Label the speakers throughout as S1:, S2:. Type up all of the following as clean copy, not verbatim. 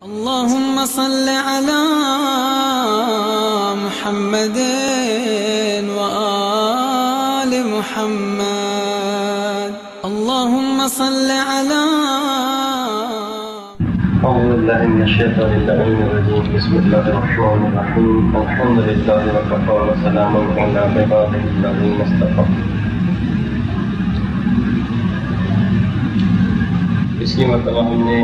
S1: اللهم صل على محمد وآل محمد. اللهم صل على
S2: أعوذ بالله من الشيطان الرجيم. بسم الله الرحمن الرحيم. الحمد لله وكفى وسلام على عباده الذين اصطفى. پچھلی مرتبہ ہم نے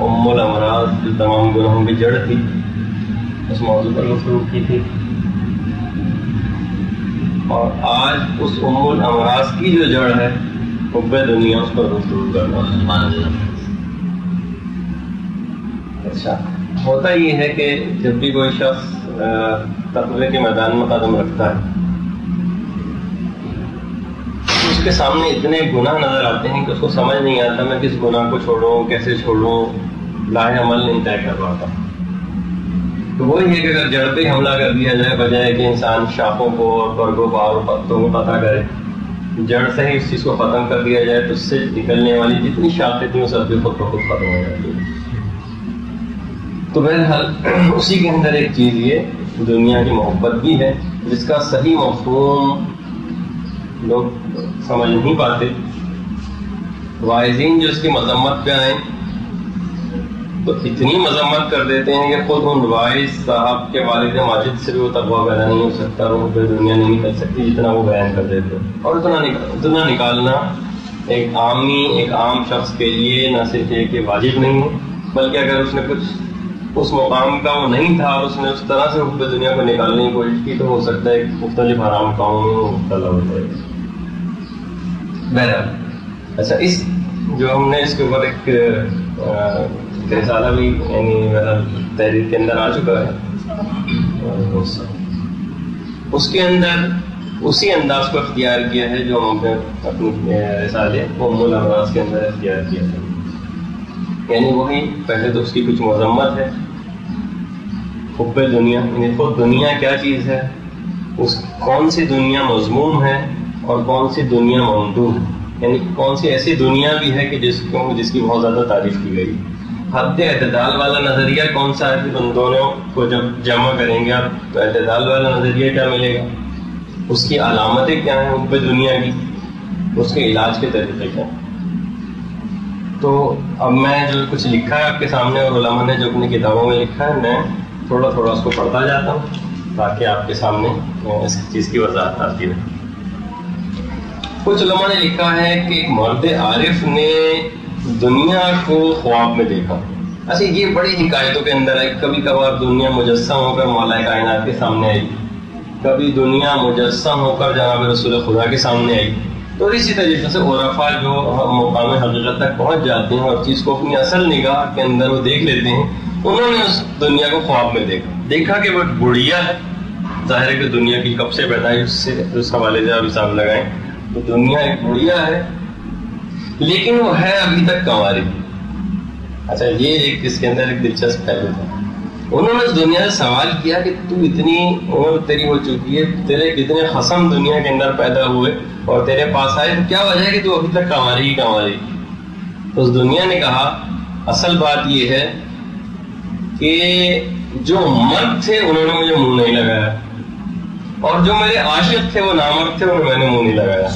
S2: ام الامراض جو تمام گناہوں کی جڑ تھی اس موضوع پر گفتگو کی تھی، اور آج اس ام الامراض کی جو جڑ ہے حب دنیا، اس پر گفتگو کرنا ہے. اچھا، ہوتا یہ ہے کہ جب بھی کوئی شخص تقوی کے میدان میں قدم رکھتا ہے اس کے سامنے اتنے گناہ نظر آتے ہیں کہ اس کو سمجھ نہیں آتا میں کس گناہ کو چھوڑوں، کیسے چھوڑوں، لاہ عمل نہیں طے کر پاتا. تو وہی ہے کہ اگر جڑ پہ حملہ کر دیا جائے، بجائے کہ انسان شاخوں کو اور برگوں کو اور پتوں کو قطع کرے، جڑ سے ہی اس چیز کو ختم کر دیا جائے تو اس سے نکلنے والی جتنی شاخیں تھیں وہ سب بھی خود بخود ختم ہو جاتی ہیں. تو بہرحال اسی کے اندر ایک چیز یہ دنیا کی محبت بھی ہے جس کا صحیح مفہوم لوگ سمجھ نہیں پاتے. واعظین جو اس کی مذمت پہ آئیں تو اتنی مذمت کر دیتے ہیں کہ خود ان واعظ صاحب کے والد ماجد سے بھی وہ تقویٰ پیدا نہیں ہو سکتا، روح پہ دنیا نہیں نکل سکتی جتنا وہ بیان کر دیتے. اور اتنا نکالنا ایک عام شخص کے لیے نہ صرف یہ کہ واجب نہیں ہے، بلکہ اگر اس نے کچھ اس مقام کا وہ نہیں تھا اور اس نے اس طرح سے حب دنیا کو نکالنے کی کوشش کی تو ہو سکتا ہے مختلف حرام کاموں میں وہ مبتلا ہو جائے. بہرحال اچھا، اس جو ہم نے اس کے اوپر ایک رسالہ بھی یعنی تحریر کے اندر آ چکا ہے، اس کے اندر اسی انداز کو اختیار کیا ہے جو ہم نے اپنی رسالے ام الامراض کے اندر اختیار کیا ہے. یعنی وہی پہلے تو اس کی کچھ مذمت ہے، حب دنیا یعنی خود دنیا کیا چیز ہے، اس کون سی دنیا مذموم ہے اور کون سی دنیا ممدوح ہے، یعنی کون سی ایسی دنیا بھی ہے کہ جس کی بہت زیادہ تعریف کی گئی. حد اعتدال والا نظریہ کون سا ہے، ان دونوں کو جب جمع کریں گے آپ تو اعتدال والا نظریہ کیا ملے گا، اس کی علامتیں کیا ہیں حب دنیا کی، اس کے علاج کے طریقے کیا ہیں. تو اب میں جو کچھ لکھا ہے آپ کے سامنے اور علماء نے جو اپنی کتابوں میں لکھا ہے میں تھوڑا تھوڑا اس کو پڑھتا جاتا ہوں تاکہ آپ کے سامنے اس چیز کی وضاحت آتی رہے. کچھ علماء نے لکھا ہے کہ ایک مرد عارف نے دنیا کو خواب میں دیکھا. اچھا، یہ بڑی حکایتوں کے اندر ہے. کبھی کبھار دنیا مجسم ہو کر مولا کائنات کے سامنے آئی، کبھی دنیا مجسم ہو کر جناب رسول خدا کے سامنے آئی. تو اسی طریقے سے عرفاء جو مقام حقیقت تک پہنچ جاتے ہیں اور چیز کو اپنی اصل نگاہ کے اندر وہ دیکھ لیتے ہیں، انہوں نے اس دنیا کو خواب میں دیکھا کہ وہ بڑھیا ہے. ظاہر ہے کہ دنیا کی کب سے پیدائش سے اس حوالے سے آپ حساب لگائیں تو دنیا ایک بڑھیا ہے، لیکن وہ ہے ابھی تک کنواری. اچھا، یہ ایک اس کے اندر ایک دلچسپ پہلو تھا. انہوں نے اس دنیا سے سوال کیا کہ تو اتنی عمر تیری ہو چکی ہے، تیرے کتنے خصم دنیا کے اندر پیدا ہوئے اور تیرے پاس آئے، تو کیا وجہ ہے کہ تو ابھی تک کنواری ہی کنواری. تو اس دنیا نے کہا اصل بات یہ ہے کہ جو مرد تھے انہوں نے مجھے منہ نہیں لگایا، اور جو میرے عاشق تھے وہ نامرد تھے انہوں نے میں نے منہ نہیں لگایا.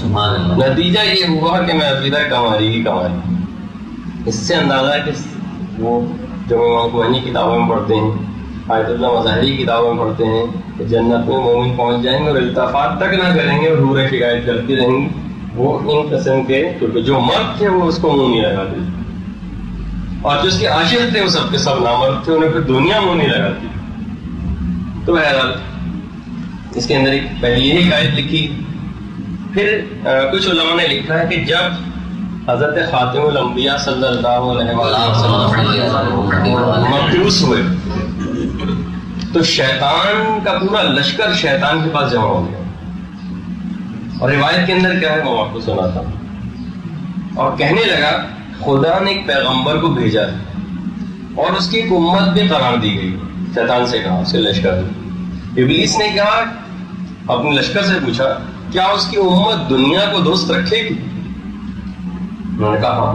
S2: نتیجہ یہ ہوا کہ میں ابھی تک کنواری ہی کنواری. اس سے اندازہ ہے کہ وہ جو امام خمینی کتابوں میں پڑھتے ہیں، آیت اللہ مظاہری کتابوں میں پڑھتے ہیں کہ جنت میں مومن پہنچ جائیں گے اور التفات تک نہ کریں گے اور حوریں شکایت کرتی رہیں گی. وہ ان قسم کے کیونکہ جو مرد تھے وہ اس کو منہ نہیں لگاتے اور جو اس کے عاشق تھے وہ سب کے سب نامرد تھے، انہیں پھر دنیا منہ نہیں لگاتی. تو بہرحال اس کے اندر ایک پہلی یہی آیت لکھی. پھر کچھ علماء نے لکھا ہے کہ جب حضرت خاتم الانبیاء صلی اللہ علیہ وسلم مبعوث ہوئے تو شیطان کا پورا لشکر شیطان کے پاس جمع ہو گیا، اور روایت کے اندر کیا ہے وہ آپ کو سناتا ہوں. اور کہنے لگا خدا نے ایک پیغمبر کو بھیجا ہے اور اس کی ایک امت بھی قرار دی گئی. شیطان سے کہا، اس کے لشکر نے. ابلیس نے کہا اپنے لشکر سے پوچھا کیا اس کی امت دنیا کو دوست رکھے گی؟ انہوں نے کہا ہاں.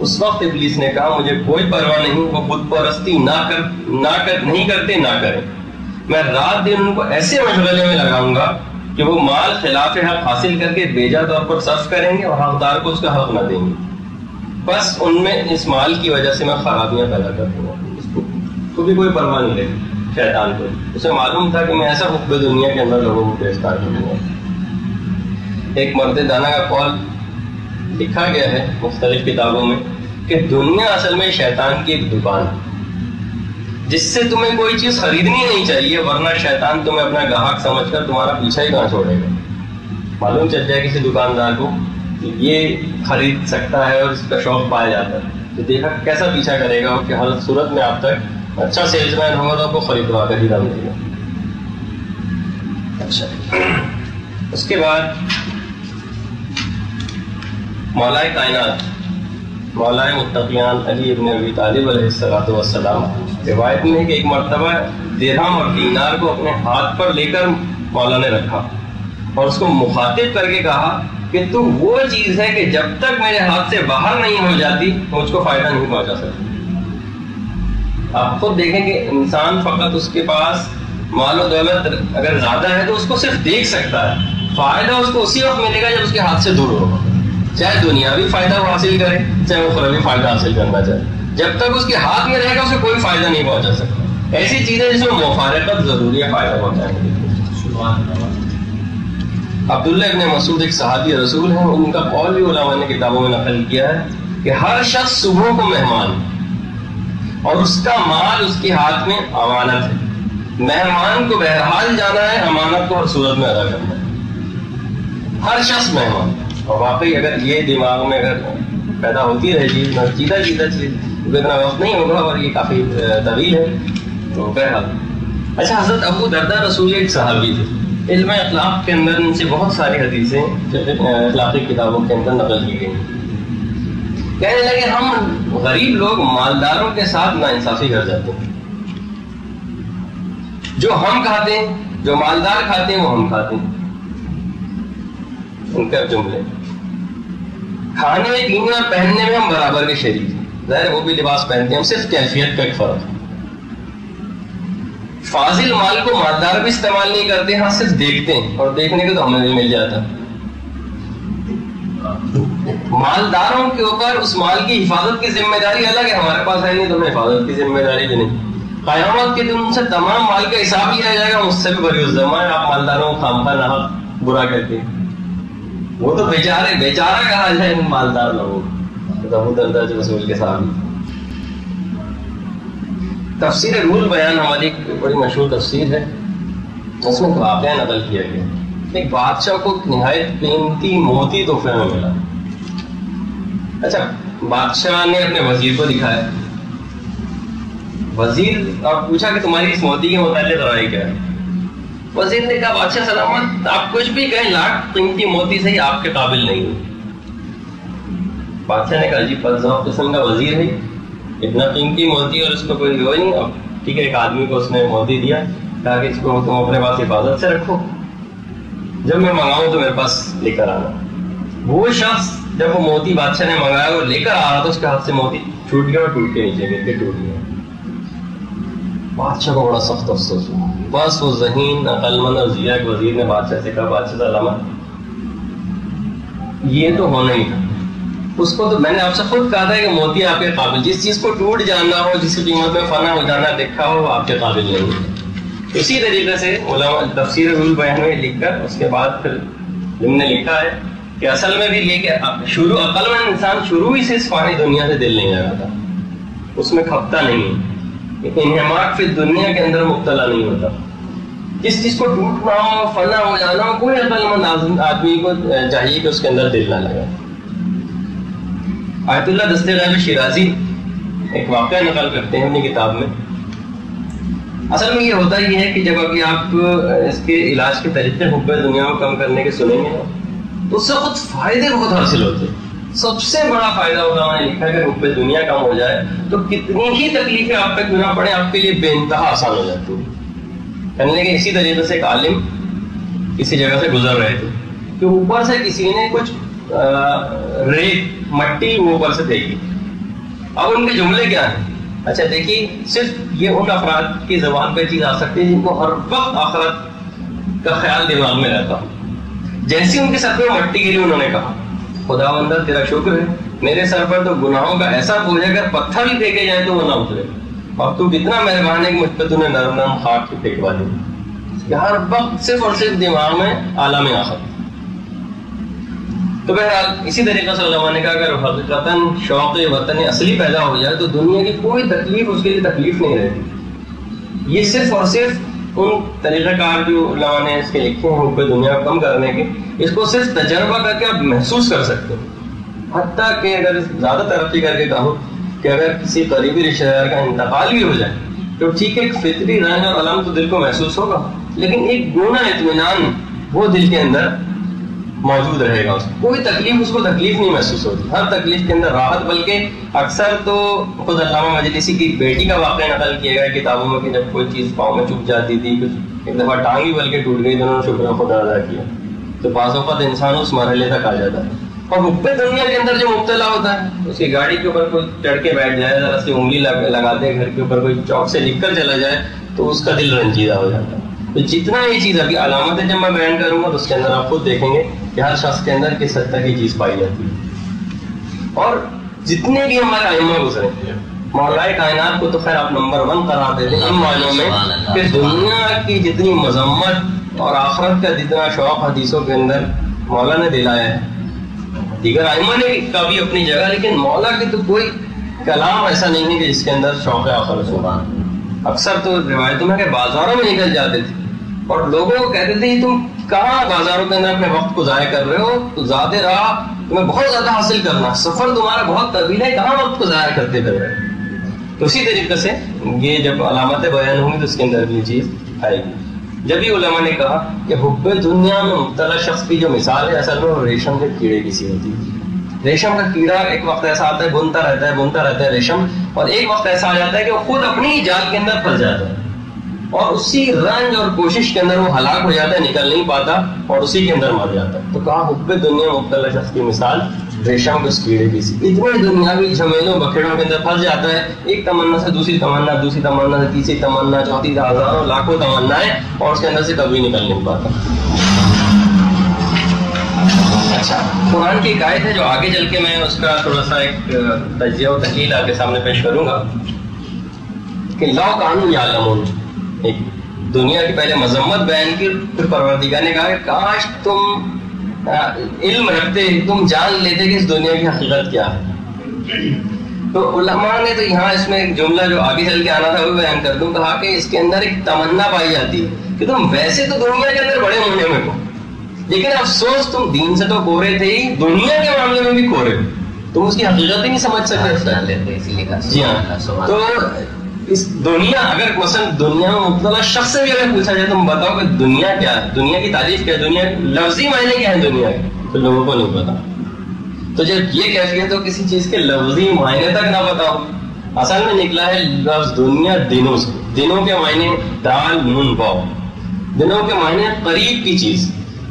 S2: اس وقت ابلیس نے کہا مجھے کوئی پرواہ نہیں، وہ بت پرستی نہیں کرتے نہ کریں، میں رات دن ان کو ایسے مشغلے میں لگاؤں گا کہ وہ مال خلاف حق حاصل کر کے بیجا طور پر صرف کریں گے اور حقدار کو اس کا حق نہ دیں گے، بس ان میں اس مال کی وجہ سے میں خرابیاں پیدا کر دوں گا۔ اس کو بھی کوئی پرواہ نہیں رہی شیطان کو، اسے معلوم تھا کہ میں ایسا حب دنیا کے اندر لوگوں کو گرفتار کروں گا۔ ایک مرد دانا کا قول لکھا گیا ہے مختلف کتابوں میں کہ دنیا اصل میں شیطان کی ایک دکان ہے جس سے تمہیں کوئی چیز خریدنی نہیں چاہیے، ورنہ شیطان تمہیں اپنا گاہک سمجھ کر تمہارا پیچھا ہی کہاں چھوڑے گا۔ معلوم چل جائے کسی دکاندار کو کہ یہ خرید سکتا ہے اور اس کا شوق پایا جاتا ہے تو دیکھا کیسا پیچھا کرے گا کہ ہر صورت میں آپ تک اچھا سیلز مین ہوگا تو آپ کو خریدوا کر ہی دام دے گا۔ اچھا، اس کے بعد مولائے کائنات مولائے متقیان علی ابن ابی طالب علیہ السلام روایت میں ہے کہ ایک مرتبہ درہم اور دینار کو اپنے ہاتھ پر لے کر مولا نے رکھا اور اس کو مخاطب کر کے کہا کہ تو وہ چیز ہے کہ جب تک میرے ہاتھ سے باہر نہیں ہو جاتی مجھ کو فائدہ نہیں پہنچا سکتی۔ آپ خود دیکھیں کہ انسان فقط اس کے پاس مال و دولت اگر زیادہ ہے تو اس کو صرف دیکھ سکتا ہے، فائدہ اس کو اسی وقت ملے گا جب اس کے ہاتھ سے دور ہوگا، چاہے دنیاوی فائدہ وہ حاصل کرے چاہے اخروی فائدہ حاصل کرنا چاہے، جب تک اس کے ہاتھ میں رہے گا اسے کوئی فائدہ نہیں پہنچا سکتا۔ ایسی چیزیں جس میں مفارقت ضروری ہے فائدہ پہنچانے کے لیے۔ عبداللہ ابن مسعود ایک صحابی رسول ہیں، ان کا قول بھی علماء نے کتابوں میں نقل کیا ہے کہ ہر شخص صبح کو مہمان اور اس کا مال اس کے ہاتھ میں امانت ہے، مہمان کو بہرحال جانا ہے، امانت کو ہر صورت میں ادا کرنا ہے، ہر شخص مہمان۔ اور واقعی اگر یہ دماغ میں اگر پیدا ہوتی رہے چیز چیزہ چیز اتنا وقت نہیں ہوگا اور یہ کافی طویل ہے تو بہرحال۔ اچھا، حضرت ابو دردہ رسول ایک صحابی تھے، علم اخلاق کے اندر ان سے بہت ساری حدیثیں اخلاقی کتابوں کے اندر نقل کی گئی۔ کہنے لگے ہم غریب لوگ مالداروں کے ساتھ ناانصافی کر جاتے ہیں، جو ہم کھاتے ہیں جو مالدار کھاتے ہیں وہ ہم کھاتے ہیں۔ ان کا جملے کھانے پینے اور پہننے میں ہم برابر کے شریک ہیں، ظاہر وہ بھی لباس پہنتے ہیں، ہم صرف کیفیت کا ایک فرق ہے۔ فاضل مال کو مالدار بھی استعمال نہیں کرتے، ہاں صرف دیکھتے ہیں اور دیکھنے کو تو ہمیں بھی مل جاتا۔ مالداروں کے اوپر اس مال کی حفاظت کی ذمہ داری الگ ہے، ہمارے پاس ہے نہیں تو ہمیں حفاظت کی ذمہ داری بھی نہیں۔ قیامت کے دن ان سے تمام مال کا حساب لیا جائے گا، مجھ سے بھی بری الزمہ ہے آپ مالداروں کو خامخواہ نہ برا کہتے ہیں۔ وہ تو بیچارہ کہا جائے ان مالدار لوگوں کو۔ ابو دردہ رسول کے سامنے تفسیر رول بیان ہماری ایک بڑی مشہور تفسیر ہے، اس میں واقعہ نقل کیا گیا۔ ایک بادشاہ کو نہایت قیمتی موتی تحفے میں ملا۔ اچھا، بادشاہ نے اپنے وزیر کو دکھایا، وزیر اور پوچھا کہ تمہاری اس موتی کے متعلق رائے کیا ہے؟ وزیر نے کہا بادشاہ سلامت آپ کچھ بھی کہیں، لاکھ قیمتی موتی سے ہی آپ کے قابل نہیں ہو۔ بادشاہ نے کہا جی فضاؤ قسم کا وزیر ہے، اتنا قیمتی موتی اور اس کو کوئی ہو نہیں۔ اب ٹھیک ہے، ایک آدمی کو اس نے موتی دیا، کہا کہ اس کو تم اپنے پاس حفاظت سے رکھو، جب میں منگاؤں تو میرے پاس لے کر آنا۔ وہ شخص جب وہ موتی بادشاہ نے منگایا وہ لے کر آ رہا تھا، اس کے ہاتھ سے موتی چھوٹ گیا اور ٹوٹ کے نیچے گر کے ٹوٹ گیا۔ بادشاہ کو بڑا سخت افسوس ہوا۔ بس وہ ذہین عقل مند اور ذہین وزیر نے بادشاہ سے کہا بادشاہ سلامت یہ تو ہونا ہی تھا، اس کو تو میں نے آپ سے خود کہا تھا کہ موتی آپ کے قابل، جس چیز کو ٹوٹ جانا ہو، جس کی قیمت میں فنا ہو جانا دیکھا ہو، آپ کے قابل نہیں ہے۔ اسی طریقے سے علماء تفسیر رول بیان میں لکھ کر اس کے بعد پھر ہم نے لکھا ہے کہ اصل میں بھی یہ کہ شروع عقل مند انسان شروع ہی سے اس فانی دنیا سے دل نہیں لگاتا، اس میں کھپتا نہیں ہے، انہماک فی دنیا کے اندر مبتلا نہیں ہوتا۔ جس چیز کو ٹوٹنا ہو، فنا ہو جانا ہو، کوئی عقل مند آدمی کو چاہیے کہ اس کے اندر دل نہ لگا۔ آیت اللہ دستِ غیب شیرازی ایک واقعہ نقل کرتے ہیں اپنی کتاب میں۔ اصل میں یہ ہوتا ہی ہے کہ جب ابھی آپ اس کے علاج کے طریقے حب دنیا کو کم کرنے کے سنیں گے تو اس سے خود فائدے بہت حاصل ہوتے ہیں۔ سب سے بڑا فائدہ ہوتا ہے، میں نے لکھا ہے کہ حب دنیا کم ہو جائے تو کتنی ہی تکلیفیں آپ تک نہ پڑے آپ کے لیے بے انتہا آسان ہو جاتی ہیں۔ کہنے لگے اسی طریقے سے ایک عالم کسی جگہ سے گزر رہے تھے کہ اوپر سے کسی نے کچھ ریت مٹی اوپر سے پھینکی اب ان کے جملے کیا ہیں؟ اچھا دیکھیے، صرف یہ ان افراد کی زبان پہ چیز آ سکتی ہے جن کو ہر وقت آخرت کا خیال دماغ میں رہتا ہو. جیسی ان کے سر پہ مٹی گری انہوں نے کہا خداوند تیرا شکر ہے میرے سر پر تو گناہوں کا ایسا بوجھ ہے اگر پتھر بھی پھینکے جائے تو وہ نہ اترے، اور تو کتنا مہربان ہے کہ مجھ پہ تو نے نرم نرم خاک کے پھینکوا دی. ہر وقت صرف اور صرف دماغ میں عالم آخرت. تو بہرحال اسی طریقے سے علماء نے کہا اگر حقیقتاً شوق وطن اصلی پیدا ہو جائے تو دنیا کی کوئی تکلیف اس کے لیے تکلیف نہیں رہتی. یہ صرف اور صرف ان طریقہ کار جو علماء نے اس کے لکھے ہیں حب دنیا کو کم کرنے کے، اس کو صرف تجربہ کر کے آپ محسوس کر سکتے ہیں. حتیٰ کہ اگر زیادہ ترقی کر کے کہوں کہ اگر کسی قریبی رشتہ دار کا انتقال بھی ہو جائے تو ٹھیک ہے، ایک فطری رنج اور علم تو دل کو محسوس ہوگا، لیکن ایک گونا اطمینان وہ دل کے اندر موجود رہے گا. اس کو کوئی تکلیف اس کو تکلیف نہیں محسوس ہوتی، ہر تکلیف کے اندر راحت. بلکہ اکثر تو خود علامہ مجلسی کی بیٹی کا واقعہ نقل کیا گیا کتابوں میں کہ جب کوئی چیز پاؤں میں چپ جاتی تھی، کچھ ایک دفعہ ٹانگ ہی بلکہ ٹوٹ گئی تو انہوں نے شکر خدا ادا کیا. تو بعض اوقات انسان اس مرحلے تک آ جاتا ہے. اور حب دنیا کے اندر جو مبتلا ہوتا ہے اس کی گاڑی کے اوپر کوئی چڑھ کے بیٹھ جائے، ذرا سی انگلی لگا دے، گھر کے اوپر کوئی چوک سے لکھ کر چلا جائے تو اس کا دل رنجیدہ ہو جاتا ہے. تو جتنا یہ چیز ابھی علامتیں جب میں بیان کروں گا تو اس کے اندر آپ خود دیکھیں گے کہ ہر شخص کے اندر کس حد تک یہ چیز پائی جاتی ہے. اور جتنے بھی ہمارے ائمہ گزرے مولا کائنات کو تو خیر آپ نمبر 1 قرار دیتے ہیں ان معنوں میں کہ دنیا کی جتنی مذمت اور آخرت کا جتنا شوق حدیثوں کے اندر مولا نے دلایا ہے، دیگر ائمہ نے کا بھی اپنی جگہ، لیکن مولا کی تو کوئی کلام ایسا نہیں ہے کہ جس کے اندر شوق آخرت ہو. اکثر تو روایتوں میں کہ بازاروں میں نکل جاتے تھے اور لوگوں کو کہتے تھے تم کہاں بازاروں کے اندر اپنے وقت کو ضائع کر رہے ہو، تو زیادہ راہ تمہیں بہت زیادہ حاصل کرنا، سفر تمہارا بہت طویل ہے، کہاں وقت کو ضائع کرتے پھر رہے. تو اسی طریقے سے یہ جب علامتیں بیان ہوں گی تو اس کے اندر بھی یہ چیز آئے گی. جب ہی علماء نے کہا کہ حب دنیا میں مبتلا شخص کی جو مثال ہے اصل میں وہ ریشم کے کیڑے کی سی ہوتی ہے. ریشم کا کیڑا ایک وقت ایسا آتا ہے بنتا رہتا ہے ریشم، اور ایک وقت ایسا آ جاتا ہے کہ وہ خود اپنی ہی جال کے اندر پھنس جاتا ہے اور اسی رنج اور کوشش کے اندر وہ ہلاک ہو جاتا ہے، نکل نہیں پاتا اور اسی کے اندر مر جاتا ہے. تو کہا حب دنیا مبتلا شخص کی مثال ریشم کے اس کیڑے کی سی. اتنے دنیاوی جھمیلوں بکھیڑوں کے اندر پھنس جاتا ہے، ایک تمنا سے دوسری تمنا، دوسری تمنا سے تیسری تمنا، چوتھی ہزاروں لاکھوں تمنائیں، اور اس کے اندر سے کبھی نکل نہیں پاتا. اچھا، قرآن کی ایک آیت ہے جو آگے چل کے میں اس کا تھوڑا سا ایک تجزیہ و تحلیل آپ کے سامنے پیش کروں گا کہ لو کانوا یعلمون. ایک دنیا کی پہلے مذمت بیان کی، پھر پروردگار نے کہا کہ کاش تم علم رکھتے، تم جان لیتے کہ اس دنیا کی حقیقت کیا ہے. تو علماء نے تو یہاں اس میں ایک جملہ جو آگے چل کے آنا تھا وہ بیان کر دوں. کہا کہ اس کے اندر ایک تمنا پائی جاتی ہے کہ تم ویسے تو دنیا کے اندر بڑے ہونے میں ہو، لیکن افسوس تم دین سے تو کورے تھے ہی، دنیا کے معاملے میں بھی کورے ہو، تم اس کی حقیقت ہی نہیں سمجھ سکتے. جی ہاں، تو اس دنیا اگر مثلا دنیا میں مبتلا شخص سے بھی اگر پوچھا جائے تم بتاؤ کہ دنیا کیا ہے، دنیا کی تعریف کیا ہے، دنیا لفظی معنی کیا ہے دنیا کے، تو لوگوں کو نہیں پتا. تو جب یہ کیفیت تو کسی چیز کے لفظی معنی تک نہ بتاؤ. اصل میں نکلا ہے لفظ دنیا دنوں سے، دنوں کے معنی دال نون باؤ، دنوں کے معنی قریب کی چیز.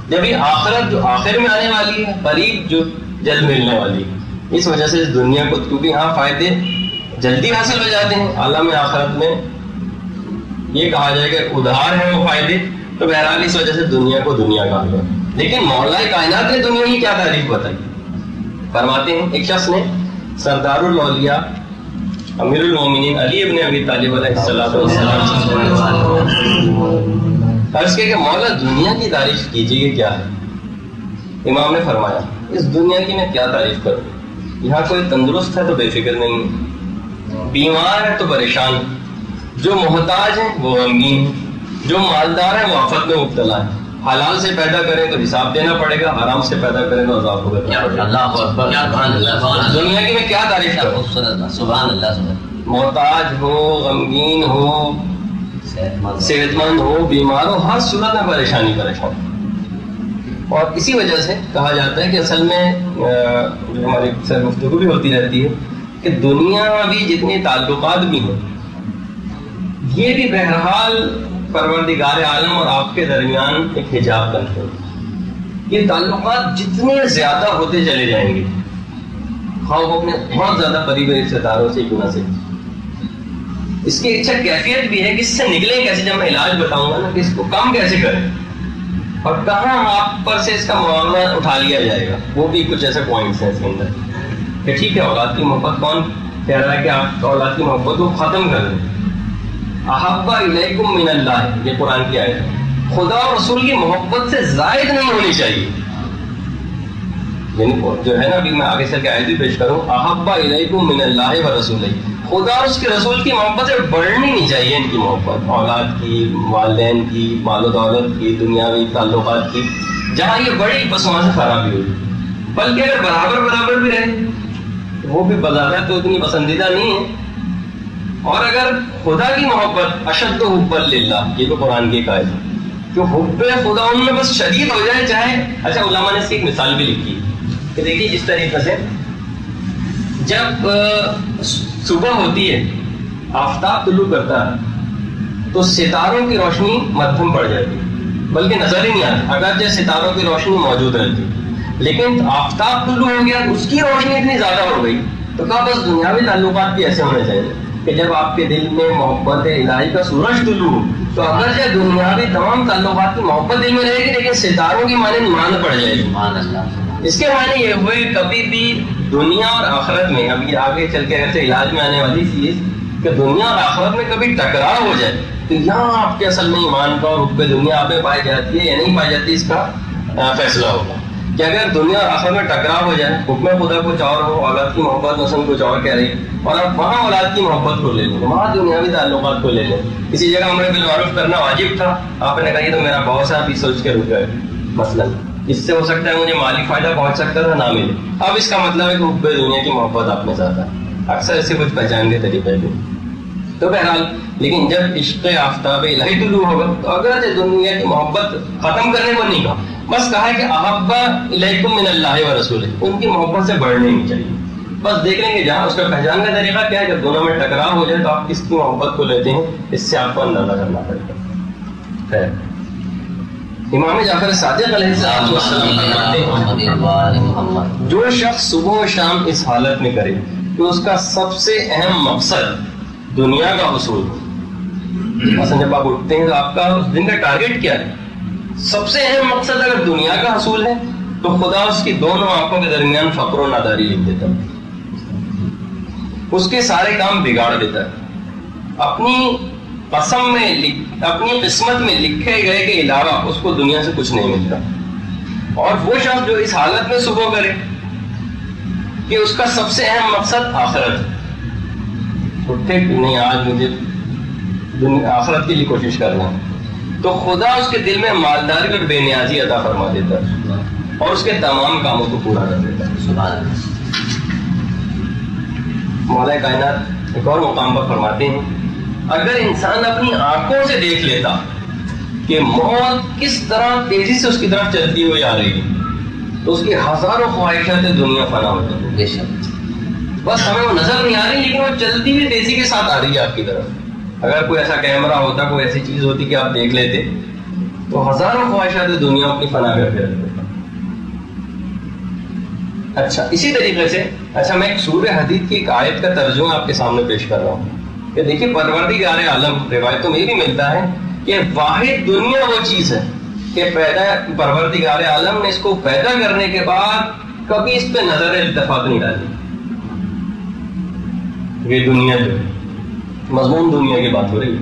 S2: جب یہ آخرت جو آخر میں آنے والی ہے، قریب جو جلد ملنے والی ہے، اس وجہ سے اس دنیا کو کیونکہ ہاں فائدے جلدی حاصل ہو جاتے ہیں، عالم آخرت میں یہ کہا جائے کہ ادھار ہیں وہ فائدے، تو بہرحال اس وجہ سے دنیا کو دنیا کہا گیا. لیکن مولا کائنات نے دنیا کی کیا تعریف بتائی؟ فرماتے ہیں ایک شخص نے سردار الاولیاء امیر المومنین علی ابن ابی طالب علیہ السلام عرض کیا کہ مولا دنیا کی تعریف کیجیے کہ کیا ہے؟ امام نے فرمایا اس دنیا کی میں کیا تعریف کروں؟ یہاں کوئی تندرست ہے تو بے فکر نہیں، بیمار ہے تو پریشان، جو محتاج ہے وہ غمگین، جو مالدار ہے وہ آفت میں مبتلا ہے. حلال سے پیدا کریں تو حساب دینا پڑے گا، حرام سے پیدا کریں تو عذاب ہوگا. دنیا کی میں کیا تعریف کروں؟
S3: سبحان اللہ.
S2: محتاج ہو، غمگین ہو، صحت مند ہو، بیمار ہو، ہر صورت میں پریشان. اور اسی وجہ سے کہا جاتا ہے کہ اصل میں جو ہماری سر گفتگو بھی ہوتی رہتی ہے کہ دنیا بھی جتنے تعلقات بھی ہیں یہ بھی بہرحال پروردگار عالم اور آپ کے درمیان ایک حجاب بنتے ہیں. یہ تعلقات جتنے زیادہ ہوتے چلے جائیں گے، ہاں وہ اپنے بہت زیادہ قریبی رشتے داروں سے کیوں نہ سے. اس کی اچھا کیفیت بھی ہے کہ اس سے نکلیں کیسے. جب میں علاج بتاؤں گا نا کہ اس کو کم کیسے کریں اور کہاں آپ پر سے اس کا معاملہ اٹھا لیا جائے گا, وہ بھی کچھ ایسے پوائنٹس ہیں اس کے اندر کہ ٹھیک ہے اولاد کی محبت کون کہہ رہا ہے کہ آپ اولاد کی محبت کو ختم کر دیں. احب الیکم من اللہ, یہ قرآن کی آیت ہے. خدا اور رسول کی محبت سے زائد نہیں ہونی چاہیے. یعنی جو ہے نا ابھی میں آگے چل کے آیت بھی پیش کروں, احب الیکم من اللہ و رسول, خدا اور اس کے رسول کی محبت سے بڑھنی نہیں چاہیے ان کی محبت, اولاد کی, والدین کی, مال و دولت کی, دنیاوی تعلقات کی. جہاں یہ بڑی بس وہاں سے خرابی ہوئی. بلکہ اگر برابر بھی رہے وہ بھی بظاہر تو اتنی پسندیدہ نہیں ہے. اور اگر خدا کی محبت اشد حب للہ, یہ تو قرآن کی ایک آیت ہے, جو حب خدا ان میں بس شدید ہو جائے چاہے. اچھا علماء نے اس کی ایک مثال بھی لکھی کہ دیکھیے اس طریقے سے جب صبح ہوتی ہے, آفتاب طلوع کرتا ہے تو ستاروں کی روشنی مدھم پڑ جاتی ہے, بلکہ نظر ہی نہیں آتی اگرچہ ستاروں کی روشنی موجود رہتی. لیکن آفتاب طلوع ہو گیا, اس کی روشنی اتنی زیادہ ہو گئی تو کہا بس دنیاوی تعلقات بھی ایسے ہونے چاہیے کہ جب آپ کے دل میں محبت الہی کا سورج طلوع ہو تو اگرچہ دنیاوی تمام تعلقات کی محبت دل میں رہے گی لیکن ستاروں کی مانند مان پڑ جائے گی. اس کے معنی یہ ہوئے کبھی بھی دنیا اور آخرت میں, اب یہ آگے چل کے ایسے علاج میں آنے والی چیز کہ دنیا اور آخرت میں کبھی ٹکراؤ ہو جائے تو یہاں آپ کے اصل میں ایمان کا اور حب دنیا آپ میں پائی جاتی ہے یا نہیں پائی جاتی, اس کا فیصلہ ہوگا. کہ اگر دنیا اور آخرت میں ٹکراؤ ہو جائے, حکم خدا کچھ اور ہو, اولاد کی محبت مثلاً کچھ اور کہہ رہی, اور آپ وہاں اولاد کی محبت کو لے لیں, وہاں دنیاوی تعلقات کو لے لیں. کسی جگہ امر بالمعروف کرنا واجب تھا, آپ نے کہا یہ تو میرا باس ہے, آپ ہی سوچ کے رک گئے مثلاً, اس سے ہو سکتا ہے مجھے مالی فائدہ پہنچ سکتا تھا, نہ ملے. اب اس کا مطلب ہے کہ حب دنیا کی محبت آپ میں زیادہ ہے. اکثر ایسے کچھ پہچان کے طریقے بھی. تو بہرحال لیکن جب عشق آفتاب الہی طلوع ہوگا تو اگر دنیا کی محبت ختم کرنے کو نہیں کہا, بس کہا ہے کہ احب الیکم من اللہ و رسول, ان کی محبت سے بڑھنے نہیں چاہیے. بس دیکھ لیں گے جہاں اس کا پہچان کا طریقہ کیا ہے, جب دونوں میں ٹکراؤ ہو جائے تو آپ کس کی محبت کو لیتے ہیں, اس سے آپ کو اندازہ کرنا پڑے گا. امام جعفر صادق علیہ السلام فرماتے ہیں جو شخص صبح و شام اس حالت میں کرے کہ اس کا سب سے اہم مقصد دنیا کا حصول, مثلا جب آپ اٹھتے ہیں تو آپ کا اس دن کا ٹارگیٹ کیا ہے, سب سے اہم مقصد اگر دنیا کا حصول ہے تو خدا اس کی دونوں آنکھوں کے درمیان فقر و ناداری لکھ دیتا ہے, اس کے سارے کام بگاڑ دیتا ہے. اپنی قسم میں اپنی قسمت میں لکھے گئے کے علاوہ اس کو دنیا سے کچھ نہیں ملتا. اور وہ شخص جو اس حالت میں صبح کرے کہ اس کا سب سے اہم مقصد آخرت ہے, اٹھے کہ نہیں آج مجھے آخرت کے لیے کوشش کرنا ہے, تو خدا اس کے دل میں مالداری اور بے نیازی عطا فرما دیتا ہے اور اس کے تمام کاموں کو پورا کر دیتا ہے. سبحان اللہ. مولا کائنات ایک اور مقام پر فرماتے ہیں اگر انسان اپنی آنکھوں سے دیکھ لیتا کہ موت کس طرح تیزی سے اس کی طرف چلتی ہوئی آ رہی ہے تو اس کی ہزاروں خواہشات دنیا فنا ہو جاتی. بے شک بس ہمیں وہ نظر نہیں آ رہی لیکن وہ چلتی ہوئی تیزی کے ساتھ آ رہی ہے آپ کی طرف. اگر کوئی ایسا کیمرہ ہوتا, کوئی ایسی چیز ہوتی کہ آپ دیکھ لیتے تو ہزاروں خواہشات دنیا اپنی فنا کر کے رکھتے. اچھا اسی طریقے سے میں ایک سورہ حدید کی ایک آیت کا ترجمہ آپ کے سامنے پیش کر رہا ہوں کہ دیکھیے پروردگار عالم, روایتوں میں بھی ملتا ہے کہ واحد دنیا وہ چیز ہے کہ پروردگار عالم نے اس کو پیدا کرنے کے بعد کبھی اس پہ نظر التفات نہیں ڈالی. یہ دنیا جو مضمون دنیا کی بات ہو رہی ہے,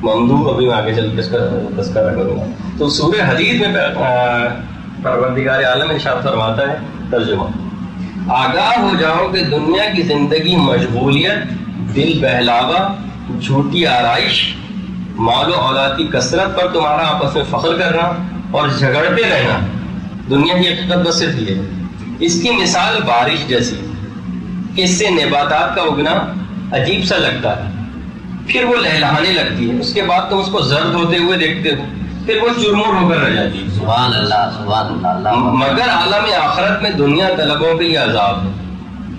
S2: ممدوح ابھی میں آگے چل کے تذکرہ کروں گا. تو سورہ حدید میں پروردگار عالم ارشاد فرماتا ہے ترجمہ, آگاہ ہو جاؤ کہ دنیا کی زندگی مشغولیت, دل بہلاوا, جھوٹی آرائش, مال و اولاد کی کثرت پر تمہارا آپس میں فخر کرنا اور جھگڑتے رہنا, دنیا کی حقیقت بس صرف یہ ہے. اس کی مثال بارش جیسی کہ اس سے نباتات کا اگنا عجیب سا لگتا ہے, پھر وہ لہلہانے لگتی ہے, اس کے بعد تم اس کو زرد ہوتے ہوئے دیکھتے ہو, پھر وہ چرمور ہو کر رہ جاتی ہے.
S3: سبحان اللہ سبحان اللہ.
S2: مگر عالم آخرت میں دنیا طلبوں کے لیے عذاب ہے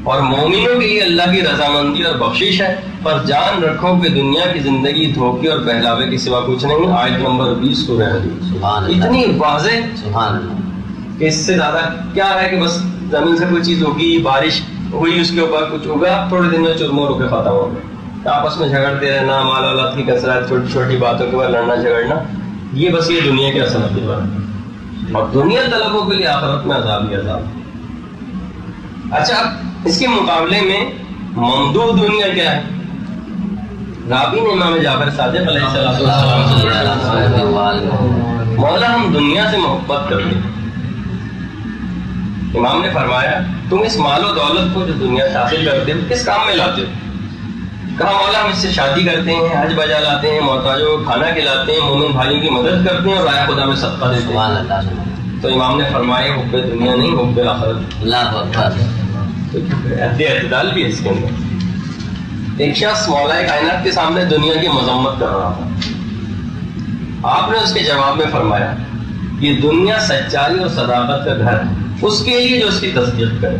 S2: اور مومنوں کے لیے اللہ کی رضامندی اور بخشش ہے. پر جان رکھو کہ دنیا کی زندگی دھوکے اور پہلاوے کے سوا کچھ نہیں. آیت نمبر 20 سورہ حدید. اتنی واضح
S3: سبحان اللہ
S2: کہ اس سے زیادہ کیا ہے کہ بس زمین سے کوئی چیز ہوگی, بارش ہوئی اس کے اوپر کچھ ہوگا، تھوڑے دن میں چرمور ہو کے ختم ہو گئے. آپس میں جھگڑتے رہنا، مال اولاد کی کثرت، چھوٹی چھوٹی باتوں کے بعد لڑنا جھگڑنا، یہ بس یہ دنیا کے اصل عقیدت. اور دنیا طلبوں کے لیے آخرت میں عذاب ہی عذاب. اچھا اب اس کے مقابلے میں ممدوح دنیا کیا ہے؟ راوی نے امام جعفر صادق علیہ السلام مولا ہم دنیا سے محبت کرتے ہیں. امام نے فرمایا تم اس مال و دولت کو جو دنیا سے حاصل کرتے ہو کس کام میں لاتے ہو؟ کہا مولا ہم اس سے شادی کرتے ہیں، حج بجا لاتے ہیں، محتاجوں کو کھانا کھلاتے ہیں، مومن بھائیوں کی مدد کرتے ہیں اور رائے خدا میں صدقہ دیتے ہیں. تو امام نے فرمایا حب دنیا نہیں، حب آخرت.
S3: اللہ اکبر.
S2: اعتدال بھی ہے اس کے اندر. ایک شخص مولا کائنات کے سامنے دنیا کی مذمت کر رہا تھا. آپ نے اس کے جواب میں فرمایا یہ دنیا سچائی اور صداقت کا گھر ہے اس کے لیے جو اس کی تصدیق کرے،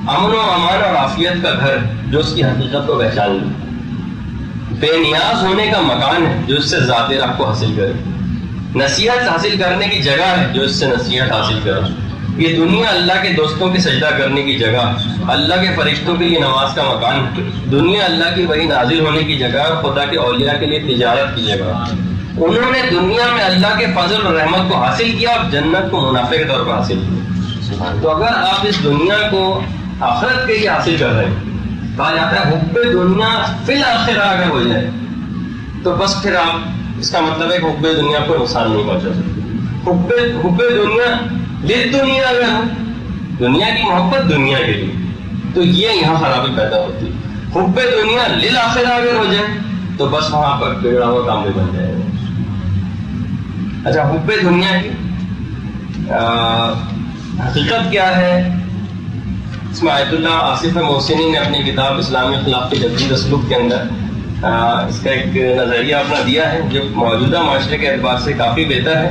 S2: امن و امان اور عافیت کا گھر جو اس کی حقیقت کو پہچان لے، بے نیاز ہونے کا مکان ہے جو اس سے ذات راہ کو حاصل کرے، نصیحت حاصل کرنے کی جگہ ہے جو اس سے نصیحت حاصل کرے. یہ دنیا اللہ کے دوستوں کی سجدہ کرنے کی جگہ، اللہ کے فرشتوں کے لیے نماز کا مکان ہے. دنیا اللہ کی وحی نازل ہونے کی جگہ اور خدا کے اولیاء کے لیے تجارت کی جگہ. انہوں نے دنیا میں اللہ کے فضل اور رحمت کو حاصل کیا اور جنت کو منافع کے طور پر حاصل کیا. تو اگر آپ اس دنیا کو آخرت کے لیے حاصل کر رہے ہیں، کہا جاتا ہے حب دنیا فی الآخرہ اگر ہو جائے تو بس پھر آپ اس کا مطلب ہے کہ حب دنیا کو نقصان نہیں پہنچا سکتے. حب دنیا دنیا اگر ہو، دنیا کی محبت دنیا کے لیے، تو یہ یہاں خرابی پیدا ہوتی ہے. حب دنیا للآخرہ اگر ہو جائے تو بس وہاں پر بگڑا ہوا کام بھی بن جائے گا. اچھا حب دنیا کی حقیقت کیا ہے؟ اس میں آیت اللہ آصف محسنی نے اپنی کتاب اسلامی اخلاق کے جدید اسلوب کے اندر اس کا ایک نظریہ اپنا دیا ہے جو موجودہ معاشرے کے اعتبار سے کافی بہتر ہے.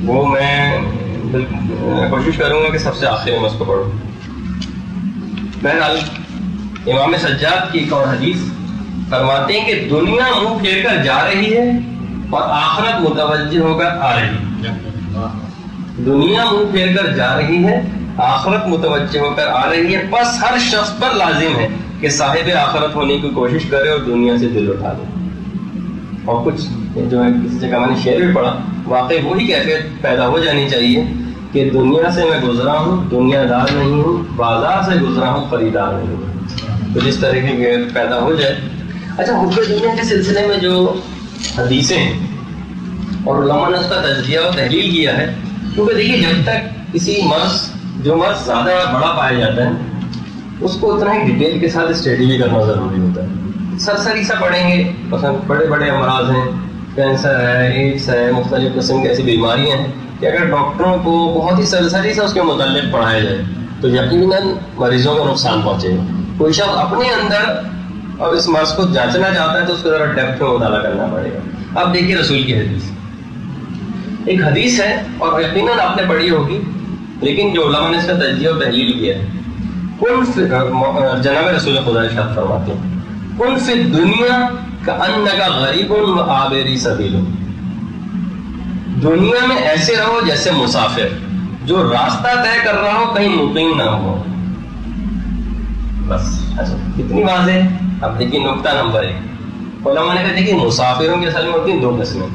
S2: وہ میں کوشش کروں گا کہ سب سے آخر میں اس کو پڑھوں. بہرحال امام سجاد کی ایک اور حدیث فرماتے ہیں کہ دنیا منہ پھیر کر جا رہی ہے اور آخرت متوجہ ہو کر آ رہی ہے. دنیا منہ پھیر کر جا رہی ہے، آخرت متوجہ ہو کر آ رہی ہے. بس ہر شخص پر لازم ہے کہ صاحب آخرت ہونے کی کوشش کرے اور دنیا سے دل اٹھا دے. اور کچھ جو ہے کسی جگہ میں نے شعر بھی پڑھا، واقعی وہی کیفیت پیدا ہو جانی چاہیے کہ دنیا سے میں گزرا ہوں، دنیا دار نہیں ہوں، بازار سے گزرا ہوں، خریدار نہیں ہوں. تو جس طرح کی پیدا ہو جائے. اچھا حب دنیا کے سلسلے میں جو حدیثیں ہیں اور علماء نے اس کا تجزیہ و تحلیل کیا ہے، کیونکہ دیکھیے جب تک کسی جو مرض زیادہ بڑا پایا جاتا ہے اس کو اتنا ہی ڈیٹیل کے ساتھ اسٹڈی بھی کرنا ضروری ہوتا ہے. سرسری سا پڑھیں گے، بڑے بڑے امراض ہیں، کینسر ہے، ایڈس ہے، مختلف قسم کی ایسی بیماریاں ہیں کہ اگر ڈاکٹروں کو بہت ہی سرسری سے اس کے متعلق پڑھایا جائے تو یقیناً مریضوں کو نقصان پہنچے گا. کوئی شخص اپنے اندر اور اس مرض کو جانچنا چاہتا ہے تو اس کو ذرا ڈیپتھ میں مطالعہ کرنا پڑے گا. اب دیکھیے رسول کی حدیث، ایک حدیث ہے اور یقیناً آپ نے پڑھی ہوگی، لیکن جو علماء نے اس کا تجزیہ و تحلیل کیا ہے. جناب رسول خدا ارشاد فرماتے ہیں کن فی الدنیا کأنک غریب و عابر سبیل. دنیا میں ایسے رہو جیسے مسافر جو راستہ طے کر رہا ہو، کہیں مقیم نہ ہو. بس اچھا کتنی واضح. اب دیکھیے نقطہ نمبر 1، علماء نے کہا دیکھیے مسافروں کی اصل میں ہوتی ہیں دو قسمیں.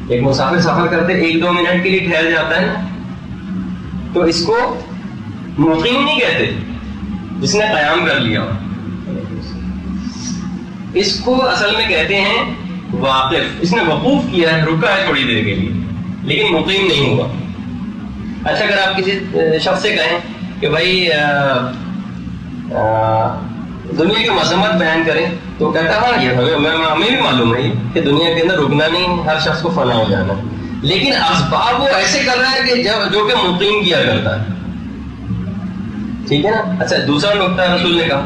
S2: ایک مسافر سفر کرتے 1-2 منٹ کے لیے ٹھہر جاتا ہے نا، تو اس کو مقیم نہیں کہتے جس نے قیام کر لیا. اس کو اصل میں کہتے ہیں واقف، اس نے وقوف کیا ہے، رکا ہے تھوڑی دیر کے لیے لیکن مقیم نہیں ہوا. اچھا اگر آپ کسی شخص سے کہیں کہ بھائی دنیا کی مذمت بیان کریں تو کہتا ہے ہاں یہ ہمیں بھی معلوم ہے کہ دنیا کے اندر رکنا نہیں، ہر شخص کو فنا ہو جانا، لیکن اسباب وہ ایسے کر رہا ہے کہ جو کہ مقیم کیا کرتا ہے. ٹھیک ہے نا. اچھا دوسرا نقطہ رسول نے کہا،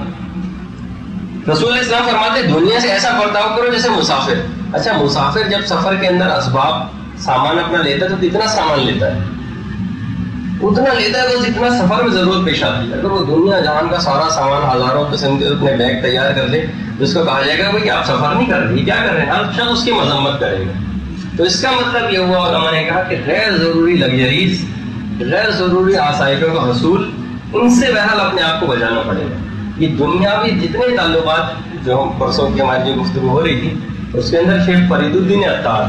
S2: رسول اسلام فرماتے دنیا سے ایسا برتاؤ کرو جیسے مسافر. اچھا مسافر جب سفر کے اندر اسباب سامان اپنا لیتا ہے تو کتنا سامان لیتا ہے؟ اتنا لیتا ہے تو جتنا سفر میں ضرورت پیش آتی ہے. اگر وہ دنیا جہان کا سارا سامان ہزاروں قسم کے اپنے بیگ تیار کر لے تو اس کو کہا جائے گا بھائی آپ سفر نہیں کر رہے، کیا کر رہے ہیں؟ ہر شخص اس کی مذمت کرے گا. تو اس کا مطلب یہ ہوا علماء نے کہا کہ غیر ضروری لگژریز، غیر ضروری آسائشوں کا حصول ان سے بہرحال اپنے آپ کو بچانا پڑے گا. یہ دنیاوی جتنے تعلقات جو پرسوں کی ہماری جو گفتگو ہو رہی تھی اس کے اندر شیخ فرید الدین عطار،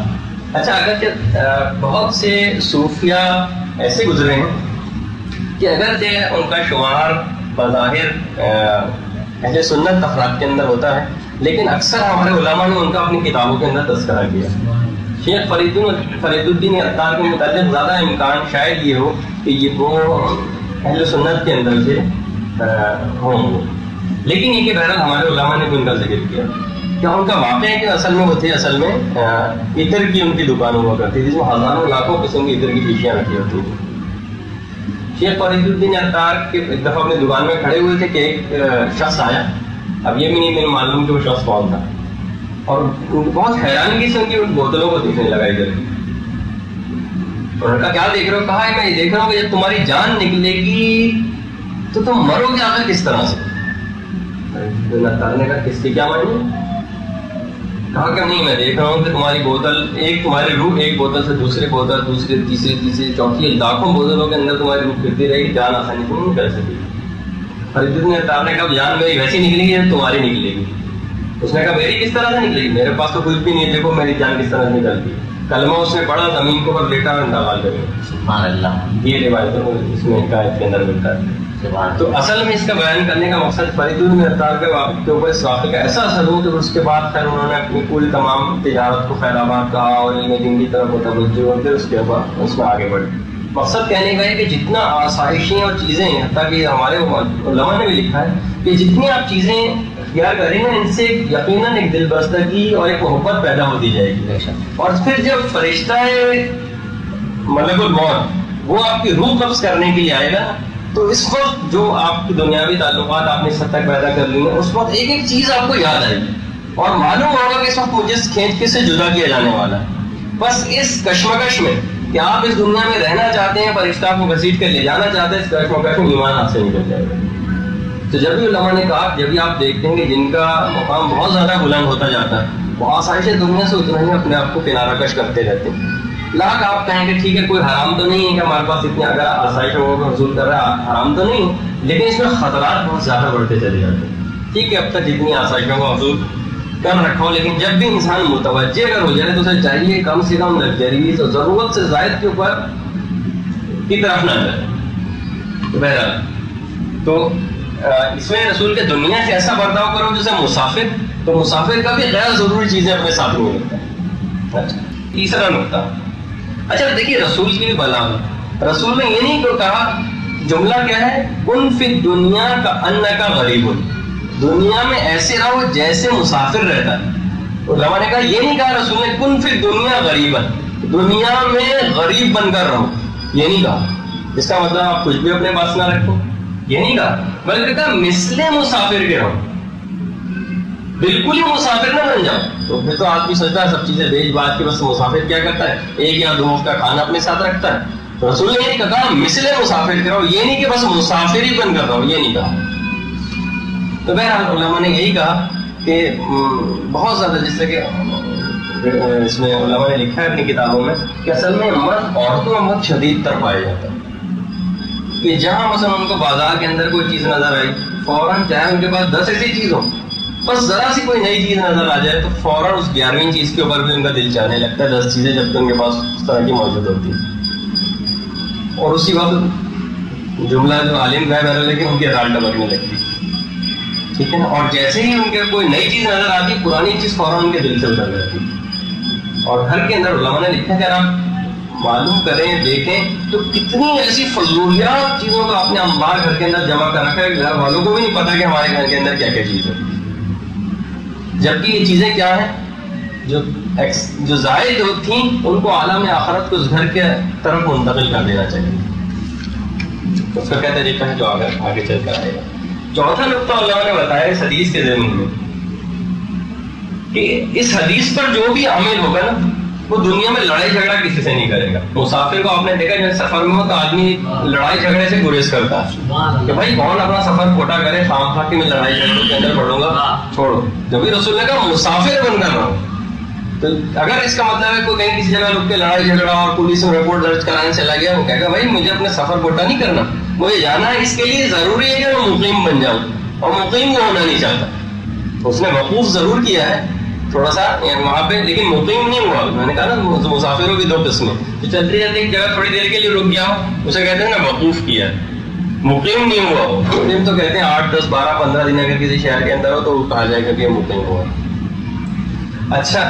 S2: اچھا اگرچہ بہت سے صوفیہ ایسے گزرے ہیں کہ اگرچہ ان کا شمار بظاہر اہل سنت افراد کے اندر ہوتا ہے، لیکن اکثر ہمارے علماء نے ان کا اپنی کتابوں کے اندر تذکرہ کیا. شیخ فرید الدین عطار کے متعلق زیادہ امکان شاید یہ ہو کہ یہ وہ اہل سنت کے اندر سے ہوں، لیکن یہ کہ بہرحال ہمارے علماء نے بھی ان کا ذکر کیا. کیا ان کا واقعہ ہے کہ اصل میں وہ تھے، اصل میں عطر کی ان کی دکان ہوا کرتی تھی جس میں ہزاروں لاکھوں قسم کی عطر کی شیشیاں رکھی ہوتی تھیں. شیخ فرید الدین عطار کے ایک دفعہ اپنی دکان میں کھڑے ہوئے تھے کہ ایک شخص آیا، اب یہ بھی نہیں میرے معلوم کہ وہ شخص کون تھا، اور بہت حیرانگی سے ان کی بوتلوں کو دیکھنے لگا ادھر. انہوں نے کہا کیا دیکھ رہے ہو؟ کہا ہے میں یہ دیکھ رہا ہوں کہ جب تمہاری جان نکلے گی تو تم مرو گے آخر کس طرح سے؟ نے کہا کس کی کیا معنی؟ کہا کہ نہیں میں دیکھ رہا ہوں کہ تمہاری بوتل ایک تمہاری روح ایک بوتل سے دوسرے بوتل دوسرے تیسری چوتھی لاکھوں بوتلوں کے اندر تمہاری روح پھرتی رہے گی، جان آسانی سے نہیں کر سکے. فرید الدین عطار نے کہا جان میری ویسی نکلے گی جب تمہاری نکلے گی. اس نے کہا میری کس طرح سے نکلے گی؟ میرے پاس تو کچھ بھی نہیں، دیکھو میری جان کس طرح سے نکلتی. کلمہ اس نے پڑھا، زمین کو پر لیٹا اور انتقال کرے.
S3: سبحان اللہ.
S2: یہ روایت اس میں حکایت کے اندر ملتا ہے. تو اصل میں اس کا بیان کرنے کا مقصد فرید الدین عطار کے اوپر اس واقعے کا ایسا اثر ہو کہ اس کے بعد خیر انہوں نے اپنی پوری تمام تجارت کو خیر آباد کہا اور علم دین کی طرف متوجہ ہو پھر اس کے بعد اس میں آگے بڑھے. مقصد کہنے کا ہے کہ جتنا آسائشیں اور چیزیں ہیں، حتیٰ کہ ہمارے علماء نے بھی لکھا ہے کہ جتنی آپ چیزیں اختیار کریں گے ان سے یقیناً ایک دل بستگی اور ایک محبت پیدا ہوتی جائے گی. اور پھر جب فرشتہ ملک الموت وہ آپ کی روح قبض کرنے کے لیے آئے گا تو اس وقت جو آپ کی دنیاوی تعلقات آپ نے سب تک پیدا کر لی ہیں اس وقت ایک ایک چیز آپ کو یاد آئے گی اور معلوم ہوگا کہ اس وقت مجھے کھینچ کے سے جدا کیا جانے والا ہے. بس اس کشمکش میں کہ آپ اس دنیا میں رہنا چاہتے ہیں، فرشتہ آپ کو گھسیٹ کر لے جانا چاہتے ہیں، اس کشمکش میں ایمان آپ سے نکل جائے گا. تو جب بھی علماء نے کہا جب بھی آپ دیکھتے ہیں کہ جن کا مقام بہت زیادہ بلند ہوتا جاتا ہے وہ آسائشیں دنیا سے اتنا ہی اپنے آپ کو کنارہ کش کرتے رہتے ہیں. لاکھ آپ کہیں کہ ٹھیک ہے کوئی حرام تو نہیں ہے کہ ہمارے پاس اتنی اگر آسائشوں کو حصول کر رہا ہے، حرام تو نہیں ہے، لیکن اس میں خطرات بہت زیادہ بڑھتے چلے جاتے ہیں. ٹھیک ہے اب تک جتنی آسائشوں کو حصول کر رکھا ہو، لیکن جب بھی انسان متوجہ اگر ہو جائے تو اسے چاہیے کم سے کم لگژریز اور ضرورت سے زائد کے اوپر کی طرف نہ جائے. بہرحال تو اس میں رسول کے دنیا سے ایسا برتاؤ کرو جیسے مسافر، تو مسافر کا بھی غیر ضروری چیزیں اپنے ساتھ میں رکھتا ہے. اچھا تیسرا نقطہ، اچھا دیکھیے رسول کی بھی بلاغت. رسول نے یہ نہیں کہا، جملہ کیا ہے، کن فی الدنیا کأنک غریب، دنیا میں ایسے رہو جیسے مسافر رہتا ہے. علماء نے کہا یہ نہیں کہا رسول نے کن فی الدنیا غریبا، دنیا میں غریب بن کر رہو، یہ نہیں کہا. اس کا مطلب آپ کچھ بھی اپنے پاس نہ رکھو، یہ نہیں کہا، بلکہ کہا مثل مسافر کے رہو، بالکل ہی مسافر نہ بن جاؤ. تو پھر تو آدمی سوچتا ہے سب چیزیں بیچ بات کے بس مسافر کیا کرتا ہے، ایک یا دو وقت کا کھانا اپنے ساتھ رکھتا ہے. تو رسول نے یہ کہا مثل مسافر کرو، یہ نہیں کہ بس مسافر ہی بن کر رہو، یہ نہیں کہا. تو بہرحال علماء نے یہی کہا کہ بہت زیادہ جس سے کہ اس میں علماء نے لکھا ہے اپنی کتابوں میں کہ اصل میں مرد عورتوں میں بہت شدید تر پایا جاتا ہے کہ جہاں مثلا ان کو بازار کے اندر کوئی چیز نظر آئی فوراً چاہے ان کے پاس 10 ایسی چیز ہو، بس ذرا سی کوئی نئی چیز نظر آ جائے تو فوراً اس 11ویں چیز کے اوپر بھی ان کا دل چاہنے لگتا ہے 10 چیزیں جب تک ان کے پاس اس طرح کی موجود ہوتی ہیں. اور اسی وقت جملہ جو عالم غائب ہے لیکن ان کی رال ڈبکنے لگتی، ٹھیک ہے نا. اور جیسے ہی ان کے کوئی نئی چیز نظر آتی پرانی چیز فوراً ان کے دل سے اتر جاتی. اور گھر کے اندر علماء نے لکھا ہے اگر آپ معلوم کریں دیکھیں تو کتنی ایسی فضولیات چیزوں کو اپنے انبار گھر کے اندر جمع کر رکھا ہے، گھر والوں کو بھی نہیں پتا کہ ہمارے گھر کے اندر کیا کیا چیز ہے. جبکہ یہ چیزیں کیا ہیں جو زائد تھیں ان کو عالم آخرت کو اس گھر کے طرف منتقل کر دینا چاہیے. اس کا کیا طریقہ ہے جو آگے چل کر آئے گا. چوتھا نقطہ اللہ نے بتایا اس حدیث کے ضمن میں کہ اس حدیث پر جو بھی عامل ہوگا نا وہ دنیا میں لڑائی جھگڑا کسی سے نہیں کرے گا. مسافر کو آپ نے دیکھا جب سفر میں ہو تو آدمی لڑائی جھگڑے سے گریز کرتا ہے کہ بھائی کون اپنا سفر کھوٹا کرے، خام خواہ کہ میں لڑائی جھگڑوں کے اندر پڑوں گا، چھوڑو. جب بھی رسول نے کہا مسافر بن کر رہو، تو اگر اس کا مطلب ہے کوئی کہیں کسی جگہ رک کے لڑائی جھگڑا اور پولیس میں رپورٹ درج کرانے چلا گیا وہ کہے گا بھائی مجھے اپنے سفر کھوٹا نہیں کرنا، مجھے جانا ہے، اس کے لیے ضروری ہے کہ میں مقیم بن جاؤں، اور مقیم وہ ہونا نہیں چاہتا. اس نے وقوف ضرور کیا ہے تھوڑا سا وہاں پہ، لیکن مقیم نہیں ہوا. میں نے کہا نا مسافروں کی 2 قسمیں، جو چلتے جاتے ایک جگہ تھوڑی دیر کے لیے رک گیا ہو اسے کہتے ہیں نا وقوف کیا ہے. مقیم نہیں ہوا ہو، مقیم تو کہتے ہیں 8 10 12 15 دن اگر کسی شہر کے اندر ہو تو کہا جائے گا کہ یہ مقیم ہوا. اچھا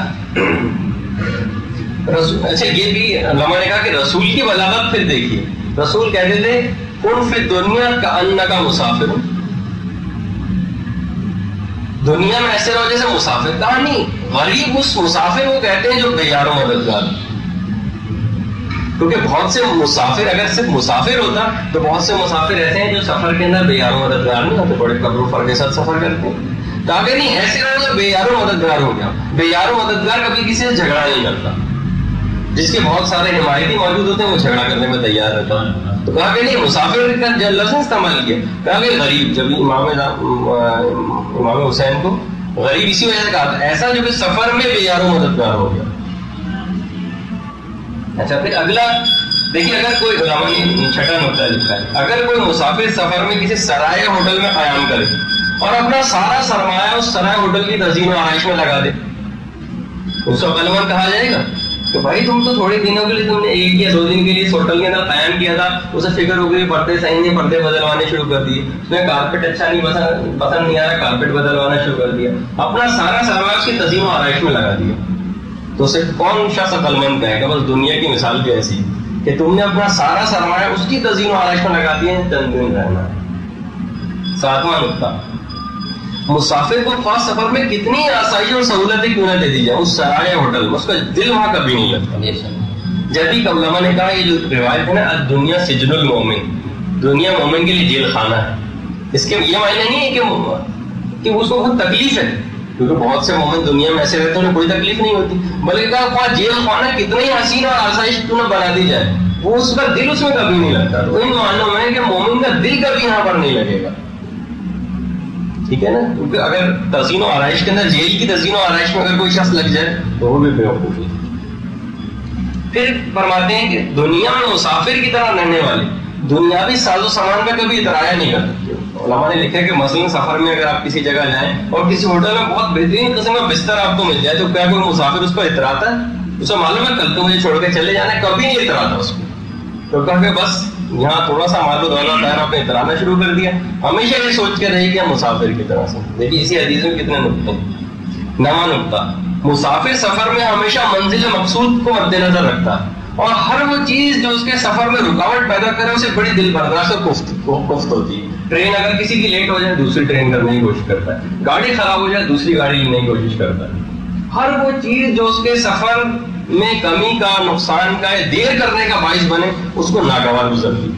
S2: یہ بھی علماء نے کہا کہ رسول کی بلاغت پھر دیکھیے. رسول کہتے تھے کن فی الدنیا کأنک مسافر، دنیا میں ایسے رہو جیسے مسافر. کہا نہیں، غریب اس مسافر کو کہتے ہیں جو بے یار و مددگار. کیونکہ بہت سے مسافر اگر صرف مسافر ہوتا تو بہت سے مسافر ایسے ہیں جو سفر کے اندر بے یار و مددگار نہیں ہوتے، بڑے قبر و فر کے ساتھ سفر کرتے ہیں. کہا کہ نہیں، ایسے رہو جو بے یار و مددگار ہو گیا. بے یار و مددگار کبھی کسی سے جھگڑا نہیں کرتا، جس کے بہت سارے حمایتی موجود ہوتے ہیں وہ جھگڑا کرنے میں تیار رہتا ہے. تو کہا کہ نہیں، مسافر کا لفظ استعمال کیا. کہا کہ غریب، جب امام حسین کو غریب اسی وجہ سے کہا ایسا جو کہ سفر میں بے یار و مددگار ہو گیا. اچھا پھر اگلا دیکھیے، اگر کوئی علماء نے 6 نقطہ لکھا ہے، اگر کوئی مسافر سفر میں کسی سرائے ہوٹل میں قیام کرے اور اپنا سارا سرمایہ اس سرائے ہوٹل کی تزئین و آرائش میں لگا دے، اس کو عقل مند کہا جائے گا؟ کہ بھائی تم تو تھوڑے دنوں کے لیے تم نے 1 یا 2 دن کے لیے اس ہوٹل کے اندر قیام کیا تھا، اسے فکر ہو گئی پردے صحیح نہیں، پردے بدلوانے شروع کر دیے. اس نے کارپیٹ اچھا نہیں پسند نہیں آ رہا، کارپیٹ بدلوانا شروع کر دیا، اپنا سارا سرمایہ اس کی تزئین و آرائش میں لگا دیا. تو اسے کون شخص عقل مند کہے گا؟ بس دنیا کی مثال بھی ایسی کہ تم نے اپنا سارا سرمایہ اس کی تزئین و آرائش میں لگا دیا ہے، چند دن رہنا. 7واں نقطہ، مسافر کو خاص سفر میں کتنی آسائش اور سہولتیں کیوں نہ دے دی جائیں، اس سرائے ہوٹل میں اس کا دل وہاں کبھی نہیں لگتا. جبھی علماء نے کہا یہ جو روایت ہے نا الدنیا سجن المومن، دنیا مومن کے لیے جیل خانہ ہے. اس کے یہ معنی نہیں ہے کہ اس کو بہت تکلیف ہے، کیونکہ بہت سے مومن دنیا میں ایسے رہتے ہیں انہیں کوئی تکلیف نہیں ہوتی، بلکہ کہا وہاں جیل خانہ کتنی حسین اور آسائش کیوں نہ بنا دی جائے، وہ اس کا دل اس میں کبھی نہیں لگتا. تو ان معنوں میں کہ مومن کا دل کبھی یہاں پر نہیں لگے گا. ٹھیک ہے نا، کیونکہ اگر تزئین و آرائش کے اندر جیل کی تزئین و آرائش میں اگر کوئی شخص لگ جائے تو وہ بھی بیوقوفی. پھر فرماتے ہیں کہ دنیا میں مسافر کی طرح رہنے والے دنیاوی ساز و سامان کا کبھی اترایا نہیں کر سکتے. علماء نے لکھا کہ مثلاً سفر میں اگر آپ کسی جگہ جائیں اور کسی ہوٹل میں بہت بہترین قسم کا بستر آپ کو مل جائے تو کیا کوئی مسافر اس کو اتراتا ہے؟ اسے معلوم ہے کل تو مجھے چھوڑ کے چلے جانا ہے، کبھی نہیں اتراتا اس کو. تو کہا کہ بس یہاں تھوڑا سا مال و دولت ہے، آپ نے اترانا شروع کر دیا. ہمیشہ یہ سوچ کے رہی کہ مسافر کی طرح سے. دیکھیے اسی حدیث میں کتنے نقطے. 9واں نقطہ، مسافر سفر میں ہمیشہ منزل مقصود کو مد نظر رکھتا ہے اور ہر وہ چیز جو اس کے سفر میں رکاوٹ پیدا کرے اسے بڑی دل برداشت اور کفت ہوتی ہے. ٹرین اگر کسی کی لیٹ ہو جائے دوسری ٹرین کرنے کی کوشش کرتا ہے، گاڑی خراب ہو جائے دوسری گاڑی لینے کی کوشش کرتا ہے. ہر وہ چیز جو اس کے سفر میں کمی کا، نقصان کا، دیر کرنے کا باعث بنے اس کو ناگوار گزرتی.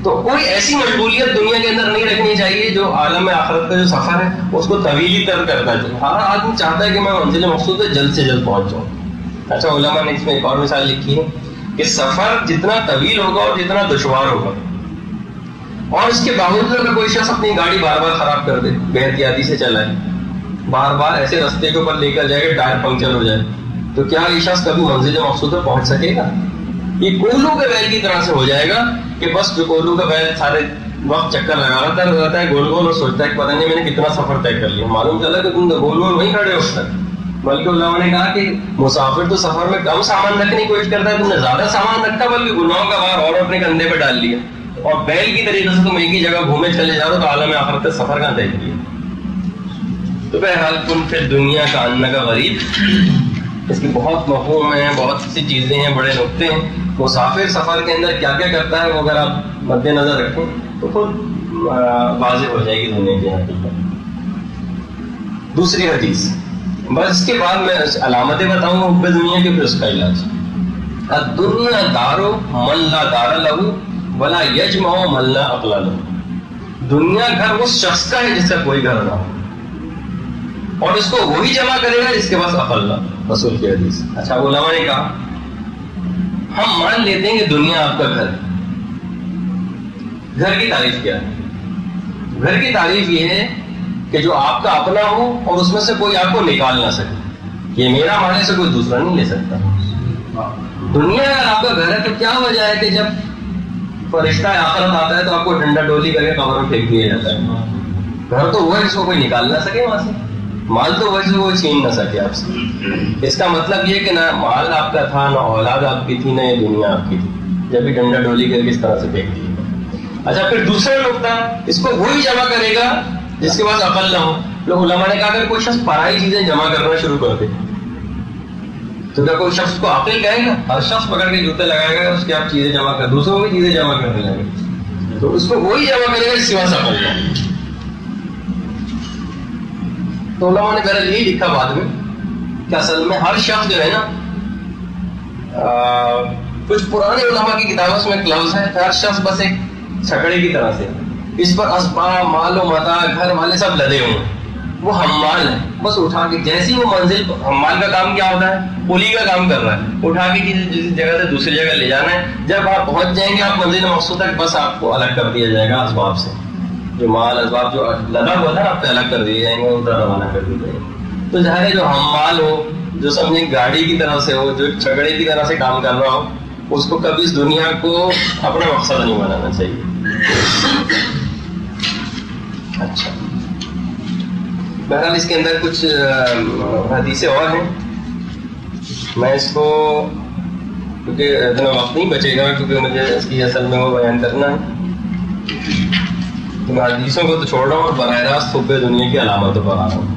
S2: تو کوئی ایسی مشغولیت دنیا کے اندر نہیں رکھنی چاہیے جو عالم آخرت کا جو سفر ہے اس کو طویلی تر کرتا ہے. ہر آدمی چاہتا ہے کہ میں منزل مقصود پہ جلد سے جلد پہنچ جاؤں. اچھا علماء نے اس میں ایک اور مثال لکھی ہے کہ سفر جتنا طویل ہوگا اور جتنا دشوار ہوگا اور اس کے باوجود اگر کوئی شخص اپنی گاڑی بار بار خراب کر دے، بے احتیاطی سے چلائے، بار بار ایسے رستے کے اوپر لے کر جائے کہ ٹائر پنکچر ہو جائے، تو کیا یہ شخص کبھی منزل مقصود پر پہنچ سکے گا؟ یہ کولو کے بیل کی طرح سے ہو جائے گا کہ بس جو کولو کا بیل سارے وقت چکر لگا رہتا ہے گول گول اور سوچتا ہے کہ پتہ نہیں میں نے کتنا سفر طے کر لیا، معلوم چلا کہ تم گول گول وہیں کھڑے ہو تک. بلکہ علماء نے کہا کہ مسافر تو سفر میں کم سامان رکھنے کی کوشش کرتا ہے، تم نے زیادہ سامان رکھا بلکہ گناہوں کا بار اور اپنے کندھے پہ ڈال لیا، اور بیل کی طریقے سے تم ایک ہی جگہ گھومے چلے جا رہے ہو تو عالم آخرت کا سفر کہاں طے کیا. تو بہرحال تم پھر دنیا کا آنا کا غریب، اس کی بہت مفہوم ہے، بہت سی چیزیں ہیں، بڑے نقطے ہیں. مسافر سفر کے اندر کیا کیا کرتا ہے وہ اگر آپ مد نظر رکھیں تو خود واضح ہو جائے گی دنیا کی حقیقت. دوسری حدیث، بس اس کے بعد میں علامتیں بتاؤں گا حب دنیا کے، پھر اس کا علاج. الدنیا دار من لا دار له ولا یجمع من لا عقل له. دنیا گھر اس شخص کا ہے جس کا کوئی گھر نہ ہو، اور اس کو وہی جمع کرے گا جس کے پاس عقل نہ. رسول کی حدیث. اچھا علماء نے کہا ہم مان لیتے ہیں کہ دنیا آپ کا گھر ہے. گھر کی تعریف کیا ہے؟ گھر کی تعریف یہ ہے کہ جو آپ کا اپنا ہو اور اس میں سے کوئی آپ کو نکال نہ سکے. یہ میرا معنی سے کوئی دوسرا نہیں لے سکتا. دنیا اگر آپ کا گھر ہے تو کیا وجہ ہے کہ جب فرشتہ آخرت آتا ہے تو آپ کو ڈنڈا ڈولی کر کے قبر میں پھینک دیا جاتا ہے. گھر تو وہ ہے جس کو کوئی نکال نہ سکے وہاں سے, مال تو وہ وہ چھین نہ سکے آپ سے. اس کا مطلب یہ کہ نہ مال آپ کا تھا, نہ اولاد آپ کی تھی, نہ یہ دنیا آپ کی تھی, جب بھی ڈنڈا ڈولی کر کے اس طرح سے پھینک دی. اچھا پھر دوسرا نقطہ, اس کو وہی جمع کرے گا جس کے پاس عقل نہ ہو. لوگ علماء نے کہا اگر کوئی شخص پرائی چیزیں جمع کرنا شروع کر دے تو کیا کوئی شخص کو عاقل کہے گا؟ ہر شخص پکڑ کے جوتے لگائے گا, اس کے آپ چیزیں جمع کر, دوسروں کی چیزیں جمع کرنے لگے, تو اس کو وہی جمع کرے گا جس کے پاس عقل نہ ہو. تو علماء نے پہلے یہی لکھا بعد میں کہ اصل میں ہر شخص جو ہے نا, کچھ پرانے علماء کی کتابوں میں ایک لفظ ہے, ہر شخص بس ایک چھکڑے کی طرح سے, اس پر اسباب, مال و متاع, گھر والے سب لدے ہوئے, وہ حمال ہے, بس اٹھا کے جیسی وہ منزل, حمال کا کام کیا ہوتا ہے, پولی کا کام کر رہا ہے, اٹھا کے کسی جگہ سے دوسری جگہ لے جانا ہے. جب آپ پہنچ جائیں گے آپ منزل مقصود تک, بس آپ کو الگ کر دیا جائے گا اسباب سے, جو مال اسباب جو لدا ہوا تھا آپ سے الگ کر دیے جائیں گے, ادھر روانہ کر دیے جائیں گے. تو ظاہر ہے جو حمال ہو, جو سمجھے گاڑی کی طرح سے ہو, جو چھکڑے کی طرح سے کام کر رہا ہو, اس کو کبھی اس دنیا کو اپنا مقصد نہیں بنانا چاہیے. اچھا بہرحال اس کے اندر کچھ حدیثیں اور ہیں, میں اس کو کیونکہ اتنا وقت نہیں بچے گا کیونکہ مجھے اس کی اصل میں وہ بیان کرنا ہے, تو میں حدیثوں کو تو چھوڑ رہا ہوں اور براہ راست حب دنیا کی علامتوں پر آ رہا ہوں.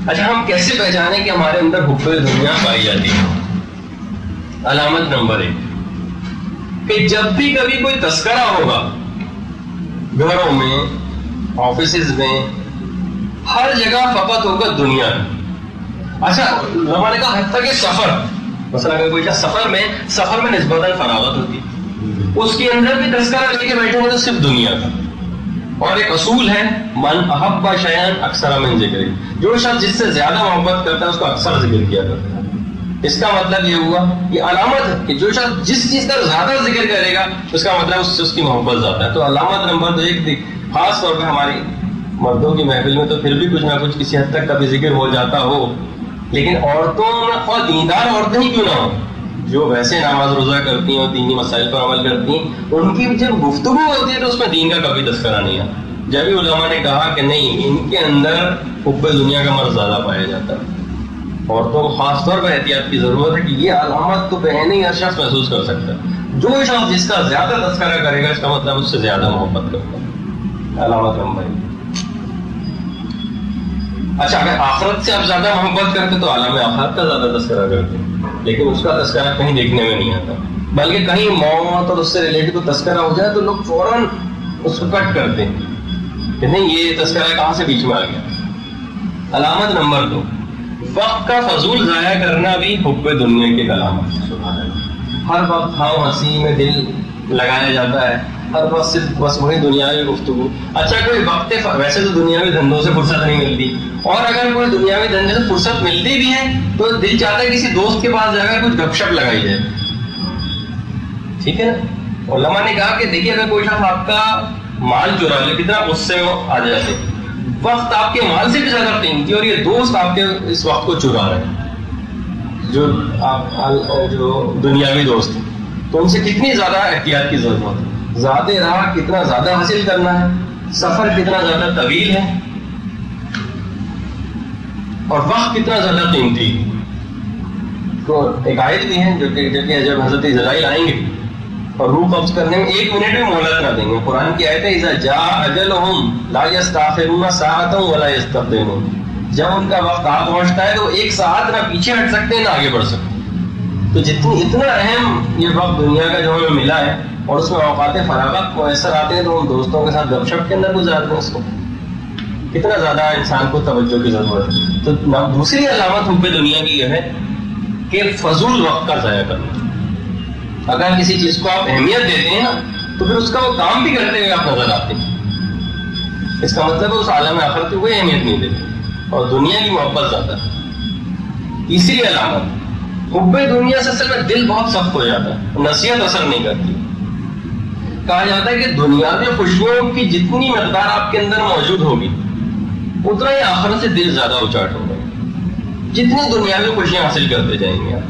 S2: اچھا ہم کیسے پہچانیں کہ ہمارے اندر حب دنیا پائی جاتی ہے؟ علامت نمبر 1 کہ جب بھی کبھی کوئی تذکرہ ہوگا گھروں میں, آفیسز میں, ہر جگہ فقط ہوگا دنیا. اچھا علماء نے کہا حتیٰ کہ سفر, مثلا اگر کوئی سفر میں نسبتاً فراغت ہوتی, اس کے اندر بھی تذکرہ لے کے بیٹھے ہیں تو صرف دنیا کا. اور ایک اصول ہے من احب شیئا اکثر من ذکر, جو شخص جس سے زیادہ محبت کرتا ہے اس کو اکثر ذکر کیا کرتا ہے. اس کا مطلب یہ ہوا, یہ علامت ہے کہ جو شخص جس چیز کا زیادہ ذکر کرے گا اس کا مطلب اس سے اس کی محبت زیادہ ہے. تو علامت نمبر 1 تھی, خاص طور پہ ہماری مردوں کی محفل میں تو پھر بھی کچھ نہ کچھ کسی حد تک کبھی ذکر ہو جاتا ہو, لیکن عورتوں اور دیندار عورتیں ہی کیوں نہ ہو, جو ویسے نماز روزہ کرتی ہیں اور دینی مسائل پر عمل کرتی ہیں, ان کی جب گفتگو ہوتی ہے تو اس میں دین کا کبھی تذکرہ نہیں آتا. جب بھی علماء نے کہا کہ نہیں, ان کے اندر حب دنیا کا مرض زیادہ پایا جاتا ہے. عورتوں کو خاص طور پر احتیاط کی ضرورت ہے کہ یہ علامت تو بہن ہی ہر شخص محسوس کر سکتا ہے. جو شخص جس کا زیادہ تذکرہ کرے گا اس کا مطلب اس سے زیادہ محبت کرتا ہے. علامت نمبر 1. اچھا اگر آخرت سے آپ زیادہ محبت کرتے تو عالم آخرت کا زیادہ تذکرہ کرتے, لیکن اس کا تذکرہ کہیں دیکھنے میں نہیں آتا, بلکہ کہیں موت اور اس سے ریلیٹڈ کو تذکرہ ہو جائے تو لوگ فوراً اس کو کٹ کرتے ہیں کہ نہیں یہ تذکرہ کہاں سے بیچ میں آ گیا. علامت نمبر 2, وقت کا فضول ضائع کرنا بھی حب دنیا کی علامت ہے. ہر وقت ہاؤ ہنسی میں دل لگایا جاتا ہے, ہر وقت صرف بس وہی دنیاوی گفتگو. اچھا کوئی وقت, ویسے تو دنیاوی دھندوں سے فرصت نہیں ملتی, اور اگر کوئی دنیاوی دھندے سے فرصت ملتی بھی ہے تو دل چاہتا ہے کسی دوست کے پاس جا کر کچھ گپ شپ لگائی جائے. ٹھیک ہے نا. علماء نے کہا کہ دیکھیے اگر کوئی شخص آپ کا مال چرا لے, کتنا غصے میں آ جاتے, وقت آپ کے مال سے بھی زیادہ قیمتی, اور یہ دوست آپ کے اس وقت کو چرا رہے ہیں, جو دنیاوی دوست ہیں, تو ان سے کتنی زیادہ احتیاط کی ضرورت ہے. ذات راہ کتنا زیادہ حاصل کرنا ہے, سفر کتنا زیادہ طویل ہے, اور وقت کتنا زیادہ قیمتی. تو ایک آیت بھی ہے جو کہ جب حضرت اسرائیل آئیں گے اور روح قبض کرنے میں 1 منٹ بھی مہلت نہ دیں گے. قرآن کی آیت ہے اذا جاء اجلهم لا يستأخرون ساعة ولا يستقدمون, جب ان کا وقت آ پہنچتا ہے تو 1 ساعت نہ پیچھے ہٹ سکتے ہیں نہ آگے بڑھ سکتے. تو اتنا اہم یہ وقت دنیا کا جو ہمیں ملا ہے, اور اس میں اوقات فراغت میسر آتے ہیں تو ہم دوستوں کے ساتھ گپ شپ کے اندر گزارتے ہیں. اس کو کتنا زیادہ انسان کو توجہ کی ضرورت ہے. تو دوسری علامت حب دنیا کی یہ ہے کہ فضول وقت کا ضائع کرنا. اگر کسی چیز کو آپ اہمیت دیتے ہیں نا تو پھر اس کا وہ کام بھی کرتے ہوئے آپ نظر آتے ہیں. اس کا مطلب ہے اس عالم آخرت کی کوئی اہمیت نہیں دیتے, اور دنیا کی محبت زیادہ ہے. تیسری علامت, حب دنیا سے اصل میں دل بہت سخت ہو جاتا ہے, نصیحت اثر نہیں کرتی. کہا جاتا ہے کہ دنیاوی خوشیوں کی جتنی مقدار آپ کے اندر موجود ہوگی اتنا ہی آخرت سے دل زیادہ اچاٹ ہوگا. جتنی دنیاوی خوشیاں حاصل کرتے جائیں گے آپ,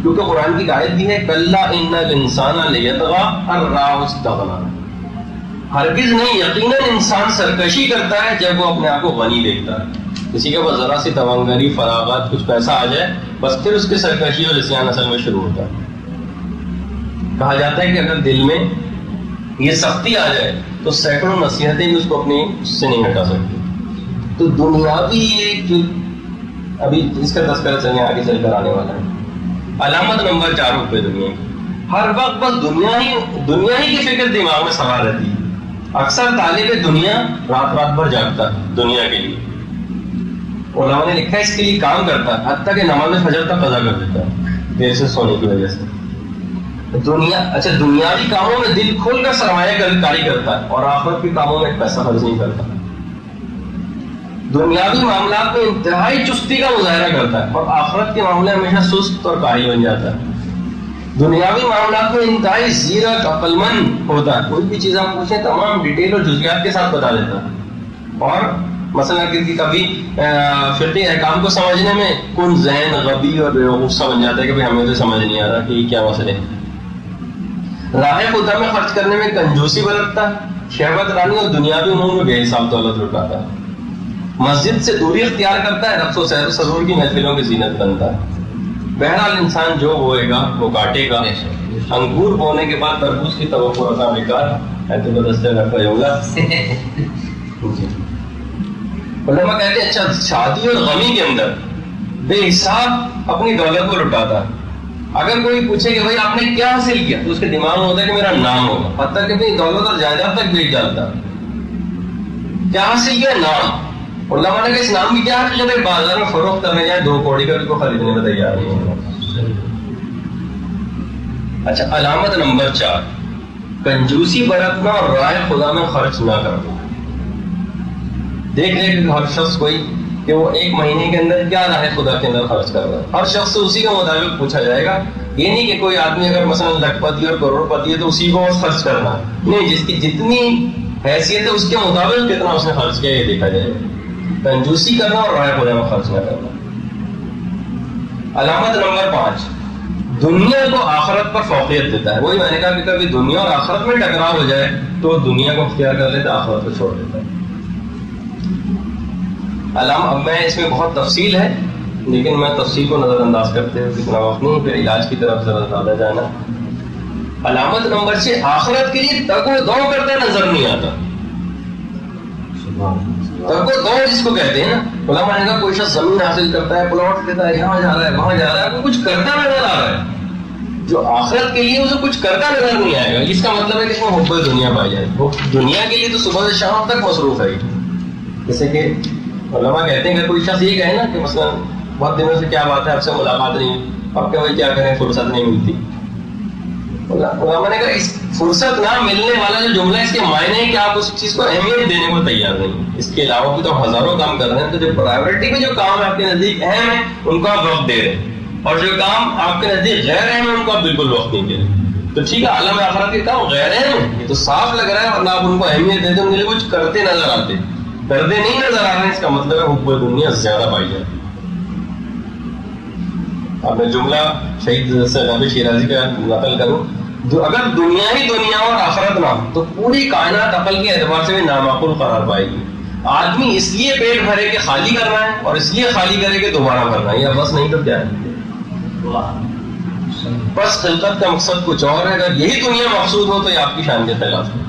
S2: کیونکہ قرآن کی آیت بھی ہے کلا ان الانسان لیطغی ان رآہ استغنی، ہرگز نہیں، یقیناً انسان سرکشی کرتا ہے جب وہ اپنے آپ کو غنی دیکھتا ہے. کسی کے پاس ذرا سی توانگری، فراغت، کچھ پیسہ آ جائے بس پھر اس کی سرکشی اور عصیان اصل میں شروع ہوتا ہے. کہا جاتا ہے کہ اگر دل میں یہ سختی آ جائے تو سینکڑوں نصیحتیں بھی اس کو اپنی اس سے نہیں ہٹا سکتی. تو دنیاوی ایک جو ابھی اس کا تذکرہ چلنے آگے چل کر آنے والا ہے. علامت نمبر 4 پہ دنیا کی، ہر وقت بس دنیا ہی کی فکر دماغ میں سوار رہتی ہے. اکثر طالب دنیا رات بھر جاگتا ہے دنیا کے لیے. علماء نے لکھا ہے اس کے لیے کام کرتا ہے حتیٰ کہ نماز فجر تک قضا کر دیتا ہے دیر سے سونے کی وجہ سے. دنیاوی کاموں میں دل کھول کر سرمایہ کاری کرتا ہے اور آخرت کے کاموں میں پیسہ خرچ نہیں کرتا. دنیاوی معاملات میں انتہائی چستی کا مظاہرہ کرتا ہے اور آخرت کے معاملے ہمیشہ سست اور کاہل بن جاتا ہے. دنیاوی معاملات میں انتہائی زیرک، عقل مند ہوتا ہے. کوئی بھی چیز آپ پوچھیں تمام ڈیٹیل اور جزیات کے ساتھ بتا دیتا ہے. اور مثلا کبھی فقہی احکام کو سمجھنے میں کون ذہن غبی اور غصہ بن جاتا ہے کہ ہمیں تو سمجھ نہیں آ رہا کہ یہ کیا مسئلے ہیں. راہ خدا میں خرچ کرنے میں کنجوسی برتتا ہے. شہوت رانی اور دنیاوی امور میں بے حساب دولت لٹاتا ہے. مسجد سے دوری اختیار کرتا ہے، رقص و سیر و سرور کی محفلوں کی زینت بنتا ہے. بہرحال انسان جو بوئے گا وہ کاٹے گا. انگور بونے کے بعد تربوز کی توقع رکھنا بیکار ہے تو بدستے رکھا ہوگا. علماء کہتے ہیں اچھا شادی اور غمی کے اندر بے حساب اپنی دولت کو لٹاتا ہے. اگر کوئی پوچھے کہ بھائی آپ نے کیا حاصل کیا تو اس کے دماغ میں ہوتا ہے کہ میرا نام ہوگا، حتیٰ کہ اپنی دولت اور جائیداد تک بیچ ڈالتا. کیا حاصل کیا؟ نام. علماء نے کہا اس نام کی کیا حقیقت ہے؟ بازار میں فروخت کرنے جائے 2 کوڑی کا اس کو خریدنے میں تیار نہیں ہوگا. اچھا علامت نمبر 4 کنجوسی برتنا اور رائے خدا میں خرچ نہ کرنا. دیکھ لے کہ ہر شخص کوئی کہ وہ 1 مہینے کے اندر کیا راہ خدا کے اندر خرچ کر رہا ہے. ہر شخص سے اسی کے مطابق پوچھا جائے گا. یہ نہیں کہ کوئی آدمی اگر مثلا لکھ پتی اور کروڑ پتی ہے تو اسی کو خرچ کرنا ہے. نہیں، جس کی جتنی حیثیت ہے اس کے مطابق کتنا اس نے خرچ کیا یہ دیکھا جائے گا. کنجوسی کرنا اور رائے خدا میں خرچ نہ کرنا. علامت نمبر 5 دنیا کو آخرت پر فوقیت دیتا ہے. وہی میں نے کہا کہ کبھی دنیا اور آخرت میں ٹکراؤ ہو جائے تو دنیا کو اختیار کر لیتا ہے، آخرت کو چھوڑ دیتا ہے. اب میں اس میں بہت تفصیل ہے لیکن میں تفصیل کو نظر انداز کرتے ہوئے اتنا وقت نہیں، پھر علاج کی طرف ذرا زیادہ جانا. علامت نمبر 6 آخرت کے لیے تگ و دو کرتے نظر نہیں آتا. تگ و دو جس کو کہتے ہیں نا، علماء نے کہا کوئی شخص زمین حاصل کرتا ہے، پلاٹ لیتا ہے، یہاں جا رہا ہے وہاں جا رہا ہے، وہ کچھ کرتا نظر آ رہا ہے. جو آخرت کے لیے اسے کچھ کرتا نظر نہیں آئے گا. اس کا مطلب ہے کہ اس میں حب دنیا پائی جائے. وہ دنیا کے لیے تو صبح سے شام تک مصروف ہے. جیسے کہ علماء کہتے ہیں کہ کوئی شخص یہ کہے نا کہ مثلا بہت دنوں سے کیا بات ہے آپ سے ملاقات نہیں، اب کہ بھائی کیا کریں فرصت نہیں ملتی. علماء نے کہا اس فرصت نہ ملنے والا جو جملہ اس کے معنی ہے کہ آپ اس چیز کو اہمیت دینے کو تیار نہیں. اس کے علاوہ بھی تو ہزاروں کام کر رہے ہیں. تو جو پرائیورٹی میں جو کام آپ کے نزدیک اہم ہے ان کو آپ وقت دے رہے ہیں، اور جو کام آپ کے نزدیک غیر اہم ہے ان کو آپ بالکل وقت نہیں دے رہے. تو ٹھیک ہے عالم آخرت کے کام غیر اہم ہے یہ تو صاف لگ رہا ہے، ورنہ آپ ان کو اہمیت دیتے ان کے لیے کچھ کرتے نظر آتے، کرتے نہیں نظر آ رہے ہیں. اس کا مطلب ہے حب دنیا زیادہ پائی جائے. اب میں جملہ شہید سیدنا شیرازی کا نقل کروں، اگر دنیا ہی دنیا اور آخرت نہ تو پوری کائنات عقل کے اعتبار سے بھی نامعقول قرار پائے گی. آدمی اس لیے پیٹ بھرے کہ خالی کرنا ہے اور اس لیے خالی کرے کہ دوبارہ بھرنا ہے، یا بس نہیں تو کیا ہے. بس خلقت کا مقصد کچھ اور ہے. اگر یہی دنیا مقصود ہو تو یہ آپ کی شان کے خلاف ہے.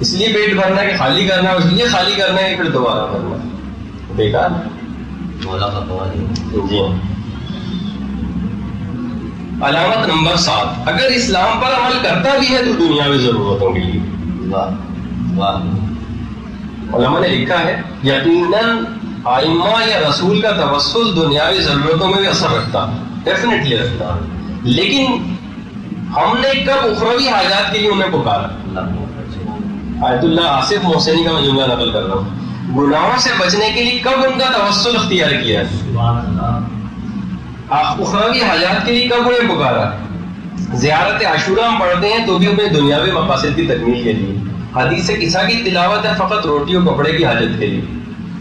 S2: اس لیے پیٹ بھرنا ہے کہ خالی کرنا ہے، اس لیے خالی کرنا ہے کہ پھر دوبارہ بھرنا ہے. بیکار جی. علامت نمبر 7 اگر اسلام پر عمل کرتا بھی ہے تو دنیاوی ضرورتوں کے لیے. علماء نے لکھا ہے یقیناً آئمہ یا رسول کا توسل دنیاوی ضرورتوں میں بھی اثر رکھتا، ڈیفینیٹلی رکھتا، لیکن ہم نے کب اخروی حاجات کے لیے انہیں پکارا. آیت اللہ آصف محسنی کا میں جملہ نقل کر رہا ہوں. گناہوں سے بچنے کے لیے کب ان کا توسل اختیار کیا ہے؟ اخروی حاجات کے لیے کب انہیں پکارا؟ زیارت عاشورہ ہم پڑھتے ہیں تو بھی اپنے دنیاوی مقاصد کی تکمیل کے لیے. حدیث قصہ کی تلاوت ہے فقط روٹی اور کپڑے کی حاجت کے لیے.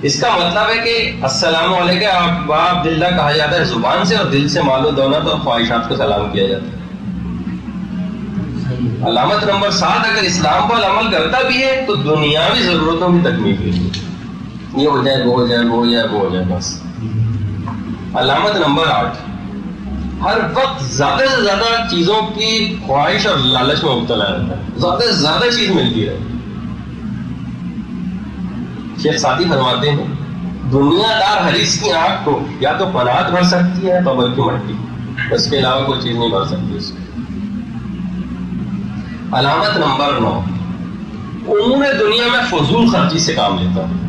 S2: اس کا مطلب ہے کہ السلام علیکم باب دلہ کہا جاتا ہے زبان سے، اور دل سے مال و دولت اور خواہشات کو سلام کیا جاتا ہے. علامت نمبر 7، اگر اسلام پر عمل کرتا بھی ہے تو دنیاوی ضرورتوں کی تکمیل کے لیے، یہ ہو جائے وہ ہو جائے وہ ہو جائے وہ ہو جائے بس. علامت نمبر 8، ہر وقت زیادہ سے زیادہ چیزوں کی خواہش اور لالچ میں مبتلا رہتا ہے، زیادہ سے زیادہ چیز ملتی ہے. شیخ سعدی فرماتے ہیں دنیا دار حریص کی آنکھ کو یا تو پناہ بھر سکتی ہے قبر کی مٹی، اس کے علاوہ کوئی چیز نہیں بھر سکتی اس کو. علامت نمبر 9، امور دنیا میں فضول خرچی سے کام لیتا ہے.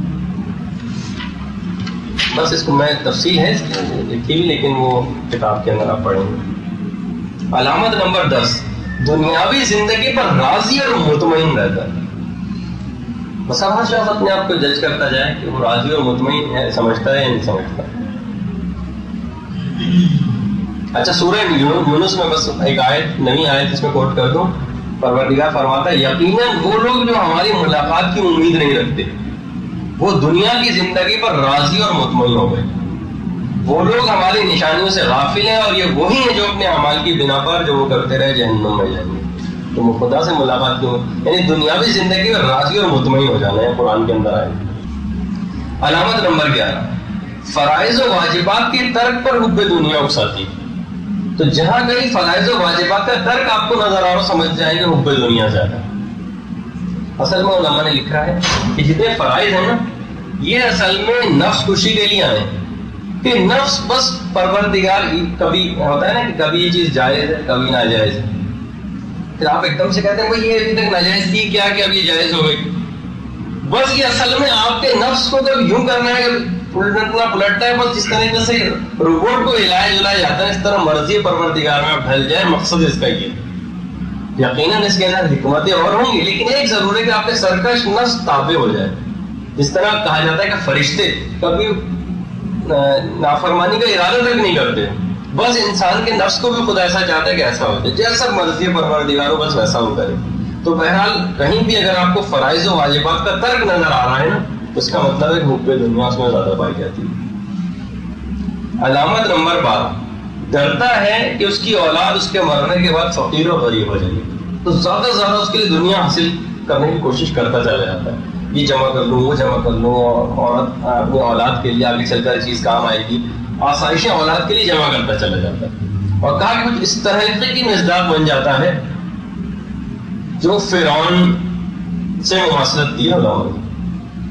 S2: بس اس کو میں تفصیل ہے لکھی بھی، لیکن وہ کتاب کے اندر آپ پڑھیں گے. علامت نمبر 10، دنیاوی زندگی پر راضی اور مطمئن رہتا ہے. بس ہر شخص اپنے آپ کو جج کرتا جائے کہ وہ راضی اور مطمئن ہے، سمجھتا ہے یا نہیں سمجھتا. اچھا، سورہ یونس میں بس ایک آیت، نئی آیت اس میں کوٹ کر دوں. پروردگار فرماتا ہے یقیناً وہ لوگ جو ہماری ملاقات کی امید نہیں رکھتے وہ دنیا کی زندگی پر راضی اور مطمئن ہو گئے. وہ لوگ ہماری نشانیوں سے غافل ہیں، اور یہ وہی ہیں جو اپنے اعمال کی بنا پر جو وہ کرتے رہے جہنم میں جائیں گے. تو وہ خدا سے ملاقات کیوں، یعنی دنیاوی زندگی میں راضی اور مطمئن ہو جانا ہے، قرآن کے اندر آئے. علامت نمبر 11، فرائض و واجبات کے ترک پر حب دنیا اکساتی. تو جہاں کہیں فرائض و واجبات کا ترک آپ کو نظر آ رہا سمجھ جائیں گے حب دنیا زیادہ. اصل میں علماء نے لکھا ہے کہ جتنے فرائض ہیں نا، یہ اصل میں نفس خوشی کے لیے آئے ہیں، کہ نفس بس پروردگار کبھی ہوتا ہے نا کہ کبھی یہ چیز جائز ہے کبھی ناجائز ہے. پھر آپ ایک دم سے کہتے ہیں بھائی یہ ابھی تک ناجائز تھی کیا کہ اب یہ جائز ہو گئی. بس یہ اصل میں آپ کے نفس کو جب یوں کرنا ہے کہ پلٹتا ہے، بس جس طریقے سے روبوٹ کو ہلایا جلایا جاتا ہے اس طرح مرضی پروردگار میں ڈھل جائے. مقصد اس کا یہ یقیناً اس کے اندر حکمتیں اور ہوں گی، لیکن ایک ضرور ہے کہ آپ کے سرکش نفس تابع ہو جائے. جس طرح کہا جاتا ہے کہ فرشتے کبھی نافرمانی کا ارادہ تک نہیں کرتے، بس انسان کے نفس کو بھی خدا ایسا چاہتا ہے کہ ایسا ہو جائے، جیسا مرضی پروردگار ہو بس ویسا ہو کرے. تو بہرحال کہیں بھی اگر آپ کو فرائض و واجبات کا ترک نظر آ رہا ہے نا، اس کا مطلب ہے کہ حب دنیا اس میں زیادہ پائی جاتی ہے. علامت نمبر 12، ڈرتا ہے کہ اس کی اولاد اس کے مرنے کے بعد فقیر و غریب ہو جائے گی، تو زیادہ سے زیادہ اس کے لیے دنیا حاصل کرنے کی کوشش کرتا چلا جاتا ہے. یہ جمع کر لوں وہ جمع کر لوں، اور اپنی اولاد کے لیے آگے چل کر چیز کام آئے گی، آسائشیں اولاد کے لیے جمع کرتا چلا جاتا ہے. اور کہا کہ کچھ اس طرح کی مصداق بن جاتا ہے جو فرعون سے مماثلت دی ہے علماء نے.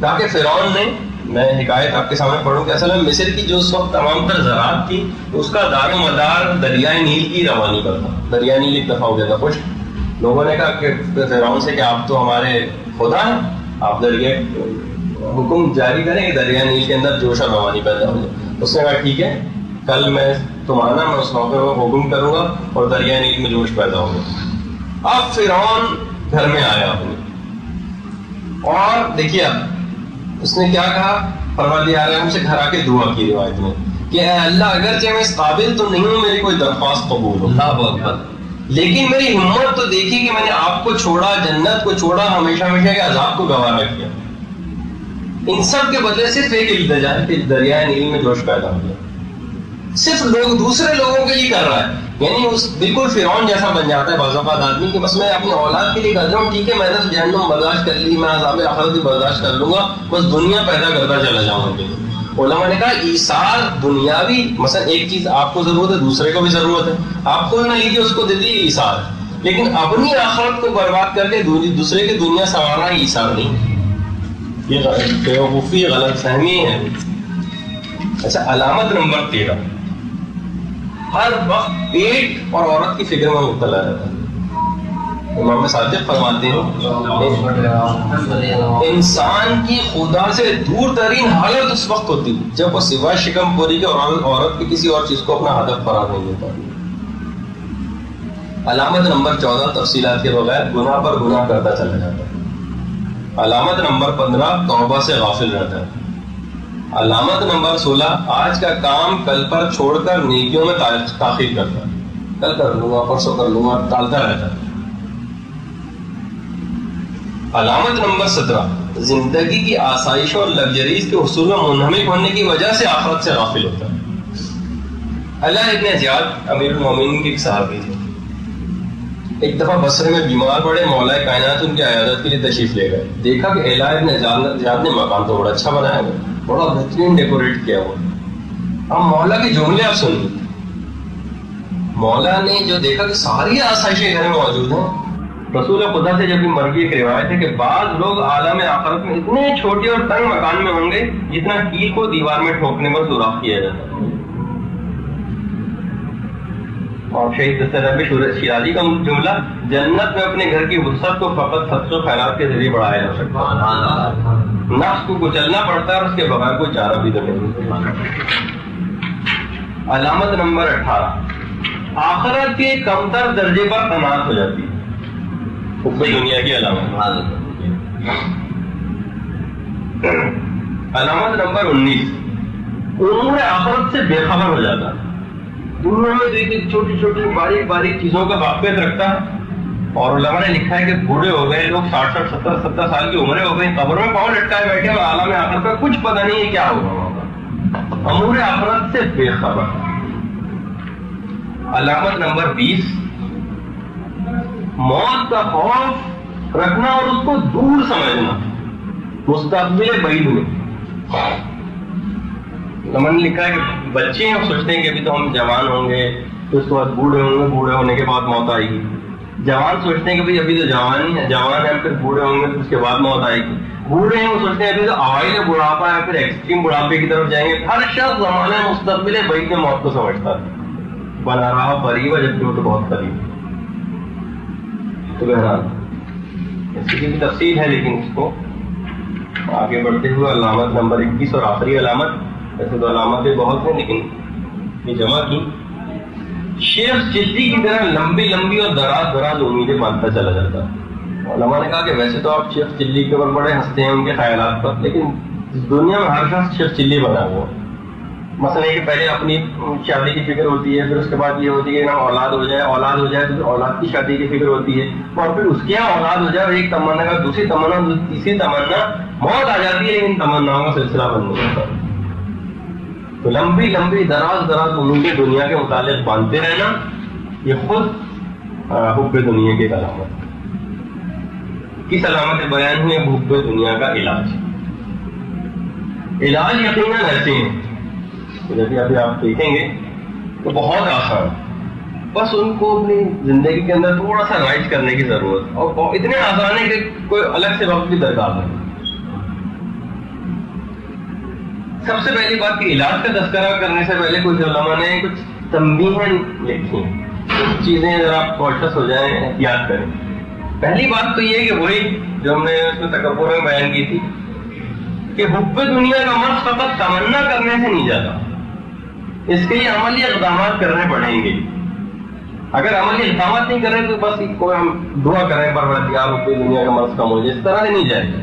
S2: کہا کہ فرعون نے، میں حکایت آپ کے سامنے پڑھوں کہ اصل میں مصر کی جو اس وقت تمام تر زراعت تھی اس کا دار و مدار دریائے نیل کی روانی پر تھا. دریائے نیل ایک دفعہ ہو گیا تھا خشک. لوگوں نے کہا کہ فرعون سے کہ آپ تو ہمارے خدا ہیں، آپ دریائے حکم جاری کریں کہ دریائے نیل کے اندر جوش اور روانی پیدا ہو جائے. اس نے کہا ٹھیک ہے، کل میں تمہارا میں اس موقع پر حکم کروں گا اور دریائے نیل میں جوش پیدا ہوگا. اب فرعون گھر میں آیا اپنے، اور دیکھیے اب اس نے کیا کہا، پروردگار عالم سے گھر آ کے دعا کی روایت میں کہ اے اللہ اگرچہ میں اس قابل تو نہیں ہوں میری کوئی درخواست قبول ہو، اللہ اکبر، لیکن میری ہمت تو دیکھی کہ میں نے آپ کو چھوڑا، جنت کو چھوڑا، ہمیشہ ہمیشہ کے عذاب کو گوارا کیا. ان سب کے بدلے صرف ایک التجا ہے کہ دریائے نیل میں جوش پیدا ہو گیا. صرف لوگ دوسرے لوگوں کے لیے کر رہا ہے، یعنی اس بالکل فرعون جیسا بن جاتا ہے بعض اوقات آدمی کہ بس میں اپنی اولاد کے لیے کر رہا ہوں، ٹھیک ہے میں نے جہنم برداشت کر لی، میں عذاب آخرت بھی برداشت کر لوں گا، بس دنیا پیدا کرتا چلا جاؤں گا. علماء نے کہا ایثار دنیاوی، مثلا ایک چیز آپ کو ضرورت ہے دوسرے کو بھی ضرورت ہے، آپ خود نہ لیجیے اس کو دے دیجیے ایثار، لیکن اپنی آخرت کو برباد کر کے دوسرے کی دنیا سنوارنا ایثار نہیں. یہ بیوقوفی غلط فہمی ہے. اچھا، علامت نمبر 13، ہر وقت پیٹ اور عورت کی فکر میں مبتلا رہتا ہے. امام صادق فرماتے ہیں انسان کی خدا سے دور ترین حالت اس وقت ہوتی ہے جب وہ سوائے شکم پوری کے عورت کی کسی اور چیز کو اپنا ہدف قرار نہیں دیتا. علامت نمبر 14، تفصیلات کے بغیر گناہ پر گناہ کرتا چلا جاتا ہے. علامت نمبر 15، توبہ سے غافل رہتا ہے. علامت نمبر 16، آج کا کام کل پر چھوڑ کر نیکیوں میں تاخیر کرتا ہے، کل کر لوں گا پرسوں کر لوں گا، ٹالتا رہتا ہے. علامت نمبر 17، زندگی کی آسائشوں اور لگژریز کے حصول میں منہمک ہونے کی وجہ سے آخرت سے غافل ہوتا ہے۔ اللہ ابن زیاد امیر المومنین کے ایک صحابی تھے، ایک دفعہ بصرے میں بیمار پڑے، مولا کائنات ان کی عیادت کے لیے تشریف لے گئے۔ دیکھا کہ الہ ابن زیاد نے مکان تو بڑا اچھا بنایا ہوا، بڑا بہترین ڈیکوریٹ کیا ہوا۔ اب مولا کے جملے آپ سنیے، مولا نے جو دیکھا کہ ساری آسائشیں گھر میں موجود ہیں، رسول خدا سے جب بھی مرغی ایک روایت ہے کہ بعض لوگ عالم آخرت میں اتنے چھوٹے اور تنگ مکان میں ہوں گے جتنا کیل کو دیوار میں ٹھوکنے پر سوراخ کیا جاتا ہے۔ اور شہید دسترب شیرازی کا جملہ، جنت میں اپنے گھر کی وسعت کو فقط صدقہ و خیرات کے ذریعے بڑھایا جا سکتا ہے، نفس کو کچلنا پڑتا ہے اور اس کے بغیر کوئی چارہ بھی نہیں۔ علامت نمبر 18، آخرت کے کمتر درجے پر قناعت ہو جاتی ہے، دنیا کی علامت۔ علامت نمبر 19، امور آخرت سے بے خبر ہو جاتا ہے، دنیا میں چھوٹی چھوٹی باریک باریک چیزوں کا واقفیت رکھتا ہے۔ اور علماء نے لکھا ہے کہ بوڑھے ہو گئے لوگ، 60 70 سال کی عمریں ہو گئی، قبر میں پاؤں لٹکائے بیٹھے اور عالم آخرت کا کچھ پتہ نہیں ہے کیا ہوگا، امور آخرت سے بے خبر۔ علامت نمبر 20، موت کا خوف رکھنا اور اس کو دور سمجھنا، مستقبل بعید میں۔ میں نے لکھا ہے کہ بچے ہیں وہ سوچتے ہیں کہ ابھی تو ہم جوان ہوں گے، تو اس کے بعد بوڑھے ہوں گے، بوڑھے ہونے کے بعد موت آئے گی۔ جوان سوچتے ہیں کہ ابھی تو جوان ہیں، پھر بوڑھے ہوں گے، اس کے بعد موت آئے گی۔ بوڑھے ہیں وہ سوچتے ہیں ابھی تو اوائل بڑھاپا ہے، پھر ایکسٹریم بڑھاپے کی طرف جائیں گے۔ ہر شخص زمانے مستقبل بعید میں موت کو سمجھتا ہے، بنا رہا قریب ہے جبکہ وہ تو بہت قریب۔ تو بہرحال اس کی بھی تفصیل ہے، لیکن اس کو آگے بڑھتے ہوئے علامت نمبر 21 اور آخری علامت، ایسے تو علامتیں بہت ہیں لیکن یہ جمع کی، شیخ چلی کی طرح لمبی لمبی اور دراز دراز امیدیں باندھتا چلا جاتا ہے۔ علماء نے کہا کہ ویسے تو آپ شیخ چلی کے اوپر بڑے ہنستے ہیں ان کے خیالات پر، لیکن اس دنیا میں ہر شخص شیخ چلی بنا ہوا۔ مثلا کہ پہلے اپنی شادی کی فکر ہوتی ہے، پھر اس کے بعد یہ ہوتی ہے کہ اولاد ہو جائے تو پھر اولاد کی شادی کی فکر ہوتی ہے، اور پھر اس کے یہاں اولاد ہو جائے، ایک تمنا کا دوسری تمنا، تیسری تمنا، موت آ جاتی ہے لیکن تمناؤں کا سلسلہ بند نہیں ہوتا۔ تو لمبی لمبی دراز دراز امیدیں دنیا کے متعلق باندھتے رہنا، یہ خود حب دنیا کی علامت۔ کس علامت بیان ہوئی؟ حب دنیا کا علاج یقیناً ایسے ہیں، جیسے ابھی آپ دیکھیں گے تو بہت آسان، بس ان کو اپنی زندگی کے اندر تھوڑا سا رائج کرنے کی ضرورت، اور اتنے آسان ہے کہ کوئی الگ سے وقت کی درکار نہیں۔ سب سے پہلی بات کہ علاج کا تذکرہ کرنے سے پہلے کچھ علماء نے کچھ تنبیہیں لکھی ہیں، کچھ چیزیں ذرا آپ کانشیس ہو جائیں، احتیاط کریں۔ پہلی بات تو یہ کہ وہی جو ہم نے اس میں تکبر میں بیان کی تھی کہ حب دنیا کا مرض فقط تمنا کرنے سے نہیں جاتا، اس کے لیے عملی اقدامات کرنے پڑیں گے۔ اگر عملی اقدامات نہیں کریں تو بس کوئی ہم دعا کریں پروردگار حب دنیا کا مرض کم ہو جائے، اس طرح سے نہیں جائے گا،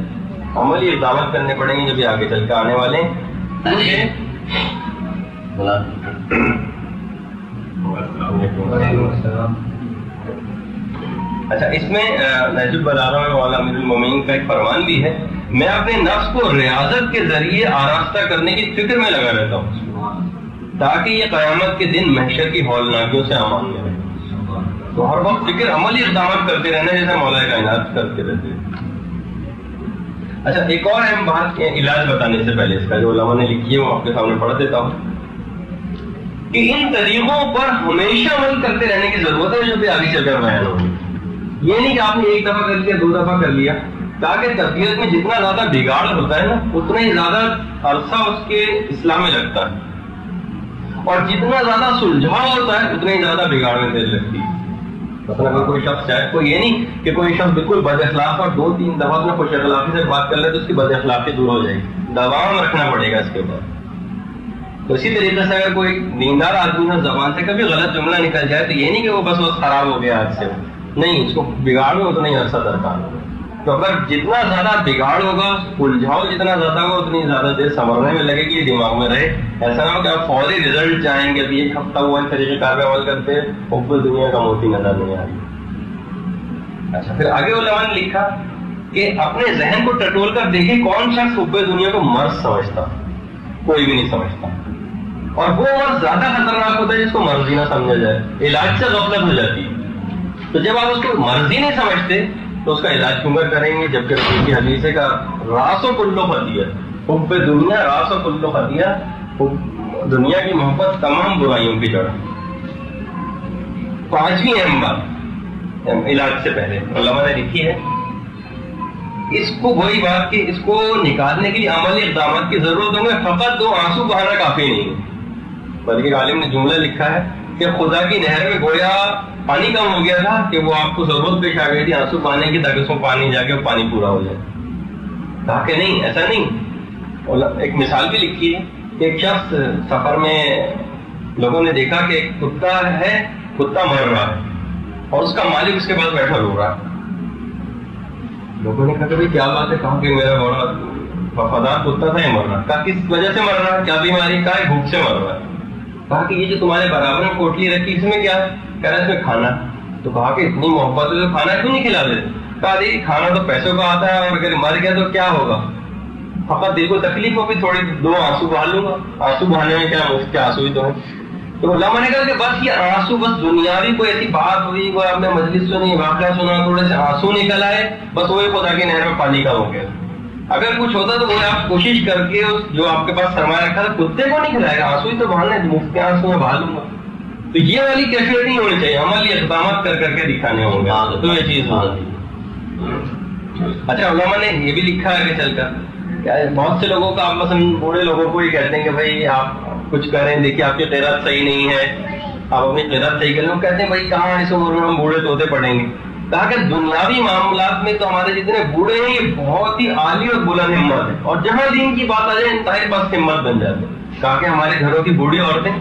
S2: عملی اقدامات کرنے پڑیں گے جو بھی آگے چل کے آنے والے ہیں۔ اچھا، اس میں نہج البلاغہ میں مولانا امیر المومنین کا ایک فرمان بھی ہے، میں اپنے نفس کو ریاضت کے ذریعے آراستہ کرنے کی فکر میں لگا رہتا ہوں تاکہ یہ قیامت کے دن محشر کی ہولناکیوں سے امان میں رہے۔ تو ہر وقت فکر، عملی اقدامات کرتے رہنا جیسے مولا کائنات کرتے رہتے ہیں۔ اچھا، ایک اور اہم بات علاج بتانے سے پہلے اس کا جو علماء نے لکھی ہے وہ آپ کے سامنے پڑھ دیتا ہوں کہ ان طریقوں پر ہمیشہ عمل کرتے رہنے کی ضرورت ہے جو بھی آگے چل کر بیان ہوگی۔ یہ نہیں کہ آپ نے ایک دفعہ کر لیا، 2 دفعہ کر لیا، تاکہ طبیعت میں جتنا زیادہ بگاڑ ہوتا ہے نا اتنا ہی زیادہ عرصہ اس کے اصلاح میں لگتا ہے، اور جتنا زیادہ سلجھاؤ ہوتا ہے اتنا ہی زیادہ بگاڑ میں دیر لگتی ہے۔ مثلا اگر کوئی شخص چاہے، کوئی یہ نہیں کہ کوئی شخص بالکل بد اخلاق اور 2-3 دفعہ میں خوش اخلاقی سے بات کر لے تو اس کی بد اخلاقی دور ہو جائے گی، دوام رکھنا پڑے گا اس کے بعد۔ تو اسی طریقے سے اگر کوئی دیندار آدمی ہے زبان سے کبھی غلط جملہ نکل جائے تو یہ نہیں کہ وہ بس خراب ہو گیا آج سے، نہیں، اس کو بگاڑ میں اتنا ہی عرصہ درکار ہوگا۔ تو اگر جتنا زیادہ بگاڑ ہوگا، الجھاؤ جتنا زیادہ ہوگا، اتنی زیادہ دیر سنورنے میں لگے گی، یہ دماغ میں رہے۔ ایسا نہ ہو کہ آپ فوری رزلٹ چاہیں گے، ابھی 1 ہفتہ ہوا اس طریقے کار پہ عمل کرتے حب دنیا کا موتی نظر نہیں آ رہی۔ اچھا، پھر آگے علماء نے لکھا کہ اپنے ذہن کو ٹٹول کر دیکھیں کون شخص حب دنیا کو مرض سمجھتا. کوئی بھی نہیں سمجھتا. اور وہ مرض زیادہ خطرناک ہوتا ہے جس کو مرض ہی نہ سمجھا جائے. علاج سے غفلت ہو جاتی ہے. تو جب آپ اس کو مرض ہی نہیں سمجھتے تو اس کا علاج کیوں کریں گے؟ جبکہ رسول کی حدیث کا راس و کلو خطیہ، حب دنیا راس و کلو خطیہ، دنیا کی محبت تمام برائیوں کی جڑ. پانچویں اہم بات علاج سے پہلے علماء نے لکھی ہے، اس کو وہی بات کہ اس کو نکالنے کے لیے عملی اقدامات کی ضرورت ہوگی. فقط 2 آنسو بہانا کافی نہیں ہے، بلکہ عالم نے جملہ لکھا ہے کہ خدا کی نہر میں گویا پانی کم ہو گیا تھا کہ وہ آپ کو ضرورت پیش آ گئی تھی آنسو بہانے کی تاکہ اس میں پانی جا کے پانی پورا ہو جائے. کہا کہ نہیں، ایسا نہیں. ایک مثال بھی لکھی ہے کہ ایک شخص سفر میں لوگوں نے دیکھا کہ ایک کتا ہے، کتا مر رہا ہے اور اس کا مالک اس کے پاس بیٹھا رو رہا ہے. لوگوں نے کہا کہ بھائی کیا بات ہے؟ کہا کہ میرا بڑا وفادار کتا تھا، یہ مر رہا. کہا کس وجہ سے مر رہا ہے؟ کیا بیماری؟ کہا بھوک سے مر رہا ہے. کہا کہ یہ جو تمہارے برابر میں پوٹلی رکھی اس میں کیا ہے؟ کہہ رہا ہے اس میں کھانا. تو کہا کہ اتنی محبت ہے تو کھانا کیوں نہیں کھلا دیتے؟ کہا دیکھیے کھانا تو پیسوں کا آتا ہے اور اگر مر گیا تو کیا ہوگا؟ فقط دل کو تکلیف ہوگی تھوڑی، 2 آنسو بہا لوں گا. آنسو بہانے میں کیا مفت کے آنسو ہی تو ہے. تو علماء نے کہا کہ بس یہ آنسو بس دنیاوی کوئی ایسی بات ہوئی، وہ آپ نے مجلس سنی، واقعہ سنا، تھوڑے سے آنسو نکل آئے، بس وہی خدا کی نہر میں پانی کم ہو گیا. اگر کچھ ہوتا تو وہ آپ کوشش کر کے جو آپ کے پاس سرمایہ رکھا تھا کتے کو نہیں کھلائے گا، آنسو ہی تو بہانے، مفت کے آنسو میں بہا لوں گا. تو یہ والی کیفیت نہیں ہونی چاہیے، عملی اقدامات کر کر کے دکھانے ہوں گے تو یہ چیز ہوتی ہے. اچھا علماء نے یہ بھی لکھا ہے کہ چل کر بہت سے لوگوں کا، آپ مثلا بوڑھے لوگوں کو یہ کہتے ہیں کہ بھائی آپ کچھ کریں، دیکھیے آپ کی قرات صحیح نہیں ہے، آپ اپنی قرات صحیح کریں. وہ کہتے ہیں بھائی کہاں اس عمر میں ہم بوڑھے طوطے پڑھیں گے. کہا کہ دنیاوی معاملات میں تو ہمارے جتنے بوڑھے ہیں یہ بہت ہی عالی اور بلند ہمت ہے، اور جہاں دین کی بات آ جائے انتہائی بس ہمت بن جاتے ہیں. کہا کہ ہمارے گھروں کی بوڑھی عورتیں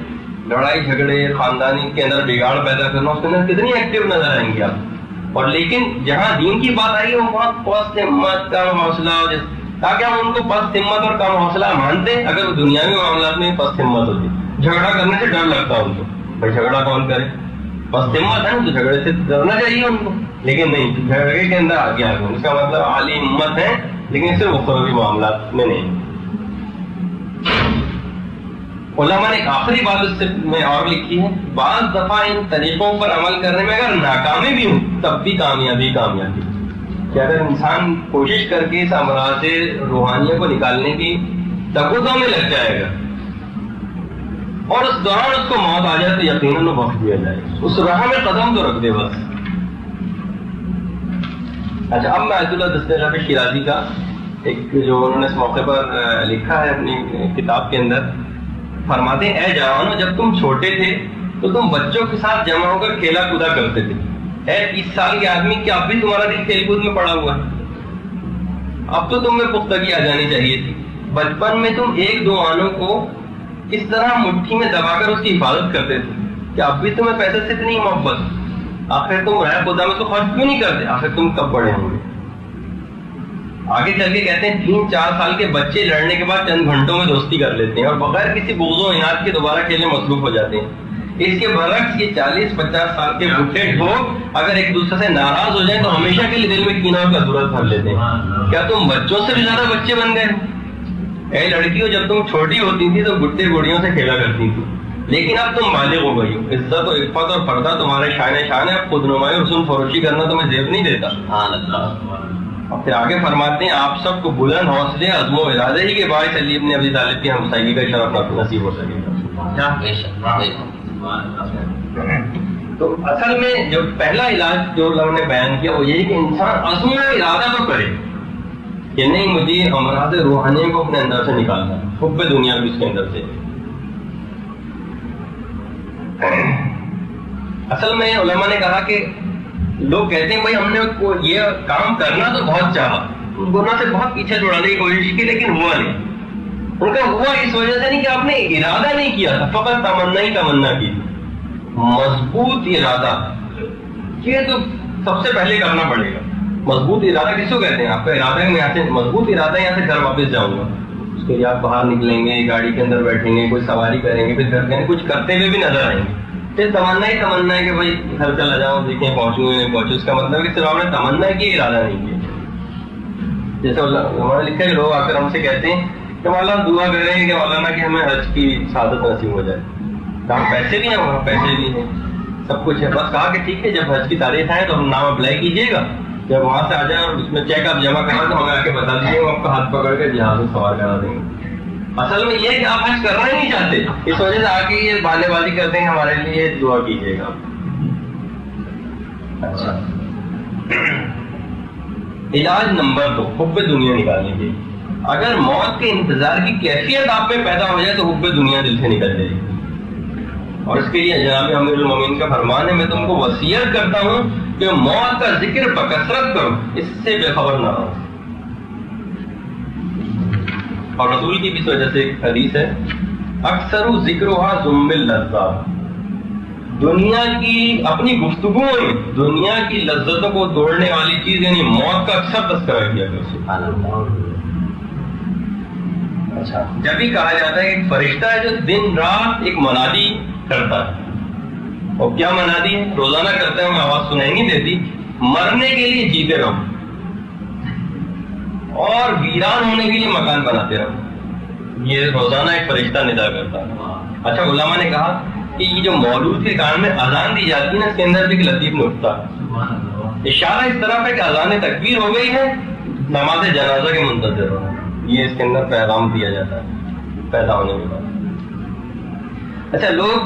S2: لڑائی جھگڑے، خاندانی کے اندر بگاڑ پیدا کرنا، اس کے اندر کتنی ایکٹیو نظر آئیں گی آپ. اور لیکن جہاں دین کی بات آئی ہے وہ بہت پست ہمت، کم حوصلہ. تاکہ ہم ان کو پست ہمت اور کم حوصلہ مانتے ہیں اگر دنیاوی معاملات میں پست ہمت ہوتی. جھگڑا کرنے سے ڈر لگتا ہے ان کو، بھائی جھگڑا کون کرے؟ پست ہمت ہے نا تو جھگڑے سے ڈرنا چاہیے ان کو. لیکن نہیں، جھگڑے کے اندر آگے آ گئے، اس کا مطلب عالی ہمت ہے لیکن صرف اخروی معاملات میں نہیں. علماء نے ایک آخری بات اس سے میں اور لکھی ہے، بعض دفعہ ان طریقوں پر عمل کرنے میں اگر ناکامی بھی ہو تب بھی کامیابی. کہ اگر انسان کوشش کر کے اس امراض روحانیہ کو نکالنے کی تقویٰ میں لگ جائے گا اور اس دوران اس کو موت آ جائے تو یقیناً وہ بخش دیا جائے، اس راہ میں قدم تو رکھ دے بس. اچھا اب میں آیت اللہ دستگیر شیرازی کا ایک جو انہوں نے اس موقع پر لکھا ہے اپنی کتاب کے اندر، فرماتے ہیں اے جوانو جب تم چھوٹے تھے تو تم بچوں کے ساتھ جمع ہو کر کھیلا کودا کرتے تھے. اے 30 سال کے آدمی کیا اب بھی تمہارا دل کھیل کود میں پڑا ہوا ہے؟ اب تو تم میں پختگی آ جانی چاہیے تھی. بچپن میں تم 1-2 آنوں کو اس طرح مٹھی میں دبا کر اس کی حفاظت کرتے تھے کہ اب بھی تمہیں پیسے سے اتنی محبت. آخر تم رائے خدا میں تو خرچ کیوں نہیں کرتے؟ آخر تم کب بڑے ہوں گے؟ آگے چل کے کہتے ہیں 3-4 سال کے بچے لڑنے کے بعد چند گھنٹوں میں دوستی کر لیتے ہیں اور بغیر کسی بغض و عناد کے دوبارہ کھیلنے مصروف ہو جاتے ہیں. اس کے برعکس یہ 40-50 سال کے بڈھے لوگ اگر ایک دوسرے سے ناراض ہو جائیں تو ہمیشہ کے لیے دل میں کینہ اور کدورت بھر لیتے ہیں. کیا تم بچوں سے بھی زیادہ بچے بن گئے؟ اے لڑکیوں جب تم چھوٹی ہوتی تھی تو بڈھے بوڑھیوں سے کھیلا کرتی تھی، لیکن اب تم بالغ ہو گئی ہو. عزت و عفت اور پردہ تمہارے شان ہے. اب خود نمائی اور حسن فروشی کرنا تمہیں زیب نہیں دیتا. اور پھر آگے فرماتے ہیں آپ سب کو بلند حوصلے، عزم و ارادے ہی کے باعث علی ابن ابی طالب کی ہمسائیگی کا شرف نصیب ہو سکے گا. تو اصل میں جو پہلا علاج جو لوگوں نے بیان کیا وہ یہی کہ انسان عزم و ارادہ تو کرے کہ نہیں مجھے امراض روحانی کو اپنے اندر سے نکالنا ہے، حب دنیا بھی اس کے اندر سے. اصل میں علماء نے کہا کہ لوگ کہتے ہیں بھائی ہم نے یہ کام کرنا تو بہت چاہا، گناہ سے بہت پیچھے چھڑانے کی کوشش کی لیکن ہوا نہیں. ان کا ہوا اس وجہ سے نہیں کہ آپ نے ارادہ نہیں کیا تھا، فقط تمنا ہی تمنا کی. مضبوط ارادہ یہ تو سب سے پہلے کرنا پڑے گا. مضبوط ارادہ کس کو کہتے ہیں؟ آپ کا ارادہ ہے میں یہاں سے مضبوط ارادہ ہے یہاں سے گھر واپس جاؤں گا، اس کے لیے آپ باہر نکلیں گے، گاڑی کے اندر بیٹھیں گے، کوئی سواری کریں گے، پھر گھر کے کچھ کرتے ہوئے بھی نظر آئیں گے. پھر تمنا ہی تمنا ہے کہ بھائی گھر چلا جاؤں، دیکھیں پہنچوں یا نہیں پہنچوں. اس کا مطلب کہ صرف آپ نے تمنا کی ارادہ نہیں کیا. جیسے ہمارے لکھا ہے لوگ آ کر ہم سے کہتے ہیں کہ مولانا دعا کریں کہ مولانا کہ ہمیں حج کی سعادت نصیب ہو جائے. کہاں پیسے بھی ہیں, وہاں پیسے بھی ہیں, سب کچھ ہے. بس کہا کہ ٹھیک ہے جب حج کی تاریخ آئے تو ہم نام اپلائی کیجیے گا, جب وہاں سے آ جائیں اور اس میں چیک آپ جمع کرا تو ہمیں آ کے بتا دیجیے, ہم آپ کا ہاتھ پکڑ کے جہاز میں سوار کرا دیں گے. اصل میں یہ کہ آپ حج کرنا ہی نہیں چاہتے, اس وجہ سے آ کے یہ بانے بازی کرتے ہیں ہمارے لیے دعا کیجیے گا. اچھا, علاج نمبر 2, حب دنیا نکالنے کے. اگر موت کے انتظار کی کیفیت آپ میں پیدا ہو جائے تو حب دنیا دل سے نکل جائے گی. اور اس کے لیے جناب امیر المومنین کا فرمان ہے, میں تم کو وصیت کرتا ہوں کہ موت کا ذکر بکثرت کرو, اس سے بے خبر نہ رہو. اور رسول کی بھی اس وجہ سے ایک حدیث ہے, اکثر ذکرها ذم اللذات, دنیا کی اپنی گفتگو میں دنیا کی لذتوں کو توڑنے والی چیز یعنی موت کا اکثر تذکرہ کیا کرو. اچھا, جب بھی کہا جاتا ہے کہ ایک فرشتہ ہے جو دن رات ایک منادی کرتا ہے, اور کیا منادی ہے, روزانہ کرتا ہے, ہمیں آواز سنائی نہیں دیتی, مرنے کے لیے جیتے رہو اور ویران ہونے کے لیے مکان بناتے رہو. یہ روزانہ ایک فرشتہ ندا کرتا ہے. اچھا, علماء نے کہا کہ یہ جو مولود کے کان میں اذان دی جاتی ہے نا, اس کے اندر بھی ایک لطیف نقطہ ہے. اشارہ اس طرح ہے کہ اذان تکبیر ہو گئی ہے, نماز جنازہ کے منتظر ہو. یہ اس کے اندر پیغام دیا جاتا ہے پیدا ہونے کے بعد. اچھا, لوگ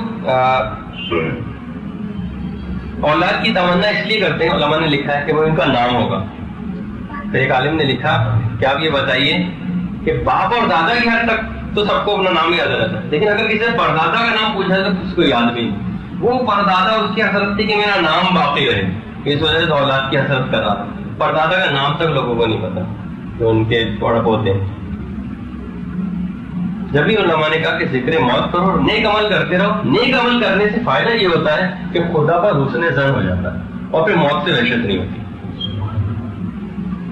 S2: اولاد کی تمنا اس لیے کرتے ہیں, علماء نے لکھا ہے کہ وہ ان کا نام ہوگا. تو ایک عالم نے لکھا کہ آپ یہ بتائیے کہ باپ اور دادا کی حد تک تو سب کو اپنا نام یاد رہتا ہے, لیکن اگر کسی سے پردادا کا نام پوچھا تو اس کو یاد بھی نہیں. وہ پردادا اس کی حسرت تھی کہ میرا نام باقی رہے, اس وجہ سے اولاد کی حسرت کر رہا تھا. پردادا کا نام تک لوگوں کو نہیں پتا جو ان کے پڑپ ہوتے ہیں. جب بھی علماء نے کہا کہ ذکر موت کرو, نیک عمل کرتے رہو. نیک عمل کرنے سے فائدہ یہ ہوتا ہے کہ خدا پر حسن ظن ہو جاتا ہے اور پھر موت سے وحشت نہیں ہوتی.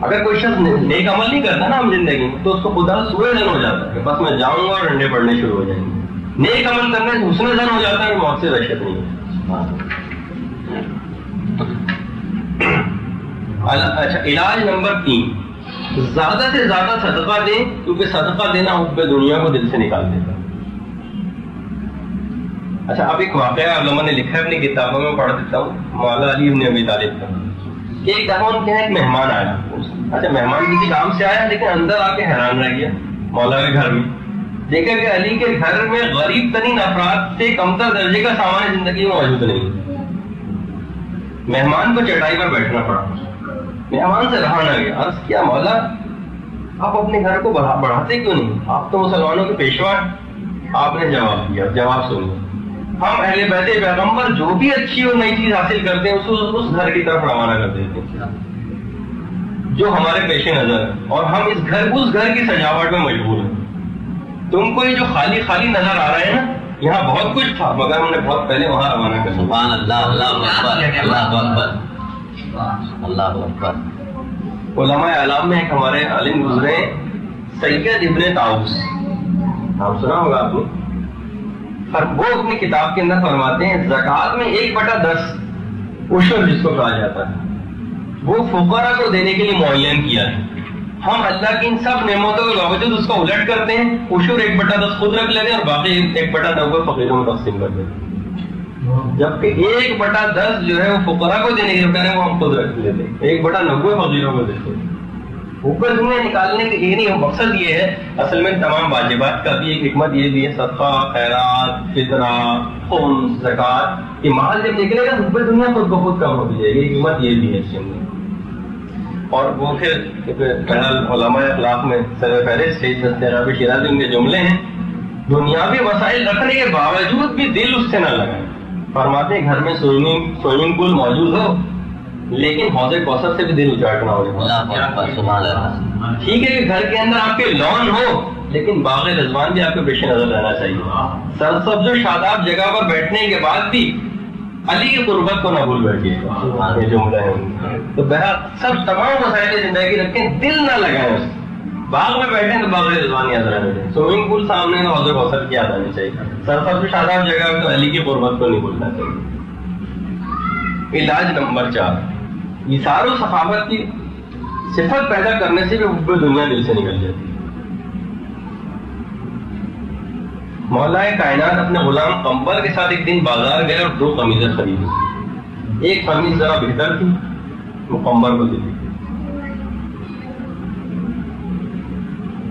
S2: اگر کوئی شخص نیک عمل نہیں کرتا نا ہم زندگی میں تو اس کو خدا سوء ظن ہو جاتا ہے کہ بس میں جاؤں گا اور ڈنڈے پڑنے شروع ہو جائیں گے. نیک عمل کرنے سے حسن ظن ہو جاتا ہے, موت سے وحشت نہیں ہوتی. اچھا, علاج نمبر 3, زیادہ سے زیادہ صدقہ دیں, کیونکہ صدقہ دینا حب دنیا کو دل سے نکال دیتا. اچھا, اب ایک واقعہ علماء نے لکھا ہے اپنی کتابوں میں, پڑھ دیتا ہوں. مولا علی بن ابی طالب کا کہ ایک دفعہ ان کے یہاں ایک مہمان آیا. اچھا, مہمان کسی کام سے آیا لیکن اندر آ کے حیران رہ گیا مولا کے گھر میں. دیکھا کہ علی کے گھر میں غریب ترین افراد سے کمتر درجے کا سامان زندگی میں موجود نہیں. مہمان کو چٹائی پر بیٹھنا پڑا. مہمان سے رہا نہ گیا. عرض کیا مولا آپ اپنے گھر کو بڑھاتے کیوں نہیں, آپ تو مسلمانوں کے پیشوا. آپ نے جواب دیا, جواب سنیے, ہم اہل بیت پیغمبر جو بھی اچھی اور نئی چیز حاصل کرتے ہیں اس گھر کی طرف روانہ کر دیتے ہیں جو ہمارے پیش نظر ہے, اور ہم اس گھر کی سجاوٹ میں مجبور ہیں. تم کو یہ جو خالی خالی نظر آ رہا ہے نا, یہاں بہت کچھ تھا مگر ہم نے بہت پہلے وہاں روانہ کر دیا.
S3: سبحان اللہ, اللہ اکبر, اللہ اکبر.
S2: علماء اعلام میں ایک ہمارے عالم گزرے سید ابن طاؤس, نام سنا ہوگا آپ نے. وہ اپنی کتاب کے اندر فرماتے ہیں زکوٰۃ میں 1/10 عشر جس کو کہا جاتا ہے وہ فقراء کو دینے کے لیے معین کیا ہے. ہم اللہ کی ان سب نعمتوں کے باوجود اس کو الٹ کرتے ہیں, عشر 1/10 خود رکھ لیتے ہیں اور باقی 1/9 فقیروں میں تقسیم کر دیتے ہیں, جبکہ 1/10 جو ہے وہ فقراء کو دینے کے لیے وہ ہم خود رکھ لیتے ہیں, 1/90 فقیروں کو دیتے ہیں. اوپر دنیا نکالنے کے یہ نہیں, مقصد یہ ہے اصل میں تمام واجبات کا بھی ایک حکمت یہ بھی ہے, صدقہ, خیرات, فطرہ, خمس, زکوٰۃ, یہ مال جب نکلے گا اوپر دنیا خود بخود کم ہوتی جائے گی. حکمت یہ بھی ہے اس کے اندر. اور وہ پھر علماء اخلاق میں سر فہرست عربی شیرازی ان کے جملے ہیں, دنیاوی وسائل رکھنے کے باوجود بھی دل اس سے نہ لگائیں. فرماتے ہیں گھر میں سوئمنگ پول موجود ہو لیکن حوض کوثر سے بھی دل اچاٹنا ہو. ٹھیک ہے کہ گھر کے اندر آپ کے لان ہو لیکن باغ رضوان بھی آپ کے پیش نظر رہنا چاہیے. سرسبز و شاداب جگہ پر بیٹھنے کے بعد بھی علی کی قربت کو نہ بھول بیٹھیے, یہ جملہ ہے. تو بہرحال سب تمام وسائل زندگی رکھیں, دل نہ لگائیں. باغ میں بیٹھیں تو باغ رضوان یاد رہنا چاہیے, سوئمنگ پول سامنے تو حوض کوثر کی یاد آنی چاہیے, سرسبز و شاداب جگہ تو علی کی قربت کو نہیں بھولنا چاہیے. علاج نمبر 4, ایثار و صفت پیدا کرنے سے بھی حب دنیا دل سے نکل جاتی ہے. مولا کائنات اپنے غلام قمبر کے ساتھ ایک دن بازار گئے اور 2 قمیضیں خریدی. ایک قمیض ذرا بہتر تھی، وہ قمبر کو دے دی.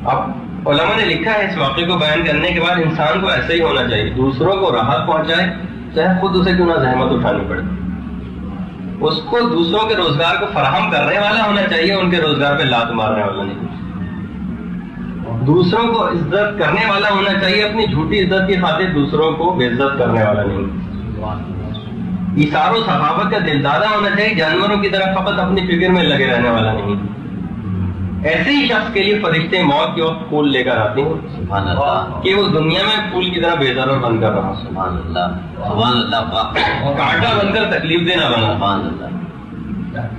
S2: اب علماء نے لکھا ہے اس واقعے کو بیان کرنے کے بعد انسان کو ایسا ہی ہونا چاہیے، دوسروں کو راحت پہنچائے چاہے خود اسے کیوں نہ زحمت اٹھانی پڑے. اس کو دوسروں کے روزگار کو فراہم کرنے والا ہونا چاہیے، ان کے روزگار پہ لات مارنے والا نہیں. دوسروں کو عزت کرنے والا ہونا چاہیے، اپنی جھوٹی عزت کی خاطر دوسروں کو بے عزت کرنے والا نہیں. ایثار و سخاوت کا دلدادہ ہونا چاہیے، جانوروں کی طرح فقط اپنی فکر میں لگے رہنے والا نہیں. ایسے ہی شخص کے لیے فرشتے موت کے وقت پھول لے کر آتے ہیں کہ وہ دنیا میں پھول کی طرح بے ضرر بن کر رہا،
S3: سبحان اللہ سبحان اللہ،
S2: کانٹا بن کر تکلیف دینا بنا.
S3: سبحان اللہ.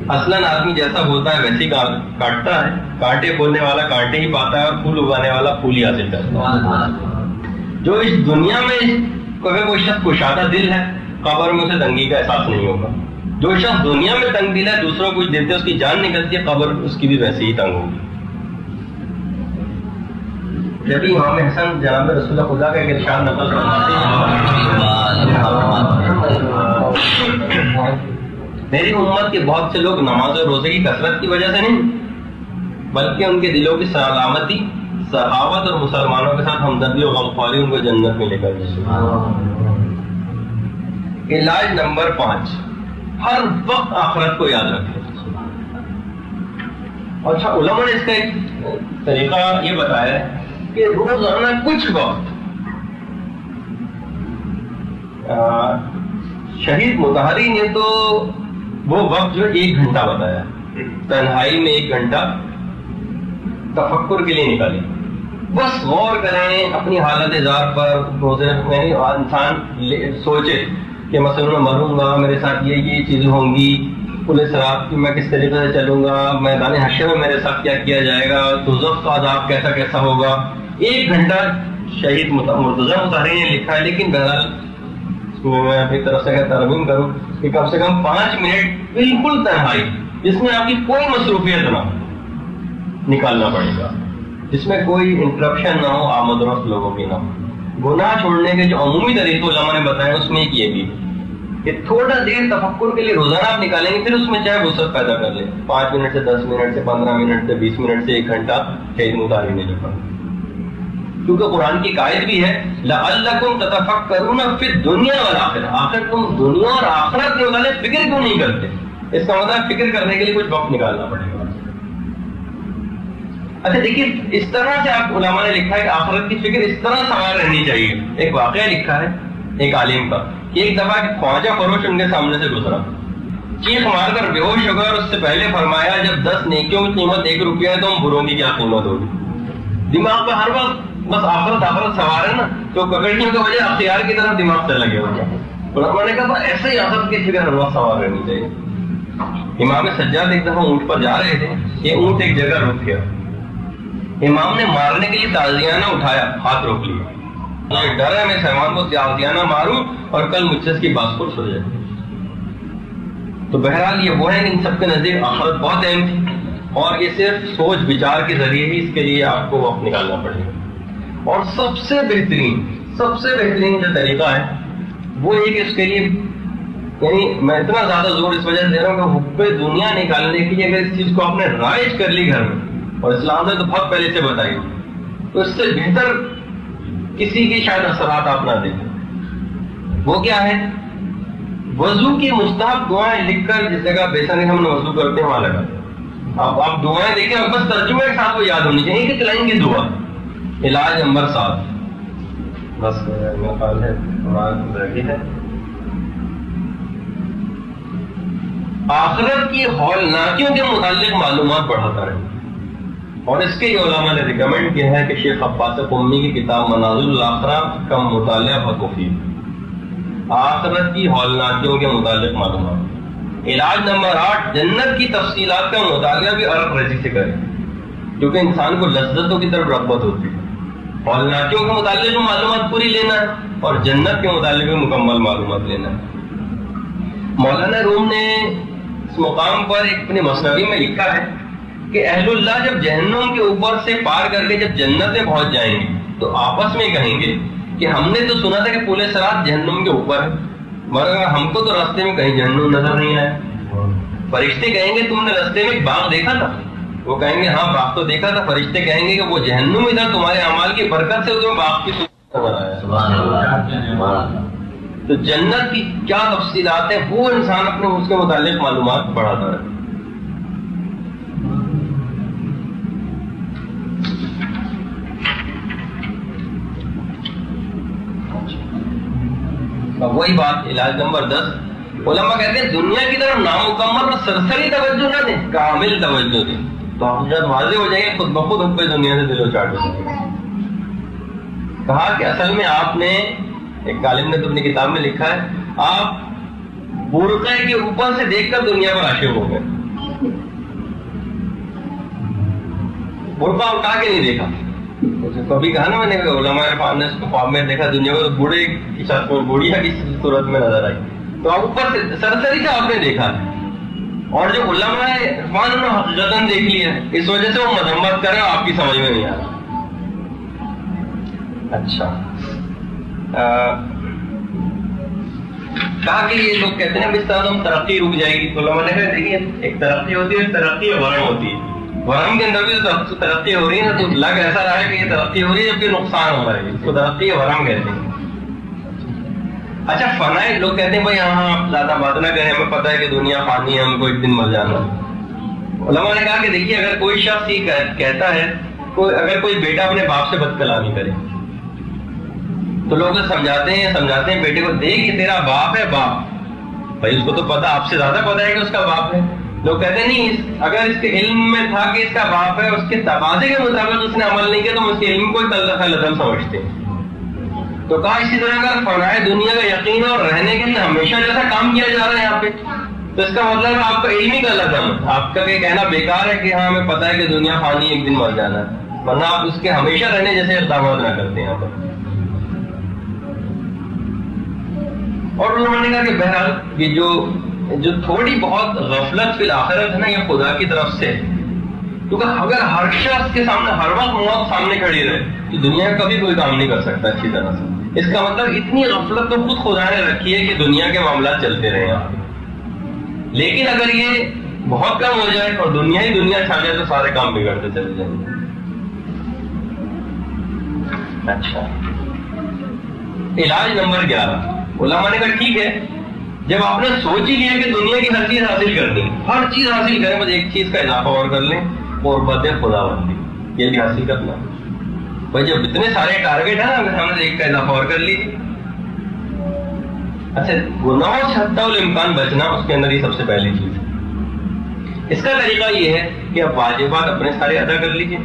S2: اصلاً آدمی جیسا بولتا ہے ویسے ہی کاٹتا ہے. کانٹے بولنے والا کانٹے ہی پاتا ہے اور پھول اگانے والا پھول ہی حاصل کرتا ہے. جو اس دنیا میں اگر کوئی شخص کشادہ دل ہے، قبر میں اسے تنگی کا احساس نہیں ہوگا. جو شخص دنیا میں تنگ دل ہے، دوسروں کو کچھ دیتے اس کی جان نکلتی ہے، قبر اس کی بھی ویسے ہی تنگ ہوگی. جب امام حسن جناب رسول خدا کا ایک ارشاد نقل فرماتے ہیں، میری امت کے بہت سے لوگ نماز اور روزے کی کثرت کی وجہ سے نہیں بلکہ ان کے دلوں کی سلامتی، سخاوت اور مسلمانوں کے ساتھ ہمدردی اور غمخواری ان کو جنت میں لے کر جائے. علاج نمبر 5، ہر وقت آخرت کو یاد رکھیں. اچھا، علماء نے اس کا ایک طریقہ یہ بتایا ہے کہ روزانہ کچھ وقت شہید مطہری نے تو وہ وقت جو 1 گھنٹہ بتایا، تنہائی میں 1 گھنٹہ تفکر کے لیے نکالیں. بس غور کریں اپنی حالت ذات پر. روزے یعنی انسان سوچے کہ مثلا میں مروں گا، میرے ساتھ یہ چیزیں ہوں گی، پولیس رات کی میں کس طریقے سے چلوں گا، میدان حشر میں میرے ساتھ کیا کیا جائے گا، دوزخ کا عذاب کیسا کیسا ہوگا. 1 گھنٹہ شہید مرتضی مطہری نے لکھا ہے. لیکن بہرحال میں اپنی طرف سے ترمیم کروں کہ کم سے کم 5 منٹ بالکل تنہائی، جس میں آپ کی کوئی مصروفیت نہ ہو، نکالنا پڑے گا، جس میں کوئی انٹرپشن نہ ہو، آمد و رفت لوگوں کی نہ ہو. گناہ چھوڑنے کے جو عمومی طریقے علماء نے بتائے اس میں ایک یہ بھی کہ تھوڑا دیر تفکر کے لیے روزانہ آپ نکالیں گے، پھر اس میں چاہے وسعت پیدا کر لیں. 5 منٹ سے 10 منٹ سے 15 منٹ سے 20 منٹ سے 1 گھنٹہ شہید مطہری نے لکھا. کیونکہ قرآن کی قائد بھی ہے لعلکم تتفکرون فی الدنیا والآخرہ. آخر تم دنیا اور آخرت کے متعلق فکر کیوں نہیں کرتے؟ اس کا مطلب فکر کرنے کے لیے کچھ وقت نکالنا پڑے گا. اچھا دیکھیے، اس طرح سے آپ علماء نے لکھا ہے کہ آخرت کی فکر اس طرح سوار رہنی چاہیے. ایک واقعہ لکھا ہے ایک عالم کا کہ ایک دفعہ خواجہ فروش ان کے سامنے سے گزرا، چیخ مار کر بے ہوش ہو گیا اور اس سے پہلے فرمایا جب 10 نیکیوں کی قیمت 1 روپیہ ہے تو ہم بروں کی کیا قیمت ہوگی. دماغ پہ ہر وقت بس آخرت سوار ہے نا، تو پکڑنے کی وجہ اختیار کی طرف دماغ سے لگے ہوئے. علماء نے کہا ایسے ہی آخرت کی فکر ہر وقت سوار رہنی چاہیے. امام سجاد ایک دفعہ اونٹ پر جا رہے تھے، یہ اونٹ ایک جگہ رک گیا. امام نے مارنے کے لیے تعزیانہ اٹھایا، ہاتھ روک لیا. مجھے ڈر ہے میں اس حیوان کو تعزیانہ ماروں اور کل مجھ سے اس کی باس پرس ہو جائے. تو بہرحال یہ وہ ہے کہ ان سب کے نزدیک آخرت بہت اہم تھی، اور یہ صرف سوچ بچار کے ذریعے ہی اس کے لیے آپ کو وقت نکالنا پڑے گا. اور سب سے بہترین جو طریقہ ہے وہ یہ کہ اس کے لیے، یعنی میں اتنا زیادہ زور اس وجہ سے دے رہا ہوں کہ حب دنیا نکالنے کے لیے اگر اس چیز کو آپ نے رائج کر لی گھر میں، اور اسلام نے تو بہت پہلے سے بتائی، تو اس سے بہتر کسی کی شاید اثرات آپ نہ دیکھیں. وہ کیا ہے؟ وضو کی مستحب دعائیں لکھ کر جس جگہ بیسن ہم وضو کرتے ہیں وہاں لگا. آپ دعائیں دیکھیں، اب بس ترجمے کے ساتھ وہ یاد ہونی چاہیے کہ چلائیں گے دعا. علاج نمبر 7، بس میرا خیال ہے آخرت کی ہولناکیوں کے متعلق معلومات بڑھاتا رہے. اور اس کے علماء نے ریکمینڈ کیا ہے کہ شیخ عباس قمی کی کتاب منازل الاخرہ کا مطالعہ بہت مفید. آخرت کی ہولناکیوں کے متعلق معلومات. علاج نمبر 8، جنت کی تفصیلات کا مطالعہ بھی عرق ریزی سے کریں، کیونکہ انسان کو لذتوں کی طرف رغبت ہوتی ہے. ہولناکیوں کے متعلق معلومات پوری لینا ہے اور جنت کے متعلق بھی مکمل معلومات لینا ہے. مولانا روم نے اس مقام پر ایک اپنی مثنوی میں لکھا ہے کہ اہل اللہ جب جہنم کے اوپر سے پار کر کے جب جنت میں پہنچ جائیں گے تو آپس میں کہیں گے کہ ہم نے تو سنا تھا کہ پورے صراط جہنم کے اوپر ہے، مگر ہم کو تو راستے میں کہیں جہنم نظر نہیں آیا۔ فرشتے کہیں گے تم نے راستے میں ایک باغ دیکھا تھا؟ وہ کہیں گے ہاں باغ تو دیکھا تھا۔ فرشتے کہیں گے کہ وہ جہنم ادھر تمہارے اعمال کی برکت سے تمہیں باغ کی صورت نظر آیا۔
S3: سبحان اللہ۔
S2: تو جنت کی کیا تفصیلات ہیں وہ انسان اپنے اس کے متعلق معلومات بڑھاتا ہے۔ وہی بات علاج نمبر 10، علماء کہتے ہیں دنیا کی طرف نامکمل اور سرسری توجہ نہ دیں، کامل توجہ دیں، تو آپ جب واضح ہو جائیں گے خود بخود حب دنیا سے دل و چاٹ ہو جائے گا۔ کہا کہ اصل میں آپ نے، ایک عالم نے تو اپنی کتاب میں لکھا ہے، آپ برقعے کے اوپر سے دیکھ کر دنیا پر عاشق ہو گئے، برقع اٹھا کے نہیں دیکھا۔ کبھی کہا نا میں نے علماء عرفان نے اس کو خواب میں دیکھا دنیا کو، بوڑھے کی ساتھ بوڑھیا کی صورت میں نظر آئی، تو آپ اوپر سے سرسری سے آپ نے دیکھا، اور جو علماء عرفان انہوں نے حقیقتاً دیکھ لیا، اس وجہ سے وہ مذمت کریں آپ کی سمجھ میں نہیں آ رہا۔ اچھا کہا کہ یہ لوگ کہتے ہیں اس طرح ہم ترقی رک جائے گی، تو علماء نے کہا دیکھیے ایک ترقی ہوتی ہے، ترقی ورم ہوتی ہے، ورم کے اندر بھی ترقی ہو رہی ہے نا، تو لگ ایسا رہا ہے کہ یہ ترقی ہو رہی ہے جبکہ نقصان ہو رہا ہے، اس کو ترقی ورم کہتے ہیں۔ اچھا فنائے لوگ کہتے ہیں بھائی ہاں آپ زیادہ بات نہ کریں، ہمیں پتہ ہے کہ دنیا فانی ہے، ہم کو ایک دن مر جانا۔ علماء نے کہا کہ دیکھیے اگر کوئی شخص یہ کہتا ہے، اگر کوئی بیٹا اپنے باپ سے بد کلامی کرے تو لوگ سمجھاتے ہیں بیٹے کو، دیکھ یہ تیرا باپ ہے، باپ بھائی اس کو تو پتا، آپ سے زیادہ پتا ہے کہ اس کا باپ ہے۔ لوگ کہتے ہیں نہیں، اگر اس کے علم میں تھا کہ اس کا باپ ہے، اس کے تقاضے کے مطابق اس نے عمل نہیں کیا تو ہم اس کے علم کو لازم سمجھتے ہیں۔ تو کہا اسی طرح اگر فنائے دنیا کا یقین اور رہنے کے لیے ہمیشہ جیسا کام کیا جا رہا ہے یہاں پہ، تو اس کا مطلب ہے آپ کا علم ہی کا لازم، آپ کا کہنا بیکار ہے کہ ہاں ہمیں پتا ہے کہ دنیا فانی ایک دن مر جانا ہے، ورنہ آپ اس کے ہمیشہ رہنے جیسے اقدامات نہ کرتے ہیں یہاں پر۔ اور انہوں نے کہا کہ بہرحال یہ جو تھوڑی بہت غفلت فی الآخرت ہے نا، یہ خدا کی طرف سے، کیونکہ اگر ہر شخص کے سامنے ہر وقت موت سامنے کھڑی رہے تو دنیا کبھی کوئی کام نہیں کر سکتا اچھی طرح سے۔ اس کا مطلب اتنی غفلت تو خود خدا نے رکھی ہے کہ دنیا کے معاملات چلتے رہے ہیں، لیکن اگر یہ بہت کم ہو جائے اور دنیا ہی دنیا چھا جائے تو سارے کام بگڑتے چلے جائیں گے۔ اچھا علاج نمبر 11، علماء نے کہا ٹھیک ہے جب آپ نے سوچ ہی لیا کہ دنیا کی ہر چیز حاصل کرنی، ہر چیز حاصل کریں، بس ایک چیز کا اضافہ اور کر لیں، اور بد خدا بندی یہ بھی حاصل کرنا بھائی، جب اتنے سارے ٹارگیٹ ہیں نا اگر ہم نے ایک کا اضافہ اور کر لیجیے۔ اچھا گناہوں سے حتی الامکان بچنا، اس کے اندر یہ سب سے پہلی چیز ہے۔ اس کا طریقہ یہ ہے کہ آپ واجبات اپنے سارے ادا کر لیجیے،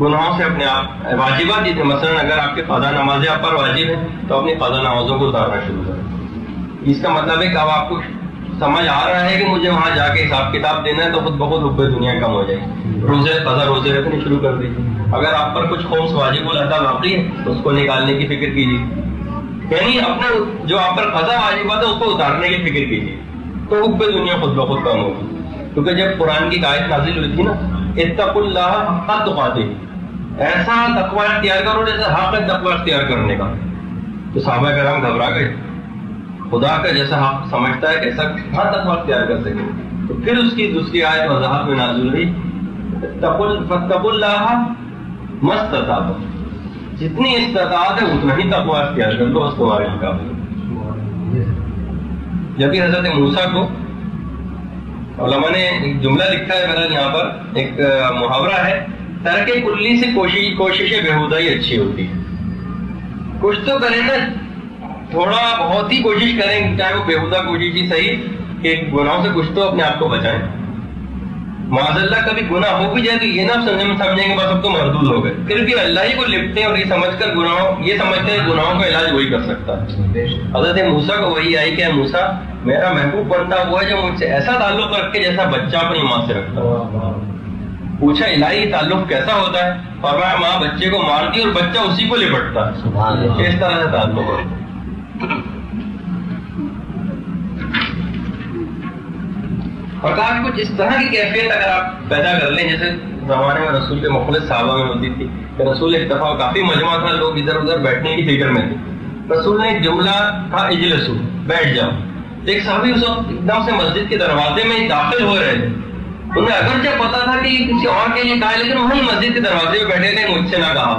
S2: گناہوں سے اپنے آپ واجبات جیسے مثلا اگر آپ کے قضا نمازیں آپ پر واجب ہیں تو اپنی قضا نمازوں کو اتارنا شروع کریں۔ اس کا مطلب ہے کہ اب آپ کو سمجھ آ رہا ہے کہ مجھے وہاں جا کے حساب کتاب دینا ہے تو خود بخود حب دنیا کم ہو جائے گی، روزے قضا روزے رکھنے شروع کر دیجیے۔ اگر آپ پر کچھ خمس واجب الادا باقی ہے تو اس کو نکالنے کی فکر کیجیے، یعنی اپنا جو آپ پر قضا واجبات ہے اس کو اتارنے کی فکر کیجیے، تو حب دنیا خود بخود کم ہوگی۔ کیونکہ جب قرآن کی آیت نازل ہوئی تھی نا، اتقوا اللہ حق تقاتہ، ایسا تقوی اختیار کرو جیسے حق تقوی اختیار کرنے کا، تو صحابہ کرام گھبرا گئے، خدا کا جیسا حق سمجھتا ہے کیسا ہر تقوی اختیار کر سکے۔ تو پھر اس کی دوسری آیت وضاحت میں نازل ہوئی، فاتقوا اللہ ما استطعتم، جتنی استطاعت ہے اتنا ہی تقوی اختیار کر لو، بس تمہارے لیے کافی ہے۔ جبکہ حضرت موسیٰ کو علماء نے ایک جملہ لکھا ہے بہرحال یہاں پر، ایک محاورہ ہے، ترک کلی سے کوشش بےہودہ ہی اچھی ہوتی ہے۔ کچھ تو کریں نا، تھوڑا بہت ہی کوشش کریں، چاہے وہ بےہودہ کوشش ہی صحیح، کہ گناہوں سے کچھ تو اپنے آپ کو بچائیں۔ معاذ اللہ کبھی گناہ ہو بھی جائے تو یہ نہ سمجھیں گے بس اب تو مردود ہو گئے، پھر بھی اللہ ہی کو لپٹتے ہیں اور یہ سمجھ کر یہ سمجھتے ہیں گناہوں کا علاج وہی کر سکتا ہے۔ حضرت موسیٰ کو وہی آئی کہ موسیٰ میرا محبوب بندہ ہوا ہے جو مجھ سے ایسا تعلق رکھے جیسا بچہ اپنی ماں سے رکھتا ہے۔ پوچھا الہی تعلق کیسا ہوتا ہے؟ فرمایا ماں بچے کو مارتی اور بچہ اسی کو لپٹتا ہے، اس طرح سے تعلق ہوتا ہے۔ اور کہا کہ کچھ اس طرح کی کیفیت اگر آپ پیدا کر لیں جیسے زمانے میں رسول کے مختلف صحابہ میں ہوتی تھی کہ رسول ایک دفعہ کافی مجمع تھا، لوگ ادھر ادھر بیٹھنے کی فکر میں تھے، رسول نے ایک جملہ تھا اجلسو، بیٹھ جاؤ. ایک صحابی اس وقت ایک دم سے مسجد کے دروازے میں داخل ہو رہے تھے، انہیں اگرچہ پتا تھا کہ کسی اور کے لیے کہا ہے لیکن وہی مسجد کے دروازے میں بیٹھے تھے، مجھ سے نہ کہا.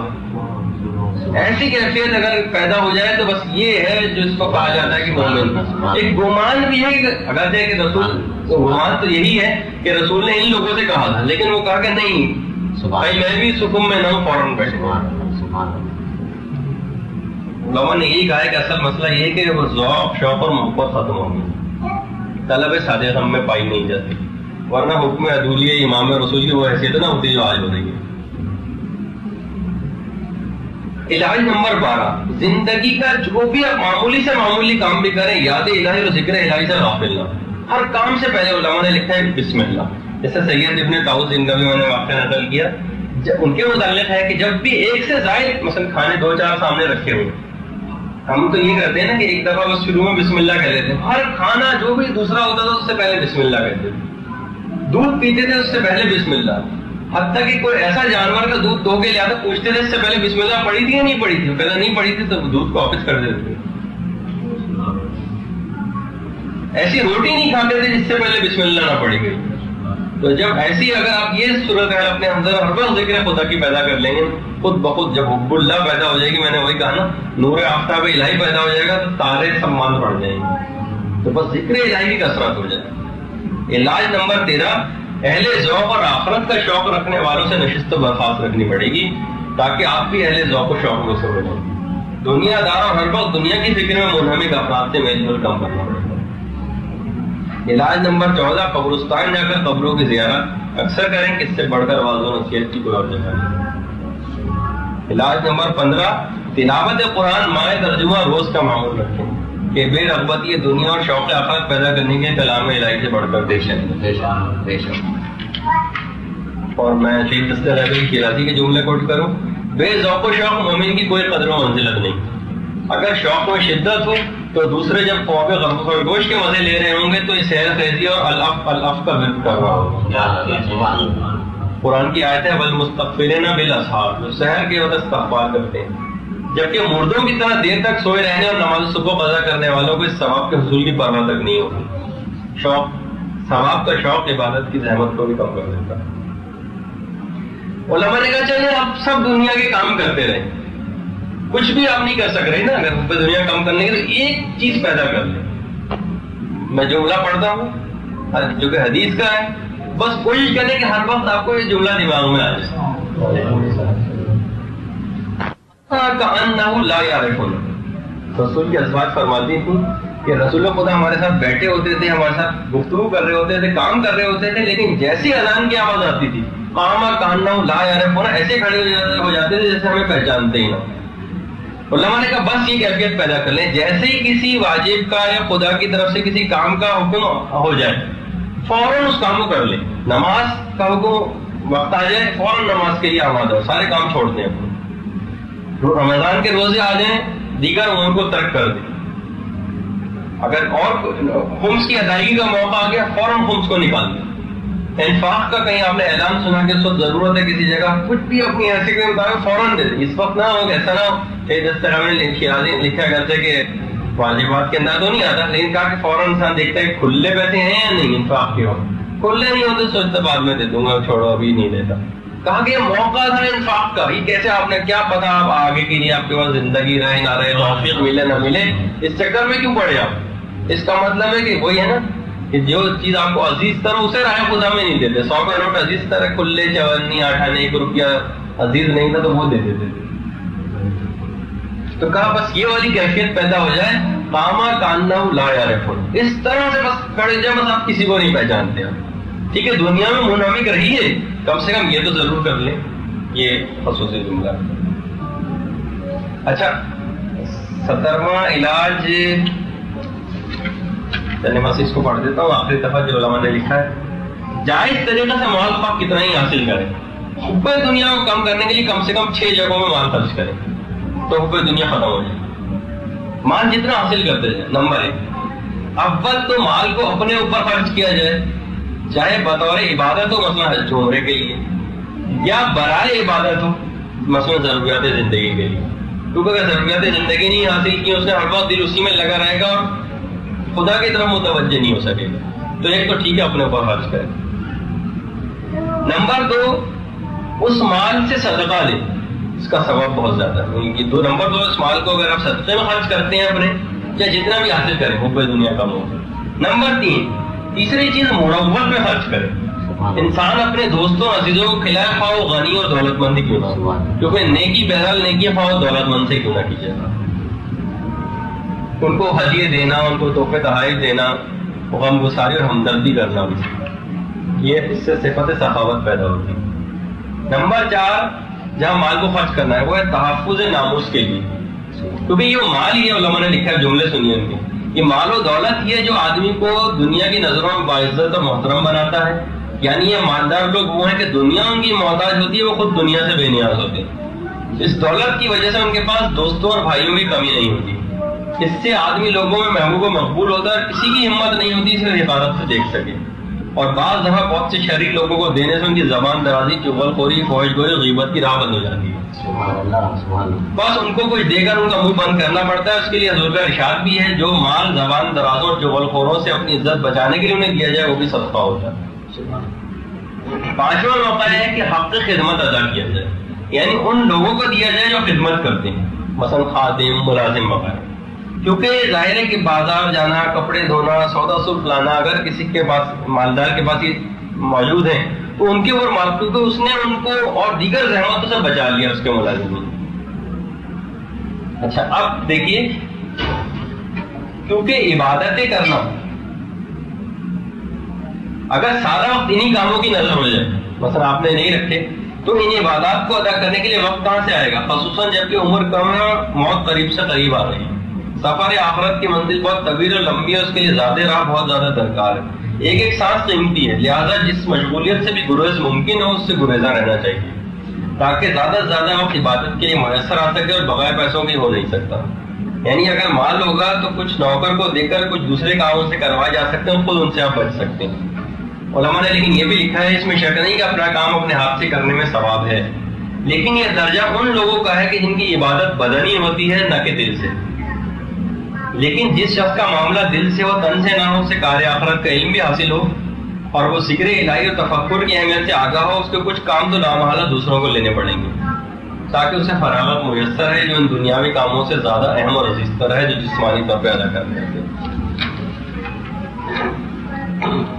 S2: ایسی کیفیت اگر پیدا ہو جائے تو بس یہ ہے جو اس کو کہا جاتا ہے کہ مومن. ایک گمان بھی ہے کہ اگرچہ کہ رسول گمان تو یہی ہے کہ رسول نے ان لوگوں سے کہا تھا لیکن وہ کہا کہ نہیں بھائی میں بھی سکون میں نہ ہوں، فوراً بیٹھے. علماء نے یہی کہا ہے کہ اصل مسئلہ یہ ہے کہ وہ ذوق شوق اور محبت ختم ہو گئی، طلب صادق ہم میں پائی نہیں جاتی، ورنہ حکم عدولیہ امام رسول کی وہ حیثیت نہ ہوتی جو آج ہو رہی ہے. علاج نمبر 12، زندگی کا جو بھی آپ معمولی سے معمولی کام بھی کریں، یاد الہی اور ذکر الہی سے غافل نہ. ہر کام سے پہلے علماء نے لکھا ہے بسم اللہ. جیسے سید ابن طاؤس جن کا بھی میں نے واقعہ نقل کیا، ان کے متعلق ہے کہ جب بھی ایک سے زائد مثلا کھانے 2-4 سامنے رکھے ہوئے، ہم تو یہ کرتے ہیں نا کہ ایک دفعہ بس شروع میں بسم اللہ کہہ لیتے ہیں. ہر کھانا جو بھی دوسرا ہوتا تھا اس سے پہلے بسم اللہ کہتے تھے، دودھ پیتے تھے اس سے پہلے بسم اللہ. حتیٰ کہ کوئی ایسا جانور کا دودھ دھو کے لیا تھا، پوچھتے تھے اس سے پہلے بسم اللہ پڑھی تھی یا نہیں پڑھی تھی، وہ کہتا نہیں پڑھی تھی تو دودھ کو واپس کر دیتے تھے. ایسی روٹی نہیں کھاتے تھے جس سے پہلے بسم اللہ نہ پڑھی گئی. تو جب ایسی اگر آپ یہ صورتحال اپنے اندر ہر وقت ذکر خدا کی پیدا کر لیں گے، خود بخود جب حب اللہ پیدا ہو جائے گی، میں نے وہی کہا نا نور آفتاب الہی پیدا ہو جائے گا تو تارے سمان پڑ جائیں گے، تو بس ذکر الہی کی کثرت ہو جائے. علاج نمبر 13، اہل ذوق اور آخرت کا شوق رکھنے والوں سے نشست و برخاست رکھنی پڑے گی تاکہ آپ بھی اہل ذوق و شوق میں سے ہو جائیں. دنیا دار اور ہر وقت دنیا کی فکر میں منہمک افراد سے میل جول کم کرنا پڑے گا. علاج نمبر 14، قبرستان جا کر قبروں کی زیارت اکثر کریں کہ اس سے بڑھ کر واضح و نصیحت کی کوئی اور جگہ نہیں. علاج نمبر 15، تلاوت قرآن مائع ترجمہ روز کا معمول رکھیں کہ بے رغبتی دنیا اور شوق آخرت پیدا کرنے کے کلام الہی سے بڑھ کر بے شک. اور میں شہید دستہ رحمانی شیرازی کے جملے کوٹ کروں، بے ذوق و شوق مومن کی کوئی قدر و منزلت نہیں. اگر شوق میں شدت ہو تو دوسرے جب خواب خرگوش کے مزے لے رہے ہوں گے تو یہ سیر خیزی اور الاف کا ورد کر رہا ہوگا. قرآن کی آیت ہے والمستغفرین بالاسحار، جو سحر کے وقت استغفار کرتے ہیں، جبکہ مردوں کی طرح دیر تک سوئے رہنے اور نماز صبح قضا کرنے والوں کو اس ثواب کے حصول کی پرواہ تک نہیں ہوگی. شوق، ثواب کا شوق عبادت کی زحمت کو بھی کم کر دیتا ہے. علماء نے کہا چلے آپ سب دنیا کے کام کرتے رہیں، کچھ بھی آپ نہیں کر سک رہے نا اگر دنیا کم کرنے کی، تو ایک چیز پیدا کر لیں. میں جملہ پڑھتا ہوں جو کہ حدیث کا ہے، بس کوشش کریں کہ ہر وقت آپ کو یہ جملہ دماغ میں آ جائے. کأنہ لا یعرفون، رسول کی ازواج فرماتی تھی کہ رسول خدا ہمارے ساتھ بیٹھے ہوتے تھے، ہمارے ساتھ گفتگو کر رہے ہوتے تھے، کام کر رہے ہوتے تھے، لیکن جیسی اذان کی آواز آتی تھی قام کأنہ لا یعرفون، ایسے کھڑے ہو جاتے تھے جیسے ہمیں پہچانتے ہی نہ. علماء نے کہا بس یہ کیفیت پیدا کر لیں، جیسے ہی کسی واجب کا یا خدا کی طرف سے کسی کام کا حکم ہو جائے فوراً اس کام کو کر لیں. نماز کا حکم وقت آ جائے فوراً نماز کے لیے آمادہ ہو، سارے کام چھوڑ دیں. رمضان کے روزے آ جائیں دیگر امور کو ترک کر دیں. اگر اور خمس کی ادائیگی کا موقع آ گیا فوراً خمس کو نکال دیں. انفاق کا کہیں آپ نے اعلان سنا کہ اس وقت ضرورت ہے کسی جگہ، کچھ بھی اپنی حیثیت کے مطابق فوراً دے دیں. اس وقت نہ ہو ایسا نہ ہو کہ جس طرح میں لکھا کرتے کہ واجبات کے اندر تو نہیں آتا، لیکن کہا کہ فوراً انسان دیکھتا ہے کھلے پیسے ہیں یا نہیں انفاق کے وقت، کھلے نہیں ہوتے سوچتا بعد میں دے دوں گا، چھوڑو ابھی نہیں دیتا. کہا کہ یہ موقع تھا انفاق کا، یہ کیسے آپ نے کیا پتا آپ آگے کے لیے آپ کے پاس زندگی رہے نہ رہے، توفیق ملے نہ ملے، اس چکر میں کیوں پڑے آپ. اس کا مطلب ہے کہ وہی ہے نا کہ جو چیز آپ کو عزیز طرح اسے راہ خدا میں نہیں دیتے. 100 کا نوٹ عزیز طرح کھلے 54 58 1 روپیہ عزیز نہیں تھا تو وہ دے دیتے تھے. تو کہا بس یہ والی کیفیت پیدا ہو جائے قاما کانہ لا یعرفون، اس طرح سے بس کھڑے جائیں، بس آپ کسی کو نہیں پہچانتے. ٹھیک ہے دنیا میں منہمک رہیے، کم سے کم یہ تو ضرور کر لیں. یہ خصوصی جملہ. اچھا 17واں علاج، چلے میں اس کو پڑھ دیتا ہوں. آخری دفعہ جو علماء نے لکھا ہے، جائز طریقے سے مال پاک کتنا ہی حاصل کریں، حب دنیا کو کم کرنے کے لیے کم سے کم 6 جگہوں میں مال خرچ کریں تو حب دنیا ختم ہو جائے. مال جتنا حاصل کرتے جائیں. نمبر 1، اول تو مال کو اپنے اوپر خرچ کیا جائے. چاہے بطور عبادت ہو مثلا حج عمرے کے لیے، یا برائے عبادت ہو مثلا ضروریات زندگی کے لیے. کیونکہ اگر ضروریات زندگی نہیں حاصل کی اس نے ہر وقت دل اسی میں لگا رہے گا اور خدا کی طرف متوجہ نہیں ہو سکے گا. تو ایک تو ٹھیک ہے اپنے اوپر خرچ کرے. نمبر 2، اس مال سے صدقہ لے، اس کا ثواب بہت زیادہ ہے. نمبر 2، اس مال کو اگر آپ صدقے میں خرچ کرتے ہیں اپنے، یا جتنا بھی حاصل کریں حب دنیا کا ہو. نمبر 3، تیسری چیز مروت میں خرچ کرے. انسان اپنے دوستوں عزیزوں کو کھلائے، خواہ وہ غنی اور دولت مند کیوں نہ ہو، کیونکہ نیکی بہرحال نیکی ہے، خواہ وہ دولت مند سے کیوں نہ کیجیے گا. ان کو ہدیے دینا، ان کو تحفے تحائف دینا، غم گساری اور ہمدردی کرنا بھی، یہ اس سے صفت سخاوت پیدا ہوتی ہے. نمبر 4، جہاں مال کو خرچ کرنا ہے وہ ہے تحفظ ناموس کے لیے. کیونکہ یہ مال ہی ہے، علماء نے لکھا ہے جملے سنیے ان کے، یہ مال و دولت یہ جو آدمی کو دنیا کی نظروں میں باعزت اور محترم بناتا ہے. یعنی یہ مالدار لوگ وہ ہیں کہ دنیا ان کی محتاج ہوتی ہے، وہ خود دنیا سے بے نیاز ہوتے ہیں. اس دولت کی وجہ سے ان کے پاس دوستوں اور بھائیوں کی کمی نہیں ہوتی. اس سے آدمی لوگوں میں محبوب و مقبول ہوتا ہے، کسی کی ہمت نہیں ہوتی اسے حفاظت سے دیکھ سکے. اور بعض دفعہ بہت سے شریر لوگوں کو دینے سے ان کی زبان درازی، چغل خوری، فحش گوئی، غیبت کی راہ بند ہو جاتی ہے. بس ان کو کچھ دے کر ان کا منہ بند کرنا پڑتا ہے. اس کے لیے حضور کا ارشاد بھی ہے، جو مال زبان درازوں اور چغل خوروں سے اپنی عزت بچانے کے لیے انہیں دیا جائے وہ بھی صدقہ ہوتا ہے. 5واں موقع ہے کہ حق خدمت ادا کیا جائے، یعنی ان لوگوں کو دیا جائے جو خدمت کرتے ہیں، مثلا خادم، ملازم وغیرہ. کیونکہ ظاہر ہے کہ بازار جانا، کپڑے دھونا، سودا سلف لانا اگر کسی کے پاس مالدار کے پاس یہ موجود ہیں تو ان کے اوپر مال، کیونکہ اس نے ان کو اور دیگر زحمتوں سے بچا لیا اس کے ملازم نے. اچھا اب دیکھیے، کیونکہ عبادتیں کرنا اگر سارا وقت انہی کاموں کی نظر ہو جائے، مثلا آپ نے نہیں رکھے، تو ان عبادات کو ادا کرنے کے لیے وقت کہاں سے آئے گا؟ خصوصاً جبکہ عمر کم ہے، موت قریب سے قریب آ رہی ہے، سفر آخرت کی منزل بہت طویل اور لمبی ہے، اس کے لیے زیادہ راہ بہت زیادہ درکار ہے. ایک ایک سانس قیمتی ہے، لہٰذا جس مشغولیت سے بھی گریز ممکن ہو اس سے گریزہ رہنا چاہیے، تاکہ زیادہ سے زیادہ وقت عبادت کے لیے میسر آ سکے، اور بغیر پیسوں کے ہو نہیں سکتا. یعنی اگر مال ہوگا تو کچھ نوکر کو دے کر کچھ دوسرے کاموں سے کروائے جا سکتے ہیں، خود ان سے آپ بچ سکتے ہیں. علماء نے لیکن یہ بھی لکھا ہے، اس میں شک نہیں کہ اپنا کام اپنے ہاتھ سے کرنے میں ثواب ہے، لیکن یہ درجہ ان لوگوں کا ہے کہ جن کی عبادت بدنی ہوتی ہے نہ کہ دل سے. لیکن جس شخص کا معاملہ دل سے ہو، تن سے نہ ہو، اسے کار آخرت کا علم بھی حاصل ہو اور وہ ذکر الہی اور تفکر کی اہمیت سے آگاہ ہو، اس کے کچھ کام تو لامحالہ دوسروں کو لینے پڑیں گے تاکہ اسے فراغت میسر ہے جو ان دنیاوی کاموں سے زیادہ اہم اور عزیز تر ہے جو جسمانی طور پہ ادا کرتے ہیں.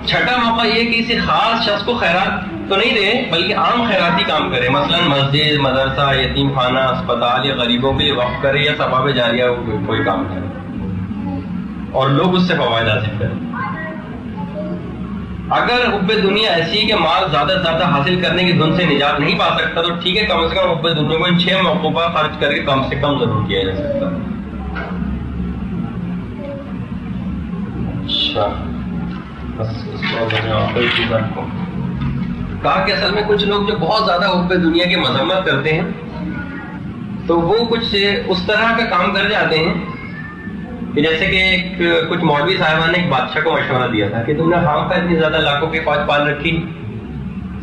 S2: 6واں موقع یہ کہ کسی خاص شخص کو خیرات تو نہیں دے بلکہ عام خیراتی کام کرے، مثلا مسجد، مدرسہ، یتیم خانہ، اسپتال یا غریبوں کے لیے وقف کرے، یا ثواب جاریہ کوئی کام کرے اور لوگ اس سے فوائد حاصل کریں. اگر حب دنیا ایسی ہے کہ مال زیادہ سے زیادہ حاصل کرنے کی دھن سے نجات نہیں پا سکتا تو ٹھیک ہے، کم سے کم حب دنیا کو ان 6 موقعوں پر خرچ کر کے کم سے کم ضرور کیا جا سکتا ہے. اچھا بس اس کو کہا کہ اصل میں کچھ لوگ جو بہت زیادہ حب دنیا کی مذمت کرتے ہیں تو وہ کچھ اس طرح کا کام کر جاتے ہیں کہ جیسے کہ کچھ مولوی صاحبان نے ایک بادشاہ کو مشورہ دیا تھا کہ تم نے خام کا اتنی زیادہ لاکھوں کی فوج پال رکھی،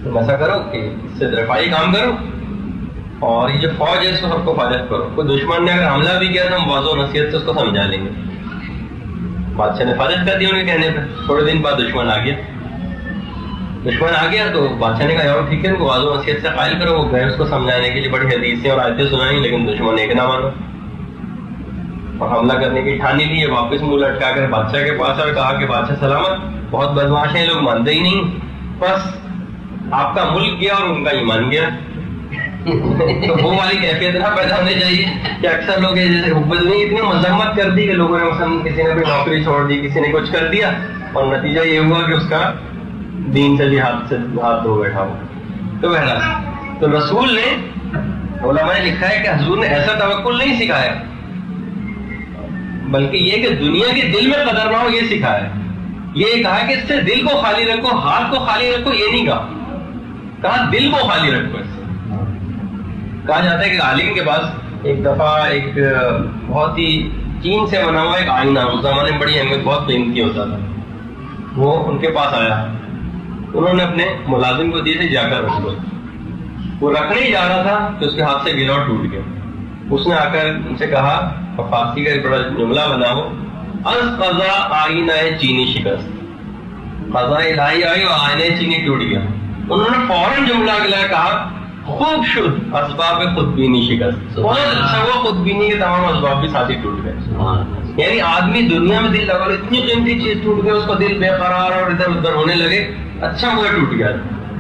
S2: تم ایسا کرو کہ اس سے دفاعی کام کرو اور یہ جو فوج ہے اس کو سب کو حفاظت کرو. کوئی دشمن نے اگر حملہ بھی کیا تو ہم واضح و نصیحت سے اس کو سمجھا لیں گے. بادشاہ نے حفاظت کر دیا ان کے کہنے پہ. تھوڑے دن بعد دشمن آ گیا تو بادشاہ نے کہا یار ٹھیک ہے ان کو واضح و نصیحت سے قائل کرو. وہ گئے اس کو سمجھانے کے لیے بڑی حدیثیں اور آیتیں سنائیں، لیکن دشمن ایک نہ مانو اور حملہ کرنے کی ٹھانی لی. واپس منہ لٹکا کر بادشاہ کے پاس اور کہا کہ بادشاہ سلامت، بہت بدماش ہیں لوگ، مانتے ہی نہیں، بس آپ کا ملک گیا اور ان کا ایمان گیا. تو وہ والی کیفیت نہ پیدا ہونے چاہیے کہ اکثر لوگ جیسے حب دنیا اتنی مذمت کر دی کہ لوگوں نے مثلا کسی نے بھی نوکری چھوڑ دی، کسی نے کچھ کر دیا اور نتیجہ یہ ہوا کہ اس کا دین سے بھی ہاتھ دھو بیٹھا ہوا. تو بہرحال تو رسول نے، علماء نے لکھا ہے کہ حضور نے ایسا توکل نہیں سکھایا بلکہ یہ کہ دنیا کے دل میں قدر نہ ہو یہ سکھایا. یہ کہا کہ اس سے دل کو خالی رکھو، ہاتھ کو خالی رکھو، یہ نہیں کہا دل کو خالی رکھو. اس سے کہا جاتا ہے کہ عالم کے پاس ایک دفعہ ایک بہت ہی چین سے بنا ہوا ایک آئینہ، اس زمانے میں بڑی اہمیت، بہت قیمتی ہوتا تھا. وہ ان کے پاس آیا انہوں نے اپنے ملازم کو دیے تھے جا کر رکھ لو. وہ رکھنے ہی جا رہا تھا کہ اس کے ہاتھ سے گرا اور ٹوٹ گیا. اس نے آ کر ان سے کہا اور فارسی کا ایک بڑا جملہ بنا ہو از قضا آئینہ چینی شکست. قضا الہی آئی اور آئینہ چینی ٹوٹ گیا. انہوں نے فوراً جملہ اگلا کہا خوب شد اسباب خودبینی شکست. بہت اچھا ہوا خودبینی کے تمام اسباب بھی ساتھ ہی ٹوٹ گئے. یعنی آدمی دنیا میں دل لگا اتنی قیمتی چیز ٹوٹ گئی, اس کا دل بے قرار اور ادھر ادھر ہونے لگے. اچھا ہوا ٹوٹ گیا,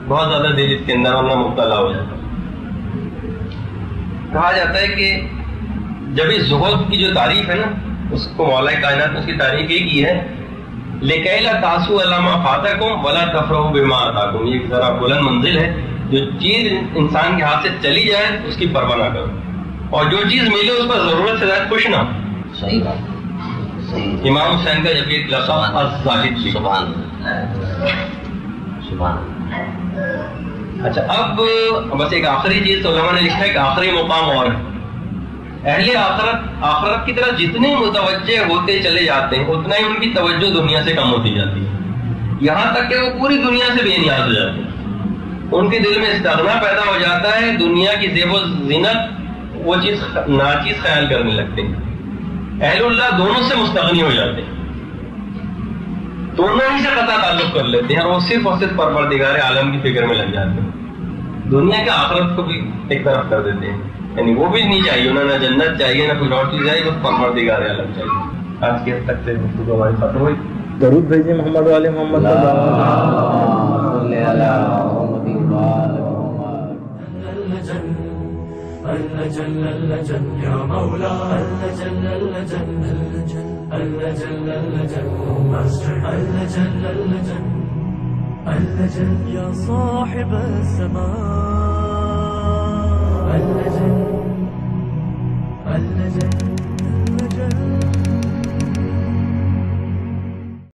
S2: بہت زیادہ دل اس کے اندر ورنہ مبتلا ہو جاتا. کہا جاتا ہے کہ جب اس زہد کی جو تعریف ہے نا, اس کو مولا کائنات اس کی تعریف ایک ہی ہے لِكَيْ لَا تَعْصُوا عَلَىٰ مَا فَاتَكُمْ وَلَا تَفْرَحُوا بِمَا آتَاكُمْ. یہ ذرا بلند منزل ہے. جو چیز انسان کے ہاتھ سے چلی جائے اس کی پرواہ نہ کرو, اور جو چیز ملے اس پر ضرورت سے زیادہ خوش نہ ہو.
S3: صحیح بات.
S2: امام حسین کا جب یہ لقب الزاہد تھی.
S3: سبحان سبحان.
S2: اچھا, اب بس ایک آخری چیز تو علماء نے لکھا ہے کہ آخری مقام اور ہے. اہل آخرت کی طرف جتنے متوجہ ہوتے چلے جاتے ہیں اتنا ہی ان کی توجہ دنیا سے کم ہوتی جاتی ہے, یہاں تک کہ وہ پوری دنیا سے بے نیاز ہو جاتے ہیں. ان کے دل میں استغنا پیدا ہو جاتا ہے, دنیا کی زیب و زینت وہ چیز ناچیز خیال کرنے لگتے ہیں. اہل اللہ دونوں سے مستغنی ہو جاتے ہیں, دونوں ہی سے قطع تعلق کر لیتے ہیں, اور وہ صرف اور صرف پروردگار عالم کی فکر میں لگ جاتے ہیں. دنیا کے آخرت کو بھی ایک طرف کر دیتے ہیں, یعنی وہ بھی نہیں چاہیے انہیں, نہ جنت چاہیے نہ کچھ اور چیز چاہیے, بس پروردگار عالم چاہیے. آج کے تک سے گفتگو ہماری ختم ہوئی. درود بھیجیے محمد والے محمد
S4: اللجن اللجن يا مولا اللجن اللجن اللجن اللجن اللجن اللجن اللجن يا صاحب السماء اللجن اللجن